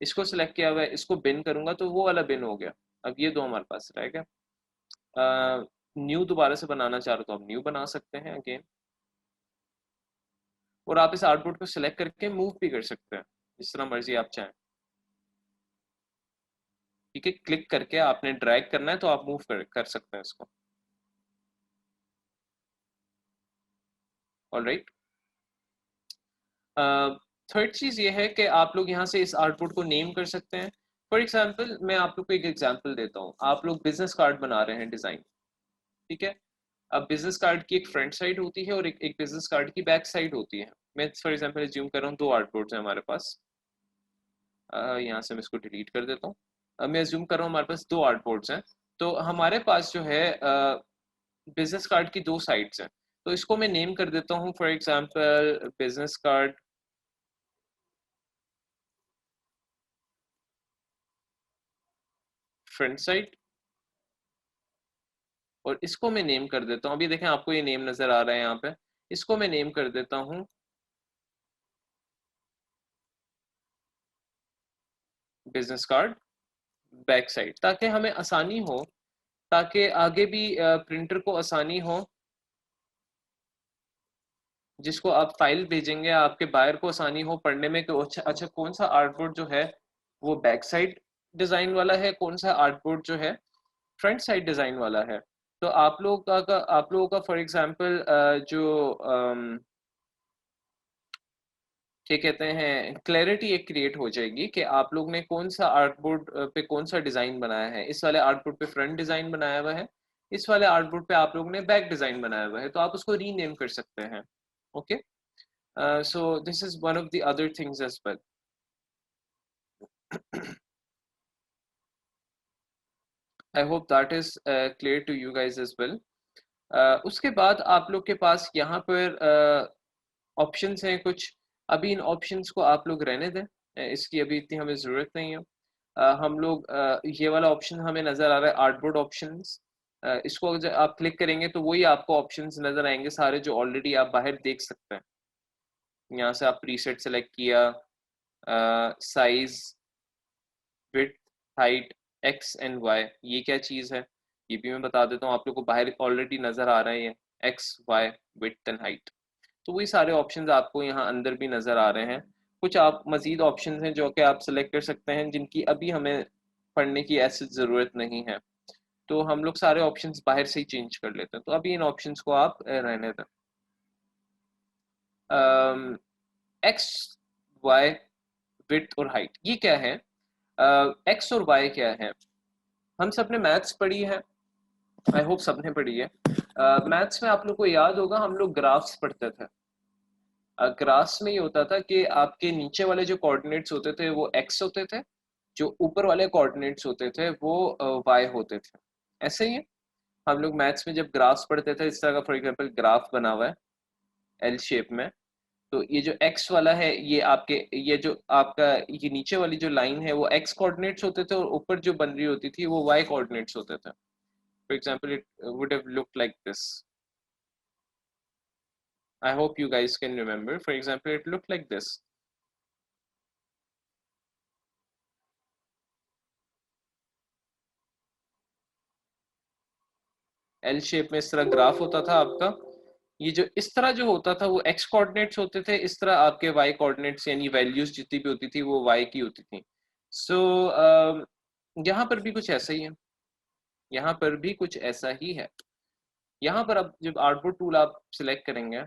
इसको सिलेक्ट किया हुआ है, इसको बिन करूंगा तो वो वाला बिन हो गया। अब ये दो हमारे पास रह गया। न्यू दोबारा से बनाना चाह रहे तो आप न्यू बना सकते हैं अगेन, और आप इस आउटपुट को सिलेक्ट करके मूव भी कर सकते हैं जिस तरह मर्जी आप चाहें। ठीक है, क्लिक करके आपने ड्रैग करना है तो आप मूव कर सकते हैं इसको। ऑलराइट, थर्ड चीज़ ये है कि आप लोग यहाँ से इस आउटपुट को नेम कर सकते हैं। फॉर एग्जांपल मैं आप लोग को एक एग्जांपल देता हूँ। आप लोग बिजनेस कार्ड बना रहे हैं डिज़ाइन, ठीक है। अब बिजनेस कार्ड की एक फ्रंट साइड होती है और एक बिजनेस कार्ड की बैक साइड होती है। मैं फॉर एग्जांपल एज्यूम कर रहा हूँ 2 आउटपुट्स हैं हमारे पास। यहाँ से मैं इसको डिलीट कर देता हूँ। अब मैं एज्यूम कर रहा हूँ हमारे पास 2 आउटपुट्स हैं। तो हमारे पास जो है बिजनेस कार्ड की 2 साइड्स हैं। तो इसको मैं नेम कर देता हूँ for example business card front side, और इसको मैं नेम कर देता हूँ। अभी देखें आपको ये नेम नजर आ रहा है यहाँ पे। इसको मैं नेम कर देता हूँ बिजनेस कार्ड बैक साइड, ताकि हमें आसानी हो, ताकि आगे भी प्रिंटर को आसानी हो, जिसको आप फाइल भेजेंगे आपके बायर को आसानी हो पढ़ने में कि अच्छा कौन सा आर्टबोर्ड जो है वो बैक साइड डिजाइन वाला है, कौन सा आर्टबोर्ड जो है फ्रंट साइड डिजाइन वाला है। तो आप लोगों का फॉर एग्जांपल जो क्या कहते हैं क्लैरिटी एक क्रिएट हो जाएगी कि आप लोग ने कौन सा आर्टबोर्ड पे कौन सा डिजाइन बनाया है। इस वाले आर्टबोर्ड पे फ्रंट डिजाइन बनाया हुआ है, इस वाले आर्टबोर्ड पे आप लोग ने बैक डिजाइन बनाया हुआ है, तो आप उसको रीनेम कर सकते हैं। Okay, so this is one of the other things as well. I hope that is clear to you guys as well. उसके बाद आप लोग के पास यहाँ पर ऑप्शंस हैं कुछ। अभी इन ऑप्शंस को आप लोग रहने दें, इसकी अभी इतनी हमें ज़रूरत नहीं है। हम लोग ये वाला ऑप्शन हमें नज़र आ रहा है आर्टबोर्ड ऑप्शंस। इसको जब आप क्लिक करेंगे तो वही आपको ऑप्शंस नज़र आएंगे सारे जो ऑलरेडी आप बाहर देख सकते हैं। यहाँ से आप प्रीसेट सेलेक्ट किया, size, width, height, x and y, ये क्या चीज़ है ये भी मैं बता देता हूँ आप लोग को। बाहर ऑलरेडी नज़र आ रहे हैं x y width and height. तो वही सारे ऑप्शंस आपको यहाँ अंदर भी नज़र आ रहे हैं। कुछ आप मज़ीद ऑप्शंस हैं जो कि आप सेलेक्ट कर सकते हैं, जिनकी अभी हमें पढ़ने की ऐसी ज़रूरत नहीं है। तो हम लोग सारे ऑप्शंस बाहर से ही चेंज कर लेते हैं। तो अभी इन ऑप्शंस को आप रहने दें। एक्स, वाई, विड्थ और हाइट ये क्या है? एक्स और वाई क्या है? हम सब ने मैथ्स पढ़ी है, आई होप सबने पढ़ी है। मैथ्स में आप लोग को याद होगा हम लोग ग्राफ्स पढ़ते थे। ग्राफ्स में ये होता था कि आपके नीचे वाले जो कोऑर्डिनेट्स होते थे वो एक्स होते थे, जो ऊपर वाले कोऑर्डिनेट्स होते थे वो वाई होते थे। ऐसे ही हम लोग मैथ्स में जब ग्राफ्स पढ़ते थे, इस तरह का फॉर एग्जांपल ग्राफ बना हुआ है एल शेप में, तो ये जो एक्स वाला है ये आपके, ये जो आपका ये नीचे वाली जो लाइन है वो एक्स कोऑर्डिनेट्स होते थे, और ऊपर जो बन रही होती थी वो वाई कोऑर्डिनेट्स होते थे। For example, it would have looked like this. I hope you guys can remember. For example, it looked like this. L shape में इस तरह ग्राफ होता था आपका। ये जो इस तरह जो होता था वो एक्स कोऑर्डिनेट्स होते थे, इस तरह आपके वाई कोऑर्डिनेट्स यानी वैल्यूज जितनी भी होती थी वो वाई की होती थी। सो यहाँ पर भी कुछ ऐसा ही है, यहाँ पर भी कुछ ऐसा ही है। यहाँ पर अब जब आउटपुट टूल आप सिलेक्ट करेंगे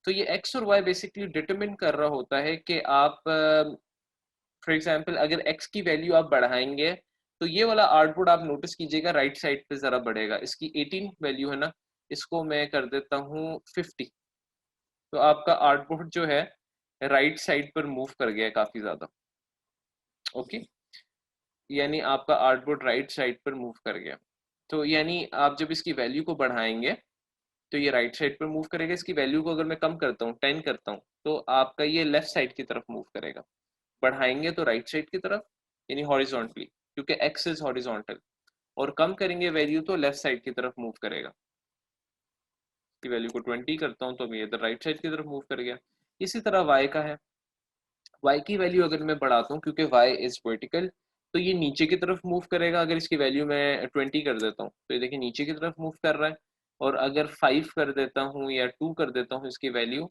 तो ये एक्स और वाई बेसिकली डिटरमिन कर रहा होता है कि आप फॉर एग्जांपल अगर एक्स की वैल्यू आप बढ़ाएंगे तो ये वाला आउटपुट आप नोटिस कीजिएगा राइट साइड पे ज़रा बढ़ेगा। इसकी 18 वैल्यू है ना, इसको मैं कर देता हूँ 50, तो आपका आउटपुट जो है राइट साइड पर मूव कर गया काफ़ी ज़्यादा। ओके, यानी आपका आउटपुट राइट साइड पर मूव कर गया। तो यानी आप जब इसकी वैल्यू को बढ़ाएंगे तो ये राइट साइड पर मूव करेगा। इसकी वैल्यू को अगर मैं कम करता हूँ 10 करता हूँ तो आपका ये लेफ्ट साइड की तरफ मूव करेगा। बढ़ाएंगे तो राइट साइड की तरफ यानी हॉरिजॉन्टली, क्योंकि एक्स इज हॉरिजॉन्टल, और कम करेंगे वैल्यू तो लेफ्ट साइड की तरफ मूव करेगा। की वैल्यू को 20 करता हूँ तो ये इधर राइट साइड की तरफ मूव कर गया। इसी तरह वाई का है, वाई की वैल्यू अगर मैं बढ़ाता हूँ क्योंकि वाई इज वर्टिकल तो ये नीचे की तरफ मूव करेगा। अगर इसकी वैल्यू मैं 20 कर देता हूँ तो ये देखिए नीचे की तरफ मूव कर रहा है। और अगर 5 कर देता हूँ या 2 कर देता हूँ इसकी वैल्यू,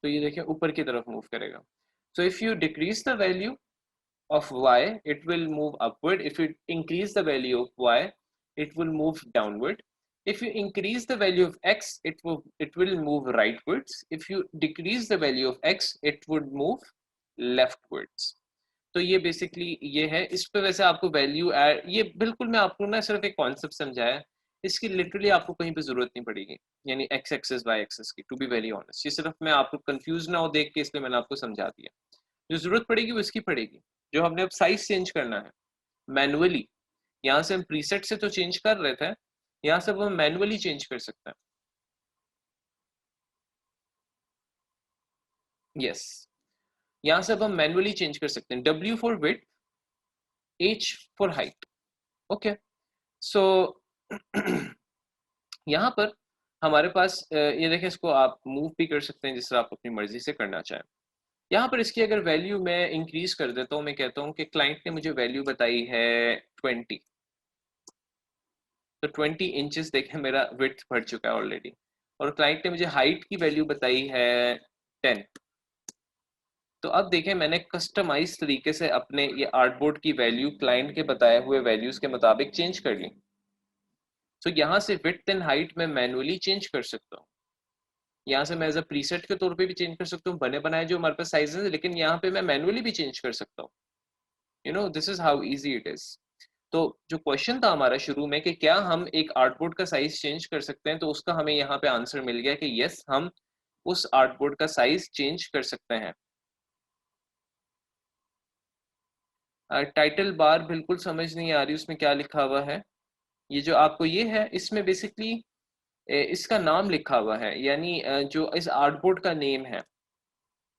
तो ये देखिए ऊपर की तरफ मूव करेगा। So if you decrease the value of y it will move upward, if you increase the value of y it will move downward. If you increase the value of x, it will move rightwards. If you decrease the value of x, it would move leftwards. तो ये basically ये है। इस पे वैसे आपको value add, ये बिल्कुल मैं आपको ना सिर्फ एक कॉन्सेप्ट समझाया, इसकी लिटरली आपको कहीं पे जरूरत नहीं पड़ेगी, यानी एक्स एक्सेस वाई एक्सेस की, टू बी वेरी ऑनेस्ट। ये सिर्फ मैं आपको कंफ्यूज ना हो देख के इसलिए मैंने आपको समझा दिया। जो जरूरत पड़ेगी वो इसकी पड़ेगी, जो हमने अब साइज चेंज करना है मैनुअली। यहाँ से हम प्रीसेट से तो चेंज कर रहे थे, यहाँ से वो मैनुअली चेंज कर सकते हैं। यस, यहाँ से अब हम मैनुअली चेंज कर सकते हैं। W for width, H for height. Okay, so यहाँ पर हमारे पास ये देखें, इसको आप मूव भी कर सकते हैं जिस तरह आप अपनी मर्जी से करना चाहें। यहाँ पर इसकी अगर वैल्यू मैं इंक्रीज कर देता हूँ, मैं कहता हूँ कि क्लाइंट ने मुझे वैल्यू बताई है 20, तो 20 इंचेस देखें मेरा विड्थ बढ़ चुका है ऑलरेडी। और क्लाइंट ने मुझे हाइट की वैल्यू बताई है 10। तो अब देखें मैंने कस्टमाइज तरीके से अपने ये आर्टबोर्ड की वैल्यू क्लाइंट के बताए हुए वैल्यूज के मुताबिक चेंज कर ली। तो यहाँ से विड्थ एंड हाइट में मैनुअली चेंज कर सकता हूँ। यहाँ से मैं एज अ प्रीसेट के तौर पे भी चेंज कर सकता हूँ, बने बनाए जो हमारे पास साइजेस है, लेकिन यहाँ पे मैं मैनुअली भी चेंज कर सकता हूँ। You know, this is how easy it is. तो जो क्वेश्चन था हमारा शुरू में कि क्या हम एक आर्टबोर्ड का साइज चेंज कर सकते हैं, तो उसका हमें यहाँ पे आंसर मिल गया कि यस, हम उस आर्टबोर्ड का साइज चेंज कर सकते हैं। टाइटल बार बिल्कुल समझ नहीं आ रही, उसमें क्या लिखा हुआ है। ये जो आपको ये है, इसमें बेसिकली इसका नाम लिखा हुआ है, यानी जो इस आर्टबोर्ड का नेम है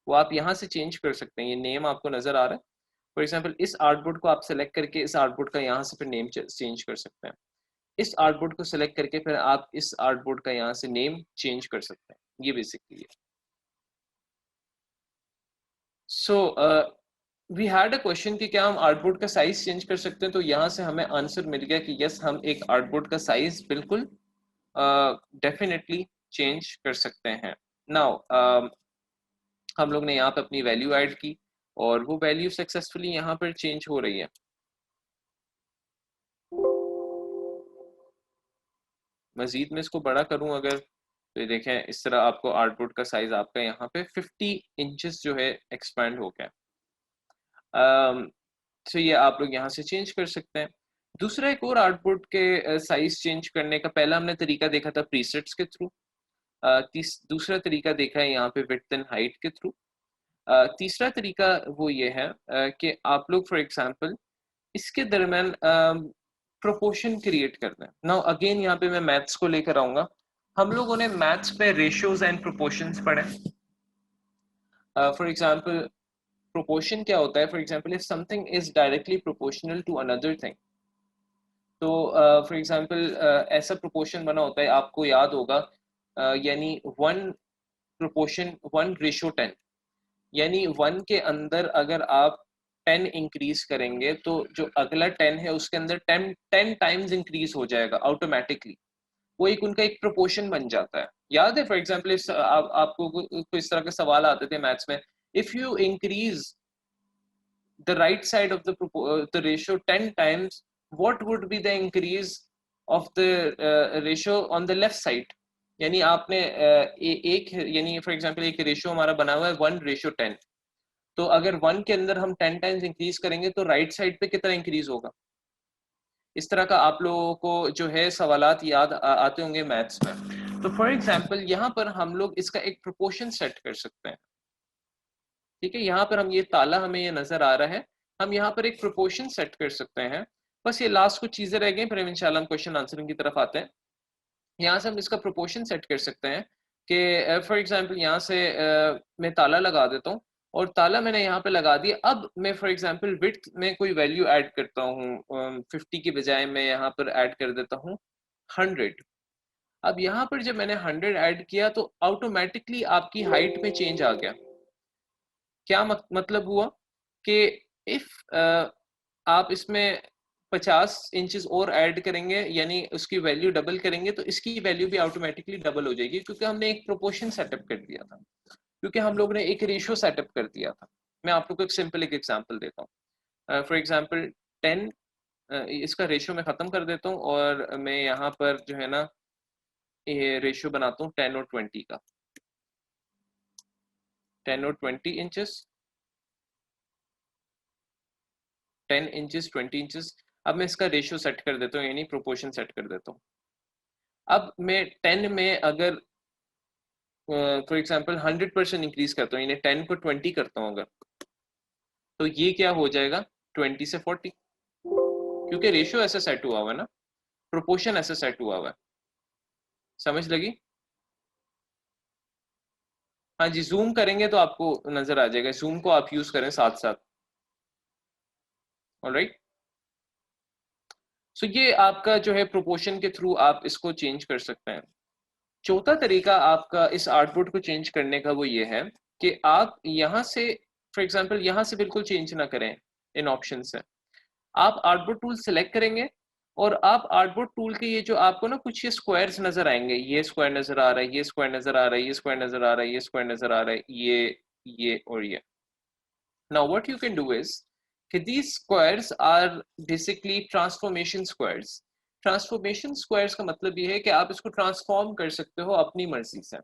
वो आप यहाँ से चेंज कर सकते हैं। ये नेम आपको नजर आ रहा है। फॉर एग्जाम्पल इस आर्टबोर्ड को आप सेलेक्ट करके इस आर्टबोर्ड का यहाँ से फिर नेम चेंज कर सकते हैं। इस आर्टबोर्ड को सेलेक्ट करके फिर आप इस आर्टबोर्ड का यहाँ से नेम चेंज कर सकते हैं। ये बेसिकली है। So we had a question कि क्या हम आर्टबोर्ड का साइज चेंज कर सकते हैं, तो यहाँ से हमें आंसर मिल गया कि यस, हम एक आर्टबोर्ड का साइज बिल्कुल डेफिनेटली चेंज कर सकते हैं। नाउ हम लोग ने यहाँ पे अपनी वैल्यू ऐड की और वो वैल्यू सक्सेसफुली यहाँ पर चेंज हो रही है। मजीद में इसको बड़ा करूं अगर, तो ये देखें इस तरह आपको आर्टबोर्ड का साइज आपका यहाँ पे 50 इंचेस जो है एक्सपैंड हो गया। तो ये आप लोग यहाँ से चेंज कर सकते हैं। दूसरा एक और आर्टबोर्ड के साइज चेंज करने का, पहला हमने तरीका देखा था प्रीसेट्स के थ्रू, दूसरा तरीका देखा है यहाँ पे विड्थ एंड हाइट के थ्रू। तीसरा तरीका वो ये है कि आप लोग फॉर एग्जांपल इसके दरमियान प्रोपोर्शन क्रिएट करना है। नाउ अगेन यहाँ पे मैं मैथ्स को लेकर आऊंगा। हम लोगों ने मैथ्स पे रेशियोज एंड प्रोपोर्शंस पढ़े। फॉर एग्जांपल प्रोपोर्शन क्या होता है? For example if something is directly proportional to another thing, तो फॉर एग्जांपल ऐसा प्रोपोर्शन बना होता है, आपको याद होगा, यानी 1:1:10, यानी 1 के अंदर अगर आप 10 इंक्रीज करेंगे तो जो अगला 10 है उसके अंदर 10 टाइम्स इंक्रीज हो जाएगा ऑटोमेटिकली। वो एक उनका एक प्रोपोर्शन बन जाता है। याद है फॉर एग्जांपल आपको इस तरह के सवाल आते थे मैथ्स में, if you increase the right side of the ratio 10 times, what would be the increase of the ratio on the left side? यानी आपने एक यानी फॉर एग्जांपल एक रेशियो हमारा बना हुआ है 1:10, तो अगर 1 के अंदर हम 10 टाइम्स इंक्रीज करेंगे तो राइट साइड पे कितना इंक्रीज होगा? इस तरह का आप लोगों को जो है सवालात याद आते होंगे मैथ्स में। तो फॉर एग्जांपल यहाँ पर हम लोग इसका एक प्रोपोर्शन सेट कर सकते हैं। ठीक है, यहाँ पर हम ये ताला हमें ये नजर आ रहा है, हम यहाँ पर एक प्रोपोर्शन सेट कर सकते हैं। बस ये लास्ट कुछ चीजें रह गई, फिर इंशाल्लाह हम क्वेश्चन आंसरिंग की तरफ आते हैं। यहाँ से हम इसका प्रोपोर्शन सेट कर सकते हैं कि फॉर एग्जांपल यहाँ से मैं ताला लगा देता हूँ और ताला मैंने यहाँ पे लगा दिया। अब मैं फॉर एग्जांपल विड्थ में कोई वैल्यू ऐड करता हूँ, 50 की बजाय मैं यहाँ पर ऐड कर देता हूँ 100। अब यहाँ पर जब मैंने 100 ऐड किया तो ऑटोमेटिकली आपकी हाइट में चेंज आ गया। क्या मतलब हुआ कि इफ आप इसमें 50 इंचेस और ऐड करेंगे, यानी उसकी वैल्यू डबल करेंगे, तो इसकी वैल्यू भी ऑटोमेटिकली डबल हो जाएगी, क्योंकि हमने एक प्रोपोर्शन सेटअप कर दिया था, क्योंकि हम लोग ने एक रेशियो सेटअप कर दिया था। मैं आप लोग को एक सिंपल एक एग्जांपल देता हूँ। फॉर एग्जांपल 10 इसका रेशियो मैं ख़त्म कर देता हूँ और मैं यहाँ पर जो है ना ये रेशियो बनाता हूँ 10 और 20 का, 10 और 20 इंचेस, 10 इंचेस 20 इंचेस। अब मैं इसका रेशियो सेट कर देता हूँ, यानी प्रोपोर्शन सेट कर देता हूँ। अब मैं 10 में अगर फॉर एग्जांपल 100% इंक्रीज करता हूँ, यानी 10 को 20 करता हूँ अगर, तो ये क्या हो जाएगा 20 से 40, क्योंकि रेशियो ऐसे सेट हुआ हुआ है ना, प्रोपोर्शन ऐसे सेट हुआ हुआ है। समझ लगी? हाँ जी, जूम करेंगे तो आपको नजर आ जाएगा, जूम को आप यूज करें साथ साथ। ऑलराइट, सो ये आपका जो है प्रोपोर्शन के थ्रू आप इसको चेंज कर सकते हैं। चौथा तरीका आपका इस आउटपुट को चेंज करने का वो ये है कि आप यहाँ से फॉर एग्जांपल यहाँ से बिल्कुल चेंज ना करें इन ऑप्शन से। आप आउटपुट टूल सेलेक्ट करेंगे और आप आउटपुट टूल के ये जो आपको ना कुछ ये स्क्वायर्स नजर आएंगे, ये स्क्वायर नजर आ रहा है, ये स्क्वायर नजर आ रहा है, ये स्क्वायर नजर आ रहा है, ये स्क्वायर नजर आ रहा है, ये और ये। Now what you can do is these squares are basically transformation squares. Transformation squares का मतलब ये है कि आप इसको ट्रांसफॉर्म कर सकते हो अपनी मर्जी से,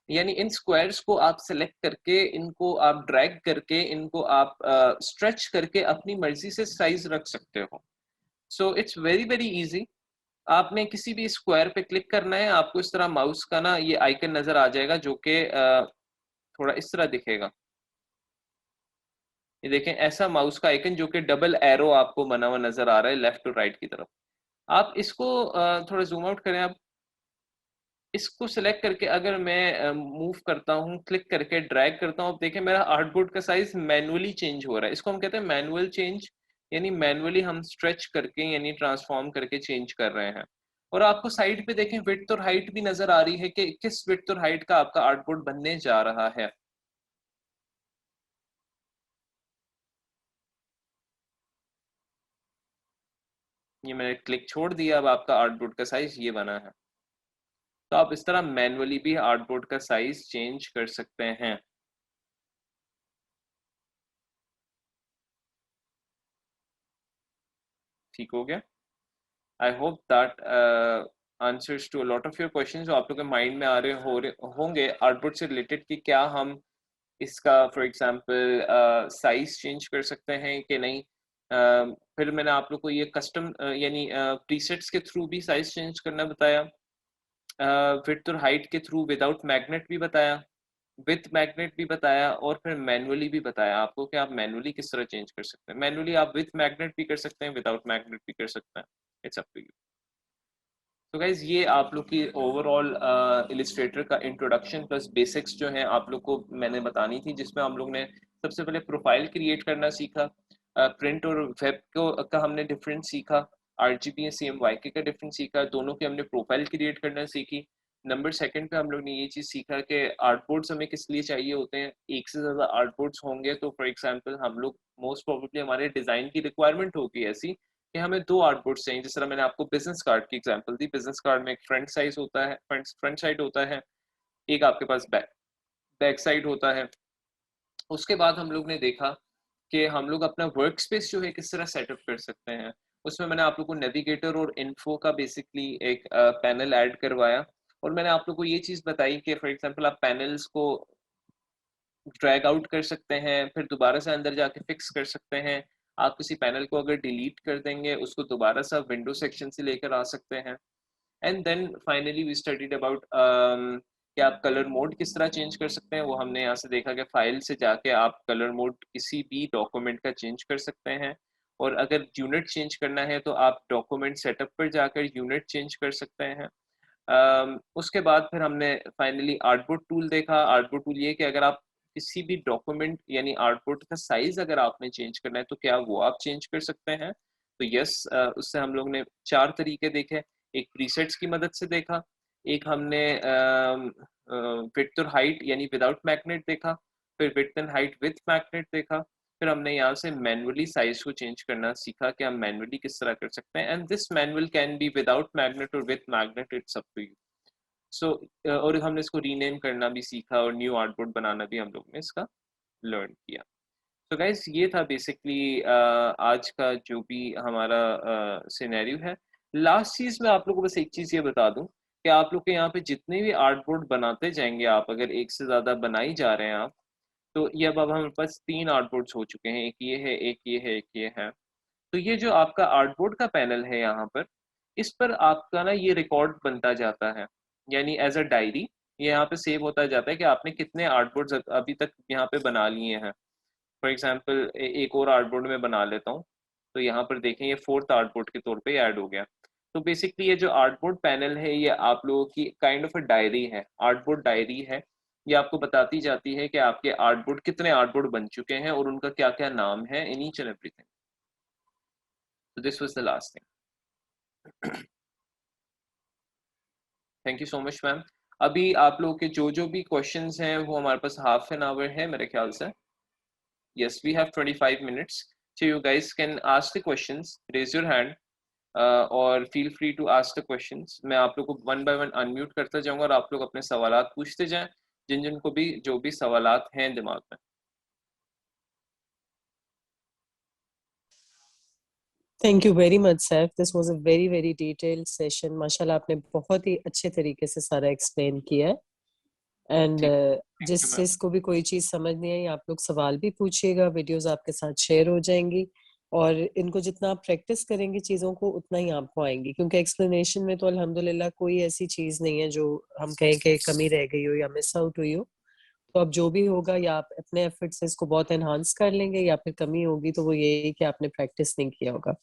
यानी इन स्क्वायर्स को आप सेलेक्ट करके इनको आप ड्रैग करके इनको आप स्ट्रेच करके अपनी मर्जी से साइज रख सकते हो। So it's very very easy. आपने किसी भी स्क्वायर पे क्लिक करना है, आपको इस तरह माउस का ना ये आइकन नजर आ जाएगा जो कि थोड़ा इस तरह दिखेगा। ये देखें ऐसा माउस का आइकन जो कि डबल एरो आपको बना हुआ नजर आ रहा है लेफ्ट और राइट की तरफ। आप इसको थोड़ा जूम आउट करें, आप इसको सेलेक्ट करके अगर मैं मूव करता हूँ, क्लिक करके ड्रैग करता हूँ, आप देखें मेरा आर्टबोर्ड का साइज मैनुअली चेंज हो रहा है। इसको हम कहते हैं मैनुअल चेंज, यानी मैनुअली हम स्ट्रेच करके यानी ट्रांसफॉर्म करके चेंज कर रहे हैं। और आपको साइड पे देखें विड्थ और हाइट भी नजर आ रही है कि किस विड्थ और हाइट का आपका आर्टबोर्ड बनने जा रहा है। ये मैंने क्लिक छोड़ दिया, अब आपका आर्टबोर्ड का साइज ये बना है। तो आप इस तरह मैनुअली भी आर्टबोर्ड का साइज चेंज कर सकते हैं। ठीक हो गया? I hope that answers to a lot of your questions जो आप लोग के माइंड में आ रहे होंगे आर्टबोर्ड से रिलेटेड कि क्या हम इसका फॉर एग्जांपल साइज चेंज कर सकते हैं कि नहीं। फिर मैंने आप लोग को ये कस्टम यानी प्रीसेट्स के थ्रू भी साइज चेंज करना बताया, विड्थ और हाइट के थ्रू विदाउट मैग्नेट भी बताया, विथ मैग्नेट भी बताया, और फिर मैनुअली भी बताया आपको कि आप मैनुअली किस तरह चेंज कर सकते हैं। मैनुअली आप विथ मैग्नेट भी कर सकते हैं, विदाउट मैग्नेट भी कर सकते हैं, इट्स अप टू यू। तो गाइज ये आप लोग की ओवरऑल इलिस्ट्रेटर का इंट्रोडक्शन प्लस बेसिक्स जो है आप लोग को मैंने बतानी थी, जिसमें हम लोग ने सबसे पहले प्रोफाइल क्रिएट करना सीखा, प्रिंट और वेब को का हमने डिफरेंस सीखा, RGB या CMYK का डिफरेंस सीखा, दोनों की हमने प्रोफाइल क्रिएट करना सीखी। नंबर सेकंड पे हम लोग ने ये चीज़ सीखा कि आर्टबोर्ड्स हमें किस लिए चाहिए होते हैं। एक से ज़्यादा आर्टबोर्ड्स होंगे तो फॉर एग्जांपल हम लोग मोस्ट प्रोबेबली हमारे डिज़ाइन की रिक्वायरमेंट होगी ऐसी कि हमें दो आउटपुट्स चाहिए। जिस तरह मैंने आपको बिजनेस कार्ड की एग्जांपल दी, बिजनेस कार्ड में एक फ्रंट साइज होता है, फ्रंट साइड होता है, एक आपके पास बैक साइड होता है। उसके बाद हम लोग ने देखा कि हम लोग अपना वर्क स्पेस जो है किस तरह सेटअप कर सकते हैं। उसमें मैंने आप लोग को नेविगेटर और इन्फो का बेसिकली एक पैनल ऐड करवाया, और मैंने आप लोग को ये चीज़ बताई कि फॉर एग्जांपल आप पैनल्स को ड्रैग आउट कर सकते हैं, फिर दोबारा से अंदर जाके फिक्स कर सकते हैं। आप किसी पैनल को अगर डिलीट कर देंगे उसको दोबारा से आप विंडो सेक्शन से लेकर आ सकते हैं। And then finally we studied about कि आप कलर मोड किस तरह चेंज कर सकते हैं। वो हमने यहाँ से देखा कि फाइल से जाके आप कलर मोड किसी भी डॉक्यूमेंट का चेंज कर सकते हैं, और अगर यूनिट चेंज करना है तो आप डॉक्यूमेंट सेटअप पर जाकर यूनिट चेंज कर सकते हैं। उसके बाद फिर हमने फाइनली आर्टबोर्ड टूल देखा। आर्टबोर्ड टूल ये कि अगर आप किसी भी डॉक्यूमेंट यानी आर्टबोर्ड का साइज अगर आपने चेंज करना है तो क्या वो आप चेंज कर सकते हैं। तो यस, उससे हम लोग ने चार तरीके देखे। एक प्रीसेट्स की मदद से देखा, एक हमने विड्थ और हाइट यानी विदाउट मैग्नेट देखा, फिर width and height with magnet देखा, फिर हमने यहाँ से मैनुअली साइज को चेंज करना सीखा कि हम मैनुअली किस तरह कर सकते हैं। And this manual can be without magnet और with magnet, it's up to you. So और हमने इसको रीनेम करना भी सीखा और न्यू आर्टबोर्ड बनाना भी हम लोग ने इसका लर्न किया। तो गाइस ये था बेसिकली आज का जो भी हमारा सिनेरियो है। लास्ट चीज मैं आप लोगों को बस एक चीज ये बता दूं कि आप लोग के यहाँ पे जितने भी आर्ट बोर्ड बनाते जाएंगे, आप अगर एक से ज्यादा बनाई जा रहे हैं आप, तो ये अब हमारे पास 3 आर्ट बोर्ड्स हो चुके हैं, एक ये है, एक ये है, एक ये है। तो ये जो आपका आर्ट बोर्ड का पैनल है यहाँ पर, इस पर आपका ना ये रिकॉर्ड बनता जाता है, यानी एज अ डायरी ये यहाँ पे सेव होता जाता है कि आपने कितने आर्ट बोर्ड्स अभी तक यहाँ पे बना लिए हैं। फॉर एग्जाम्पल एक और आर्टबोर्ड में बना लेता हूँ, तो यहाँ पर देखें ये 4th आर्टबोर्ड के तौर पे ऐड हो गया। तो बेसिकली ये जो आर्टबोर्ड पैनल है ये आप लोगों की काइंड ऑफ अ डायरी है, आर्टबोर्ड डायरी है। ये आपको बताती जाती है कि आपके आर्टबोर्ड कितने आर्टबोर्ड बन चुके हैं और उनका क्या क्या नाम है इन ईच एंड एवरीथिंग। तो this was the last thing. Thank you so much ma'am. अभी आप लोगों के जो जो भी क्वेश्चंस हैं वो हमारे पास हाफ एन आवर है मेरे ख्याल से। Yes, we have 25 minutes. So you guys can ask the questions, raise your hand, और feel free to ask the questions. मैं आप लोग को वन बाय वन अनम्यूट करता जाऊंगा और आप लोग अपने सवालात पूछते जाएं, जिन जिन को भी जो भी सवालात हैं दिमाग में। Thank you very much sir, this was a very very detailed session. माशाल्लाह आपने बहुत ही अच्छे तरीके से सारा एक्सप्लेन किया है। एंड ठीक, थैंक यू जिस मैम। जिसको भी कोई चीज समझ नहीं आई, आप लोग सवाल भी पूछिएगा, वीडियोस आपके साथ शेयर हो जाएंगी। और इनको जितना आप प्रैक्टिस करेंगे चीजों को, उतना ही आपको आएंगी, क्योंकि एक्सप्लेनेशन में तो अल्हम्दुलिल्लाह कोई ऐसी चीज नहीं है जो हम कहें कि कमी रह गई हो या मिस आउट हुई हो। तो अब जो भी होगा, या आप अपने एफर्ट से इसको बहुत एनहांस कर लेंगे, या फिर कमी होगी तो वो यही कि आपने प्रैक्टिस नहीं किया होगा।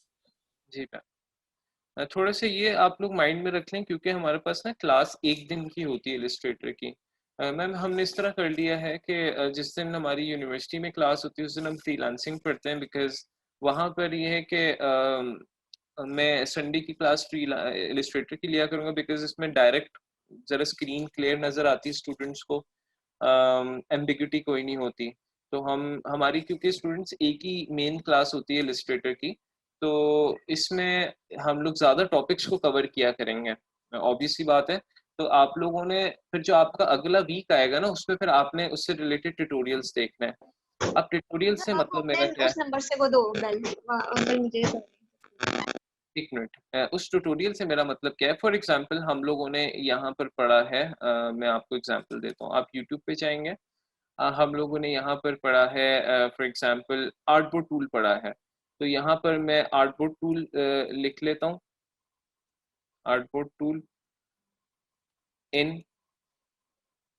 जी मैम। थोड़ा सा ये आप लोग माइंड में रख लें, क्योंकि हमारे पास ना क्लास एक दिन की होती है इलिस्ट्रेटर की। मैम हमने इस तरह कर लिया है कि जिस दिन हमारी यूनिवर्सिटी में क्लास होती है उस दिन हम फ्रीलांसिंग पढ़ते हैं, बिकॉज वहाँ पर ये है कि मैं संडे की क्लास फ्री इलिस्ट्रेटर की लिया करूँगा, बिकॉज इसमें डायरेक्ट ज़रा स्क्रीन क्लियर नज़र आती है स्टूडेंट्स को, एम्बिग्यूटी कोई नहीं होती। तो हम हमारी क्योंकि स्टूडेंट्स एक ही मेन क्लास होती है इलिस्ट्रेटर की, तो इसमें हम लोग ज़्यादा टॉपिक्स को कवर किया करेंगे, ऑब्वियसली बात है। तो आप लोगों ने फिर जो आपका अगला वीक आएगा ना, उसमें फिर आपने उससे रिलेटेड ट्यूटोरियल्स देखना है। अब ट्यूटोरियल से आप मतलब अपने मेरा क्या है, उस नंबर से वो दो बेल अगर मुझे एक मिनट, उस ट्यूटोरियल से मेरा मतलब क्या है। फॉर एग्जांपल हम लोगों ने यहाँ पर पढ़ा है, मैं आपको एग्जांपल देता हूँ, आप यूट्यूब पे जाएंगे, हम लोगों ने यहाँ पर पढ़ा है फॉर एग्जांपल आर्टबोर्ड टूल पढ़ा है। तो यहाँ पर मैं आर्टबोर्ड टूल लिख लेता हूँ, artboard tool in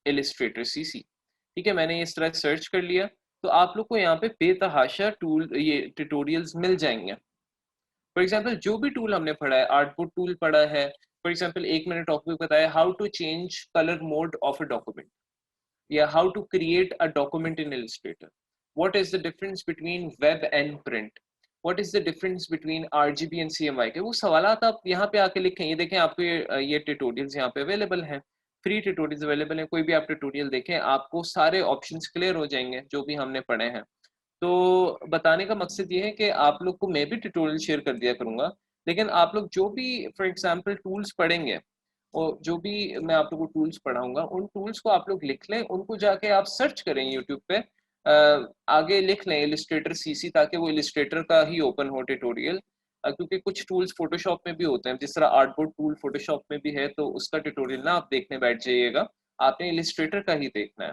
Illustrator CC. ठीक है, मैंने इस तरह सर्च कर लिया, तो आप लोग को यहाँ पे बेतहाशा टूल ये ट्यूटोरियल्स मिल जाएंगे। फॉर एग्जाम्पल जो भी टूल हमने पढ़ा है, आर्टबोर्ड टूल पढ़ा है, फॉर एग्जाम्पल एक मैंने टॉपिक बताया how to change colour mode of a document, या how to create a document in Illustrator, what is the difference between web and print, what is the difference between RGB and CMYK, वो सवालात आप यहाँ पे आके लिखें। ये देखें आपको ये ट्यूटोरियल्स यहाँ पे अवेलेबल हैं, फ्री ट्यूटोरियल्स अवेलेबल हैं, कोई भी आप ट्यूटोरियल देखें आपको सारे ऑप्शंस क्लियर हो जाएंगे जो भी हमने पढ़े हैं। तो बताने का मकसद ये है कि आप लोग को मैं भी ट्यूटोरियल शेयर कर दिया करूंगा, लेकिन आप लोग जो भी फॉर एग्जांपल टूल्स पढ़ेंगे, और जो भी मैं आप लोग को टूल्स पढ़ाऊंगा उन टूल्स को आप लोग लिख लें, उनको जाके आप सर्च करें यूट्यूब पे, आगे लिख लें इलिस्ट्रेटर सीसी, ताकि वो इलिस्ट्रेटर का ही ओपन हो ट्यूटोरियल। क्योंकि कुछ टूल्स फोटोशॉप में भी होते हैं, जिस तरह आर्टबोर्ड टूल फोटोशॉप में भी है, तो उसका ट्यूटोरियल ना आप देखने बैठ जाइएगा, आपने इलिस्ट्रेटर का ही देखना है।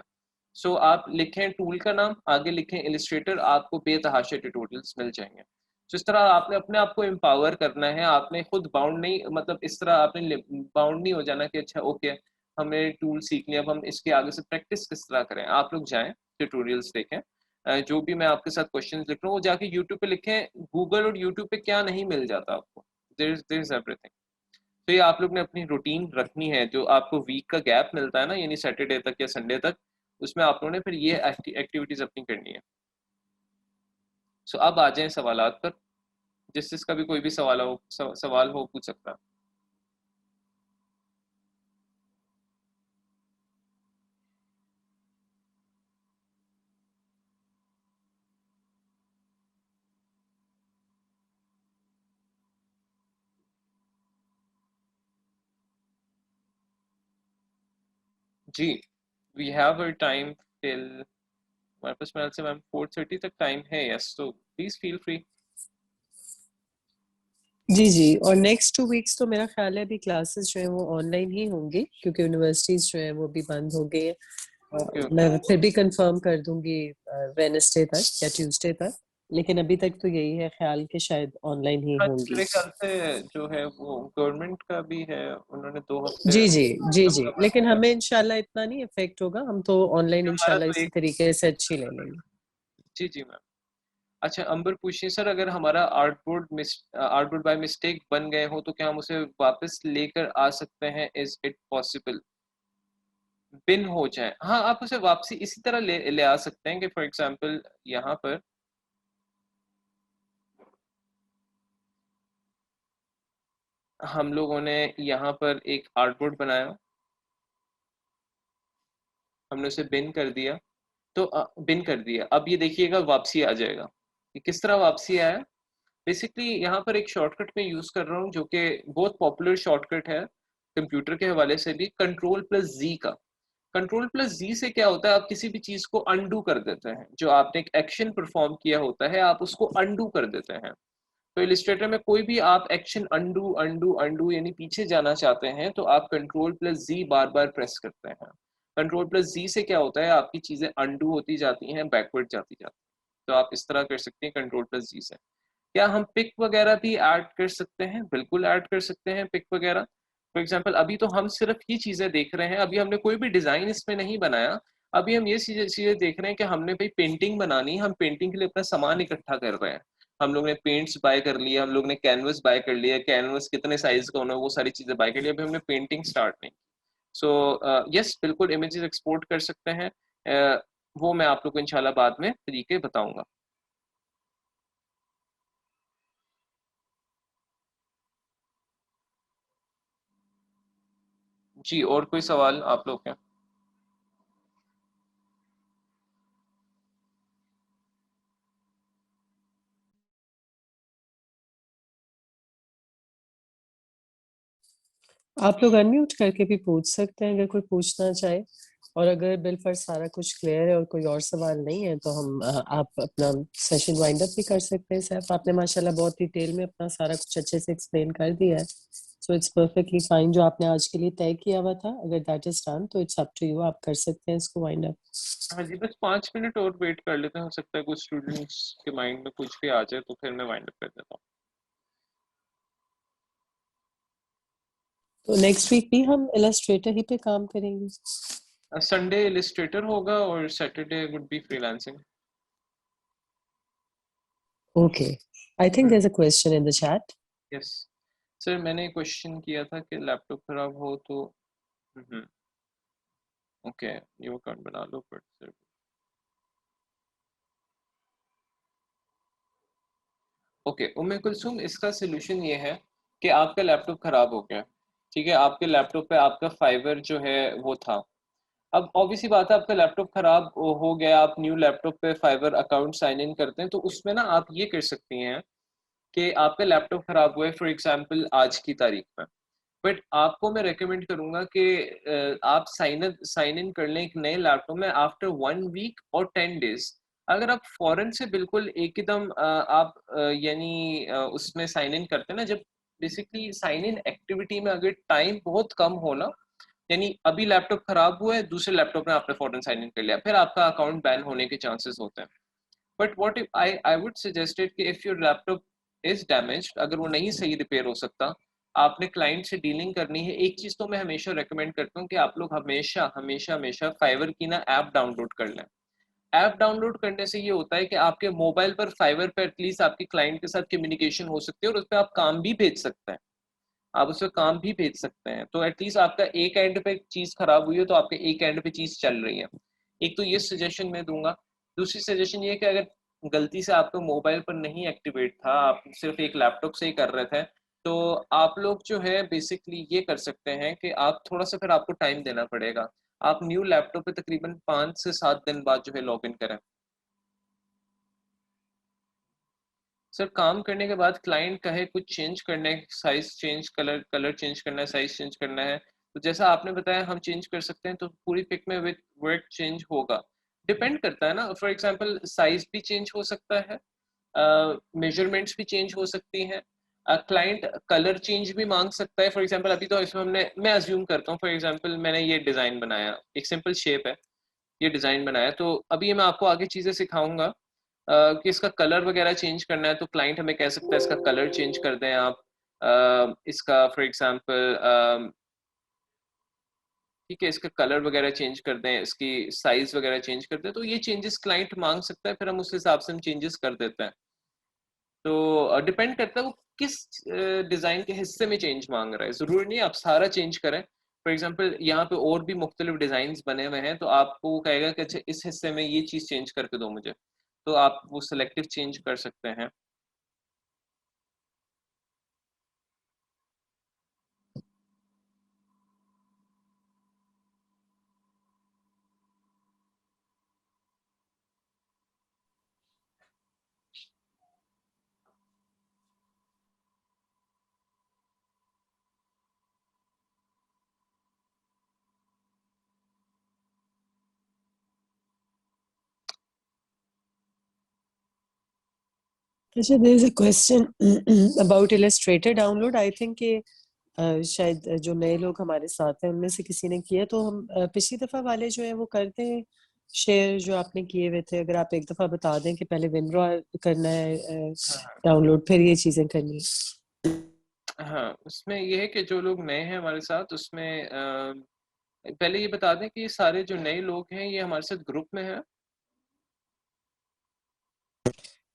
सो आप लिखें टूल का नाम, आगे लिखें इलिस्ट्रेटर, आपको बेतहाशा ट्यूटोरियल्स मिल जाएंगे। तो इस तरह आपने अपने आप को एम्पावर करना है, आपने खुद बाउंड नहीं, मतलब इस तरह आपने बाउंड नहीं हो जाना कि अच्छा ओके हमने टूल सीख लिया, अब हम इसके आगे से प्रैक्टिस किस तरह करें। आप लोग जाएं ट्यूटोरियल्स देखें, जो भी मैं आपके साथ क्वेश्चंस लिख रहा हूँ वो जाके यूट्यूब पे लिखें, गूगल और यूट्यूब पे क्या नहीं मिल जाता आपको, देयर इज एवरीथिंग। तो ये आप लोग ने अपनी रूटीन रखनी है, जो आपको वीक का गैप मिलता है ना, यानी सैटरडे तक या संडे तक, उसमें आप लोगों ने फिर ये एक्टिविटीज अपनी करनी है। सो अब आ जाएं सवालात पर, जिसका भी कोई भी सवाल हो पूछ सकता है। जी, we have a time till हमारे पास मेरे से मैम 4:30 तक टाइम है, यस, तो प्लीज फील फ्री। जी जी, और नेक्स्ट 2 वीक्स तो मेरा ख्याल है अभी क्लासेस जो है वो ऑनलाइन ही होंगी, क्योंकि यूनिवर्सिटीज जो है वो भी बंद हो गई है। ओके मैं ओके। फिर भी कंफर्म कर दूंगी वेडनेसडे तक या ट्यूसडे तक, लेकिन अभी तक तो यही है ख्याल कि शायद ऑनलाइन ही हाँ होंगी। मेरे ख्याल से जो है वो गवर्नमेंट का भी है, उन्होंने 2 हफ्ते जी जी जी जी, सबका बंद लेकिन किया। हमें इंशाल्लाह इतना नहीं इफेक्ट होगा, हम तो ऑनलाइन हमारा इंशाल्लाह तो इसी एक, तरीके से अच्छी ले लेंगे। जी जी मैम। अच्छा अंबर पूछिए सर, अगर हमारा आर्टबोर्ड बाय मिस्टेक बन गए हो तो क्या हम उसे वापस लेकर आ सकते हैं, इज इट पॉसिबल? बिन हो जाए, हाँ आप उसे वापसी इसी तरह ले आ सकते हैं कि फॉर एग्जांपल यहाँ पर हम लोगों ने यहाँ पर एक आर्टबोर्ड बनाया, हमने उसे बिन कर दिया, तो बिन कर दिया, अब ये देखिएगा वापसी आ जाएगा। ये किस तरह वापसी आया? बेसिकली यहाँ पर एक शॉर्टकट में यूज कर रहा हूँ जो कि बहुत पॉपुलर शॉर्टकट है कंप्यूटर के हवाले से भी, कंट्रोल+Z का। कंट्रोल+Z से क्या होता है, आप किसी भी चीज को अनडू कर देते हैं, जो आपने एक एक्शन परफॉर्म किया होता है आप उसको अनडू कर देते हैं। तो इलिस्ट्रेटर में कोई भी आप एक्शन अनडू अनडू अनडू यानी पीछे जाना चाहते हैं तो आप कंट्रोल+Z बार बार प्रेस करते हैं। कंट्रोल+Z से क्या होता है, आपकी चीजें अनडू होती जाती हैं, बैकवर्ड जाती जाती हैं। तो आप इस तरह कर सकते हैं कंट्रोल+Z से। क्या हम पिक वगैरह भी ऐड कर सकते हैं? बिल्कुल ऐड कर सकते हैं पिक वगैरह। फॉर एग्जांपल अभी तो हम सिर्फ ही चीजें देख रहे हैं, अभी हमने कोई भी डिजाइन इसमें नहीं बनाया। अभी हम ये चीजें चीजें देख रहे हैं कि हमने भाई पेंटिंग बनानी, हम पेंटिंग के लिए अपना सामान इकट्ठा कर रहे हैं। हम लोग ने पेंट्स बाय कर लिया, हम लोग ने कैनवस बाय कर लिया, कैनवस कितने साइज का होना है वो सारी चीजें बाय कर लिया, अभी हमने पेंटिंग स्टार्ट नहीं। सो यस बिल्कुल इमेजेस एक्सपोर्ट कर सकते हैं। वो मैं आप लोग को इंशाल्लाह बाद में तरीके बताऊंगा। जी और कोई सवाल आप लोग के? आप लोग अनम्यूट करके भी पूछ सकते हैं अगर कोई पूछना चाहे, और अगर बिल पर सारा कुछ क्लियर है और कोई और सवाल नहीं है तो हम आप अपना सेशन वाइंड अप भी कर सकते हैं। सर आपने माशाल्लाह बहुत डिटेल में अपना सारा कुछ अच्छे से एक्सप्लेन कर दिया है, सो इट्स परफेक्टली फाइन। जो आपने आज के लिए तय किया हुआ था, अगर दैट इज डन तो इट्स अप टू यू, आप कर सकते हैं इसको वाइंड अप। हाँ जी बस 5 मिनट और वेट कर लेते हैं, हो सकता है कुछ स्टूडेंट्स के माइंड में कुछ भी आ जाए तो फिर मैं वाइंड अप कर देता तो नेक्स्ट वीक भी हम इलस्ट्रेटर ही पे काम करेंगे। हूँ। संडे इलिस्ट्रेटर होगा और Saturday would be freelancing. Okay, I think there is a question in the chat. Yes sir, मैंने क्वेश्चन किया था कि लैपटॉप खराब हो तो ओके न्यू अकाउंट बना लो बट सर। ओके उम्मे कुलसुम, इसका सोल्यूशन ये है कि आपका लैपटॉप खराब हो गया, ठीक है, आपके लैपटॉप पे आपका फाइवर जो है वो था। अब ऑब्वियस सी बात है, आपका लैपटॉप खराब हो गया, आप न्यू लैपटॉप पे फाइवर अकाउंट साइन इन करते हैं तो उसमें ना आप ये कर सकती हैं कि आपका लैपटॉप खराब हुआ है फॉर एग्जांपल आज की तारीख में, बट आपको मैं रेकमेंड करूंगा कि आप साइन इन कर लें एक नए लैपटॉप में आफ्टर 1 वीक और 10 डेज। अगर आप फॉरेन से बिल्कुल एकदम आप यानी उसमें साइन इन करते हैं ना, जब बेसिकली साइन इन एक्टिविटी में अगर टाइम बहुत कम हो ना, यानी अभी लैपटॉप खराब हुआ है, दूसरे लैपटॉप में आपने फॉरेन साइन इन कर लिया, फिर आपका अकाउंट बैन होने के चांसेस होते हैं। But what if I would suggested कि if your laptop is damaged, अगर वो नहीं सही रिपेयर हो सकता, आपने क्लाइंट से डीलिंग करनी है, एक चीज तो मैं हमेशा रेकमेंड करता हूँ कि आप लोग हमेशा हमेशा हमेशा फाइवर की ना ऐप डाउनलोड कर लें। ऐप डाउनलोड करने से ये होता है कि आपके मोबाइल पर फाइवर पर एटलीस्ट आपके क्लाइंट के साथ कम्युनिकेशन हो सकती है और उस पर आप काम भी भेज सकते हैं, आप उस पर काम भी भेज सकते हैं, तो एटलीस्ट आपका एक एंड पे चीज खराब हुई है तो आपके एक एंड पे चीज चल रही है। एक तो ये सजेशन मैं दूंगा। दूसरी सजेशन ये है कि अगर गलती से आपका मोबाइल पर नहीं एक्टिवेट था, आप सिर्फ एक लैपटॉप से ही कर रहे थे, तो आप लोग जो है बेसिकली ये कर सकते हैं कि आप थोड़ा सा फिर आपको टाइम देना पड़ेगा, आप न्यू लैपटॉप पे तकरीबन 5 से 7 दिन बाद जो है लॉग इन करें। सर काम करने के बाद क्लाइंट कहे कुछ चेंज करना है, size change, colour colour change करना है, साइज चेंज करना है, तो जैसा आपने बताया हम चेंज कर सकते हैं, तो पूरी पिक में विद वर्ड चेंज होगा। डिपेंड करता है ना, फॉर एग्जांपल साइज भी चेंज हो सकता है, मेजरमेंट्स भी चेंज हो सकती हैं, क्लाइंट कलर चेंज भी मांग सकता है। फॉर एग्जांपल अभी तो इसमें मैं अज्यूम करता हूँ, फॉर एग्जांपल मैंने ये डिज़ाइन बनाया, एक सिंपल शेप है, ये डिज़ाइन बनाया, तो अभी मैं आपको आगे चीज़ें सिखाऊंगा कि इसका कलर वगैरह चेंज करना है, तो क्लाइंट हमें कह सकता है इसका कलर चेंज कर दें आप, इसका फॉर एग्जांपल ठीक है, इसका कलर वगैरह चेंज कर दें, इसकी साइज वगैरह चेंज कर दें, तो ये चेंजेस क्लाइंट मांग सकता है, फिर हम उस हिसाब से हम चेंजेस कर देते हैं। तो डिपेंड करता है वो किस डिज़ाइन के हिस्से में चेंज मांग रहा है, ज़रूरी नहीं आप सारा चेंज करें। फॉर एग्जांपल यहाँ पे और भी मुख्तलिफ डिज़ाइंस बने हुए हैं, तो आपको वो कहेगा कि अच्छा इस हिस्से में ये चीज़ चेंज करके दो मुझे, तो आप वो सेलेक्टिव चेंज कर सकते हैं। अच्छा, there is a question about Illustrator download. I think कि शायद जो नए लोग हमारे साथ हैं उनमें से किसी ने किया, तो हम पिछली दफा वाले जो है वो करते हैं शेयर जो आपने किए हुए थे। अगर आप एक दफा बता दें कि पहले विनड्रॉ करना है हाँ डाउनलोड, फिर ये चीजें करनी है। हाँ, उसमें ये है कि जो लोग नए हैं हमारे साथ, उसमें पहले ये बता दें कि ये सारे जो नए लोग हैं ये हमारे साथ ग्रुप में हैं।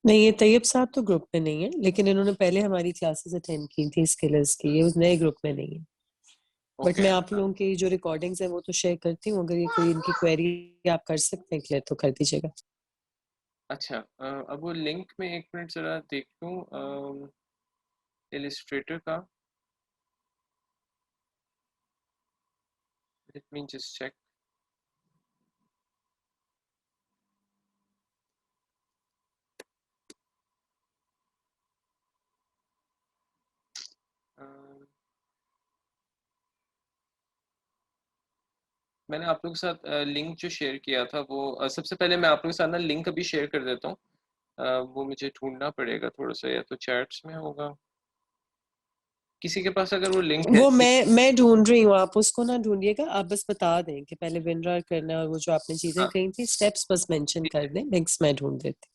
नहीं, ये तैयब साहब तो ग्रुप में नहीं है, लेकिन इन्होंने पहले हमारी क्लासेस अटेंड की थी स्किलर्स की, ये उस नए ग्रुप में नहीं है। बट ओके, मैं आप लोगों की जो रिकॉर्डिंग्स है वो तो शेयर करती हूँ, अगर ये कोई इनकी क्वेरी आप कर सकते हैं क्लियर तो कर दीजिएगा। अच्छा, अब वो लिंक में एक मिनट ज़रा देख लूँ इलिस्ट्रेटर का, लेट मी जस्ट चेक। मैंने आप लोगों के साथ लिंक जो शेयर किया था वो सबसे पहले मैं आप लोगों के साथ ना लिंक अभी शेयर कर देता हूँ। वो मुझे ढूंढना पड़ेगा थोड़ा सा, या तो चैट्स में होगा, किसी के पास अगर वो लिंक है वो मैं ढूंढ रही हूँ, आप उसको ना ढूंढिएगा, आप बस बता दें कि पहले विनड्रॉ करना है और वो जो आपने चीजें हाँ कही थी स्टेप्स बस मेंशन ठीक कर है, दें, लिंक्स मैं ढूंढ देती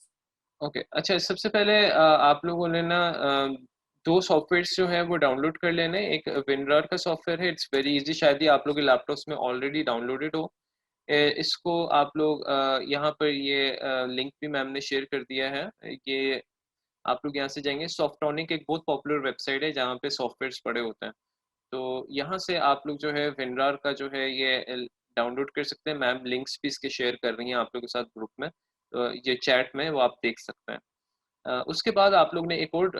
ओके। अच्छा, सबसे पहले आप लोगों ने ना दो सॉफ्टवेयर्स जो हैं वो डाउनलोड कर लेने हैं। एक विनरार का सॉफ्टवेयर है, इट्स वेरी इजी, शायद ये आप लोगों के लैपटॉप्स में ऑलरेडी डाउनलोडेड हो। इसको आप लोग यहाँ पर ये लिंक भी मैम ने शेयर कर दिया है, ये आप लोग यहाँ से जाएंगे। सॉफ्टोनिक एक बहुत पॉपुलर वेबसाइट है जहाँ पे सॉफ्टवेयर्स पड़े होते हैं, तो यहाँ से आप लोग जो है विनरार का जो है ये डाउनलोड कर सकते हैं। मैम लिंक्स भी इसके शेयर कर रही हैं आप लोगों के साथ ग्रुप में, तो ये चैट में वो आप देख सकते हैं। उसके बाद आप लोग ने एक और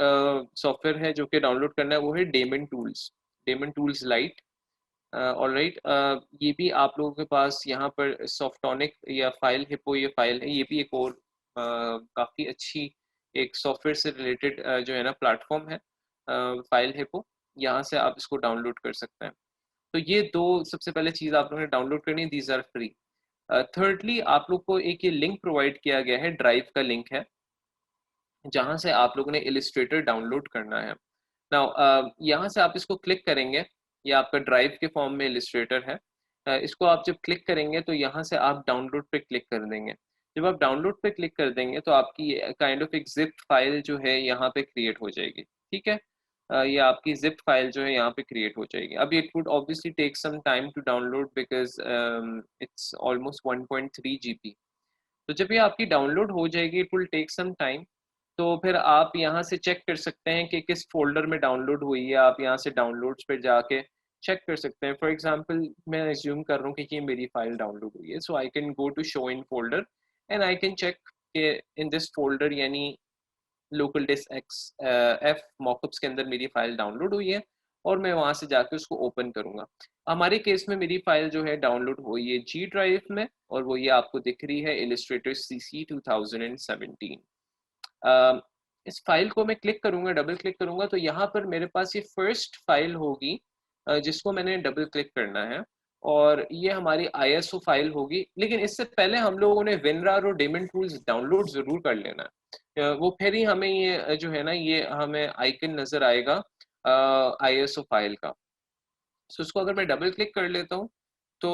सॉफ्टवेयर है जो कि डाउनलोड करना है, वो है daemon tools, daemon tools lite. Alright, ये भी आप लोगों के पास यहाँ पर सॉफ्टोनिक या फाइल हिपो ये फाइल है, ये भी एक और काफ़ी अच्छी एक सॉफ्टवेयर से रिलेटेड जो है ना प्लेटफॉर्म है, फाइल हिपो, यहाँ से आप इसको डाउनलोड कर सकते हैं। तो ये दो सबसे पहले चीज़ आप लोगों ने डाउनलोड करनी है, दीज आर फ्री। थर्डली आप लोग को एक ये लिंक प्रोवाइड किया गया है, ड्राइव का लिंक है, जहाँ से आप लोगों ने इलिस्ट्रेटर डाउनलोड करना है। नाउ यहाँ से आप इसको क्लिक करेंगे, ये आपका ड्राइव के फॉर्म में इलिस्ट्रेटर है। इसको आप जब क्लिक करेंगे तो यहाँ से आप डाउनलोड पे क्लिक कर देंगे। जब आप डाउनलोड पे क्लिक कर देंगे तो आपकी काइंड ऑफ एक जिप फाइल जो है यहाँ पे क्रिएट हो जाएगी, ठीक है। ये आपकी जिप फाइल जो है यहाँ पे क्रिएट हो जाएगी। अब it would obviously take some time to download because it's almost 1.3 GB. तो जब ये आपकी डाउनलोड हो जाएगी, it will take some time, तो फिर आप यहाँ से चेक कर सकते हैं कि किस फोल्डर में डाउनलोड हुई है। आप यहाँ से डाउनलोड्स पे जाके चेक कर सकते हैं। फॉर एग्जांपल मैं एज्यूम कर रहा हूँ कि ये मेरी फाइल डाउनलोड हुई है, so I can go to show in folder and I can check कि इन दिस फोल्डर यानी local disk X F mockups के अंदर मेरी फाइल डाउनलोड हुई है, और मैं वहाँ से जाके उसको ओपन करूँगा। हमारे केस में मेरी फाइल जो है डाउनलोड हुई है जी ड्राइव में, और वो ये आपको दिख रही है इलिस्ट्रेटर CC 2017। इस फाइल को मैं क्लिक करूंगा, डबल क्लिक करूंगा, तो यहाँ पर मेरे पास ये फर्स्ट फाइल होगी जिसको मैंने डबल क्लिक करना है। और ये हमारी ISO फाइल होगी। लेकिन इससे पहले हम लोगों ने WinRAR और Daemon टूल्स डाउनलोड जरूर कर लेना है, वो फिर ही हमें ये जो है ना ये हमें आइकन नजर आएगा ISO फाइल का। सो इसको अगर मैं डबल क्लिक कर लेता हूँ तो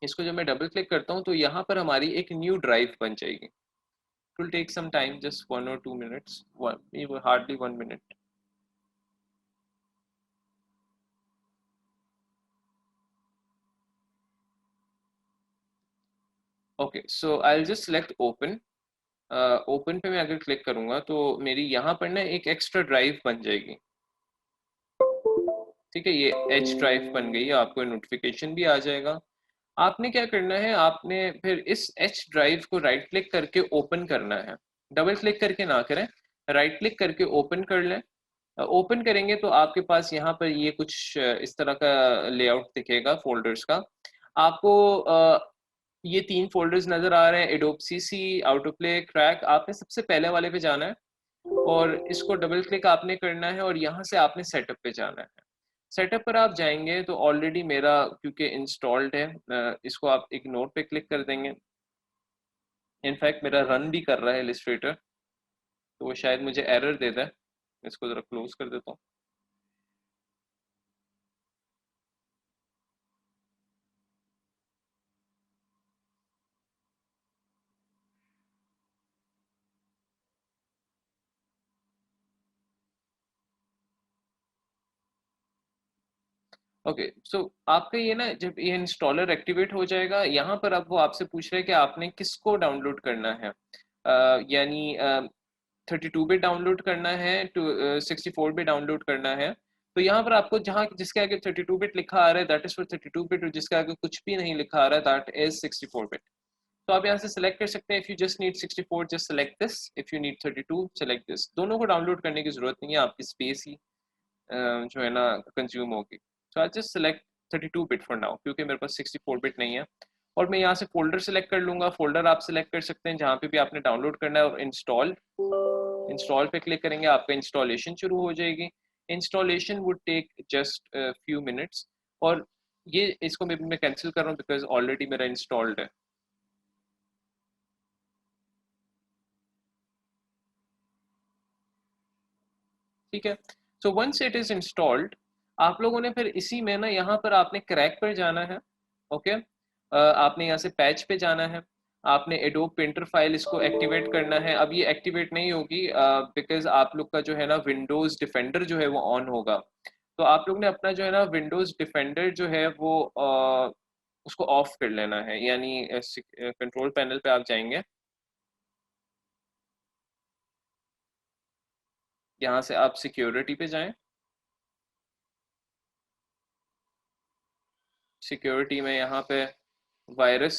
इसको जब मैं डबल क्लिक करता हूँ तो यहाँ पर हमारी एक न्यू ड्राइव बन जाएगी। It will take some time, just 1 or 2 minutes, hardly 1 minute। Okay, so I will just select open. Open पे मैं अगर क्लिक करूंगा तो मेरी यहाँ पर ना एक एक्स्ट्रा ड्राइव बन जाएगी। ठीक है, ये एच ड्राइव बन गई है, आपको नोटिफिकेशन भी आ जाएगा। आपने क्या करना है, आपने फिर इस एच ड्राइव को राइट क्लिक करके ओपन करना है। डबल क्लिक करके ना करें, राइट क्लिक करके ओपन कर लें। ओपन करेंगे तो आपके पास यहाँ पर ये कुछ इस तरह का लेआउट दिखेगा फोल्डर्स का। आपको ये 3 फोल्डर्स नजर आ रहे हैं, एडोब सीसी, आउटोप्ले, क्रैक। आपने सबसे पहले वाले पे जाना है और इसको डबल क्लिक आपने करना है और यहाँ से आपने सेटअप पे जाना है। सेटअप पर आप जाएंगे तो ऑलरेडी मेरा क्योंकि इंस्टॉल्ड है, इसको आप इग्नोर पे क्लिक कर देंगे। इनफैक्ट मेरा रन भी कर रहा है इलिस्ट्रेटर, तो वो शायद मुझे एरर दे दे। इसको ज़रा क्लोज कर देता हूँ। ओके, सो आपका ये ना जब ये इंस्टॉलर एक्टिवेट हो जाएगा, यहाँ पर अब वो आपसे पूछ रहे हैं कि आपने किसको डाउनलोड करना है। यानी 32 बिट डाउनलोड करना है, 64 बिट डाउनलोड करना है। तो यहाँ पर आपको जहाँ जिसके आगे 32 बिट लिखा आ रहा है दैट इज फॉर 32 बिट, और जिसके आगे कुछ भी नहीं लिखा आ रहा है दैट इज 64 बिट। तो आप यहाँ से सेलेक्ट कर सकते हैं। If you just need 64 just select this, if you need 32 select this. दोनों को डाउनलोड करने की जरूरत नहीं है, आपकी स्पेस ही जो है ना कंज्यूम होगी। So I just select 32 bit for now, क्योंकि मेरे पास 64 बिट नहीं है। और मैं यहाँ से फोल्डर सेलेक्ट कर लूंगा। फोल्डर आप सेलेक्ट कर सकते हैं जहाँ पे भी आपने डाउनलोड करना है, और इंस्टॉल पे क्लिक करेंगे, आपका इंस्टॉलेशन शुरू हो जाएगी। Installation would take just few minutes. और ये इसको मैं कैंसिल कर रहा हूँ बिकॉज ऑलरेडी मेरा इंस्टॉल्ड है। ठीक है, so once it is installed, आप लोगों ने फिर इसी में ना यहाँ पर आपने क्रैक पर जाना है। ओके, आपने यहाँ से पैच पे जाना है। आपने एडोब पेंटर फाइल इसको एक्टिवेट करना है। अब ये एक्टिवेट नहीं होगी बिकॉज आप लोग का जो है ना विंडोज डिफेंडर जो है वो ऑन होगा। तो आप लोग ने अपना जो है ना विंडोज डिफेंडर जो है वो उसको ऑफ कर लेना है। यानी कंट्रोल पैनल पे आप जाएंगे, यहाँ से आप सिक्योरिटी पे जाएं। सिक्योरिटी में यहाँ पे वायरस,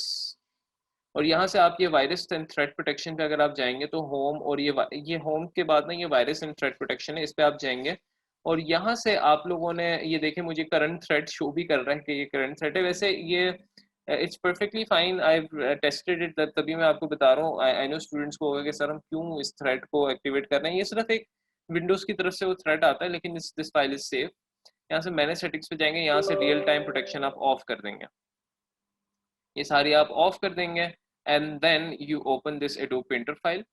और यहाँ से आप ये वायरस एंड थ्रेट प्रोटेक्शन पे अगर आप जाएंगे तो होम, और ये होम के बाद ना ये वायरस एंड थ्रेट प्रोटेक्शन है, इस पे आप जाएंगे। और यहाँ से आप लोगों ने ये देखे मुझे करंट थ्रेट शो भी कर रहा है कि ये करंट थ्रेट है। वैसे ये it's perfectly fine, I tasted it, तभी मैं आपको बता रहा हूँ। आई नो स्टूडेंट्स को होगा कि सर हम क्यों इस थ्रेट को एक्टिवेट कर रहे हैं। ये सिर्फ एक विंडोज की तरफ से वो थ्रेट आता है, लेकिन दिस फाइल इज सेफ। यहाँ से मैनेज सेटिंग्स पे जाएंगे, यहाँ से रियल टाइम प्रोटेक्शन आप ऑफ कर देंगे। ये सारी आप ऑफ कर देंगे and then you open this Adobe painter file.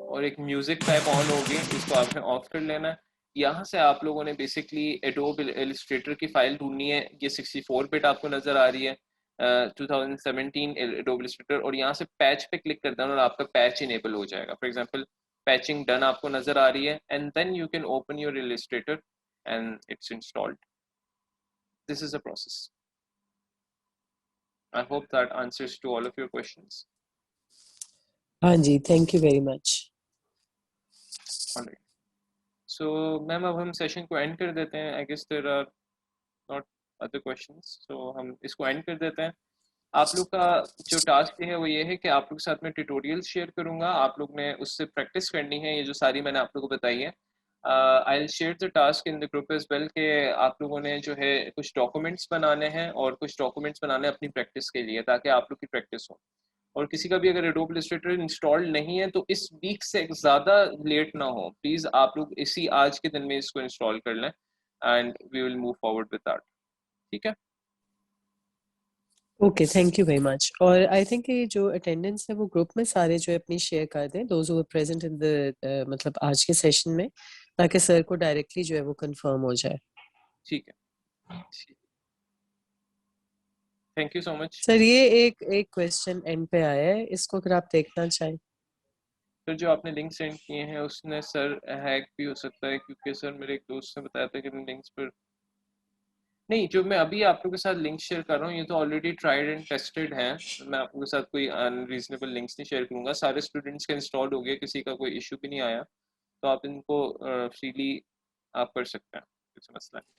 और एक म्यूजिक टाइप ऑन होगी, इसको आपने ऑफ कर लेना है। यहाँ से आप लोगों ने बेसिकली एडोब इलस्ट्रेटर की फाइल ढूंढनी है। ये 64 बिट आपको नजर आ रही है, 2017 एडोब इलस्ट्रेटर। और यहाँ से पैच पे क्लिक कर देना और आपका पैच इनेबल हो जाएगा। फॉर एग्जांपल पैचिंग डन आपको नजर आ रही है, and then you can open your Illustrator and it's installed. This is a process. I hope that answers to all of your questions. हाँ जी, thank you very much. Alright. So, ma'am अब हम session को and कर देते हैं। I guess there are not other questions. So, हम इसको एंड कर देते हैं। आप लोग का जो टास्क है वो ये है कि आप लोग के साथ में ट्यूटोरियल्स शेयर करूंगा, आप लोग ने उससे प्रैक्टिस करनी है, ये जो सारी मैंने आप लोगों को बताई है। I will share the task in the group as well के आप लोगों ने जो है कुछ डॉक्यूमेंट्स बनाने हैं और कुछ डॉक्यूमेंट्स बनाने हैं अपनी प्रैक्टिस के लिए, ताकि आप लोग की प्रैक्टिस हो। और किसी का भी अगर एडोब इलस्ट्रेटर इंस्टॉल नहीं है तो इस वीक से ज़्यादा लेट ना हो, प्लीज़ आप लोग इसी आज के दिन में इसको इंस्टॉल कर लें and we will move forward with that. ठीक है, okay, thank you very much. और आई थिंक ये जो अटेंडेंस है वो ग्रुप में सारे जो है अपनी शेयर कर दें, those who present in the मतलब आज के सेशन में, ताकि सर को डायरेक्टली जो है वो कंफर्म हो जाए। ठीक है, thank you so much. Sir ये एक क्वेश्चन एंड पे आया है, इसको अगर आप देखना चाहें। तो जो आपने लिंक सेंड किए हैं उसने सर हैक भी हो सकता है, क्योंकि सर मेरे एक दोस्त ने बताया था कि लिंक्स पर नहीं, जो मैं अभी आप लोगों के साथ लिंक शेयर कर रहा हूँ ये तो ऑलरेडी ट्राइड एंड टेस्टेड हैं। मैं आप लोगों के साथ कोई अनरीजनेबल लिंक्स नहीं शेयर करूँगा, सारे स्टूडेंट्स का इंस्टॉल हो गया, किसी का कोई इशू भी नहीं आया, तो आप इनको फ्रीली आप कर सकते हैं, कुछ मसला नहीं।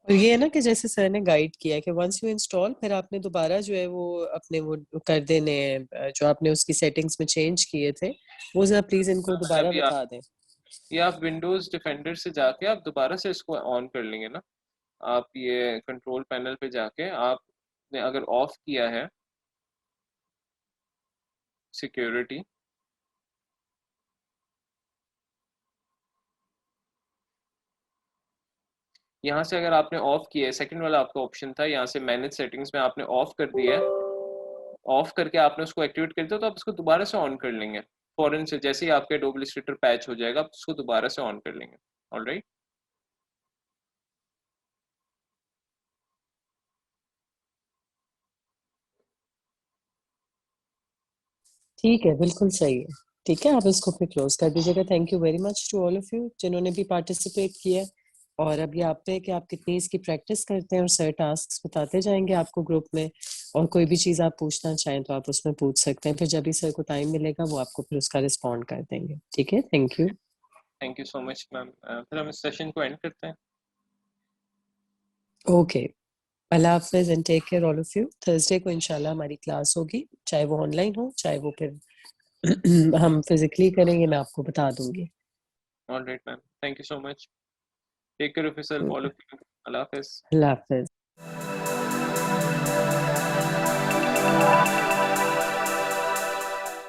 और ये है ना कि जैसे सर ने गाइड किया है कि वंस यू इंस्टॉल फिर आपने दोबारा जो है वो अपने वो कर देने हैं, जो आपने उसकी सेटिंग्स में चेंज किए थे वो जरा प्लीज इनको दोबारा अभी बता दें। ये आप विंडोज डिफेंडर से जाके आप दोबारा से इसको ऑन कर लेंगे ना, आप ये कंट्रोल पैनल पे जाके आपने अगर ऑफ किया है सिक्योरिटी, यहाँ से अगर आपने ऑफ किया है, सेकंड वाला आपका ऑप्शन था, यहाँ से मैनेज सेटिंग्स में आपने ऑफ कर दिया है, ऑफ करके आपने उसको एक्टिवेट कर दिया, तो आप इसको दोबारा से ऑन कर लेंगे फौरन से, जैसे ही आपके एडोब इलस्ट्रेटर पैच हो जाएगा आप उसको दोबारा से ऑन कर लेंगे। ऑलराइट, ठीक है, बिल्कुल सही है। ठीक है, आप इसको फिर क्लोज कर दीजिएगा। Thank you very much to all of you जिन्होंने भी पार्टिसिपेट किया है। और अब ये आप पे है कि आप कितनी इसकी प्रैक्टिस करते हैं, और सर टास्क बताते जाएंगे आपको ग्रुप में, और कोई भी चीज आप पूछना चाहें तो आप उसमें पूछ सकते हैं, फिर जब भी सर को टाइम मिलेगा वो आपको फिर उसका रिस्पॉन्ड कर देंगे। ठीक है, thank you. Thank you so much ma'am. फिर हम इस सेशन को एंड करते हैं। ओके, अल्लाह हाफिज and take care all of you. Thursday को इंशाल्लाह हमारी क्लास होगी, चाहे वो ऑनलाइन हो चाहे वो फिर हम फिजिकली करेंगे, मैं आपको बता दूंगी। Alright ma'am, thank you so much, take care of yourself all of you, अल्लाह हाफिज। अल्लाह हाफिज।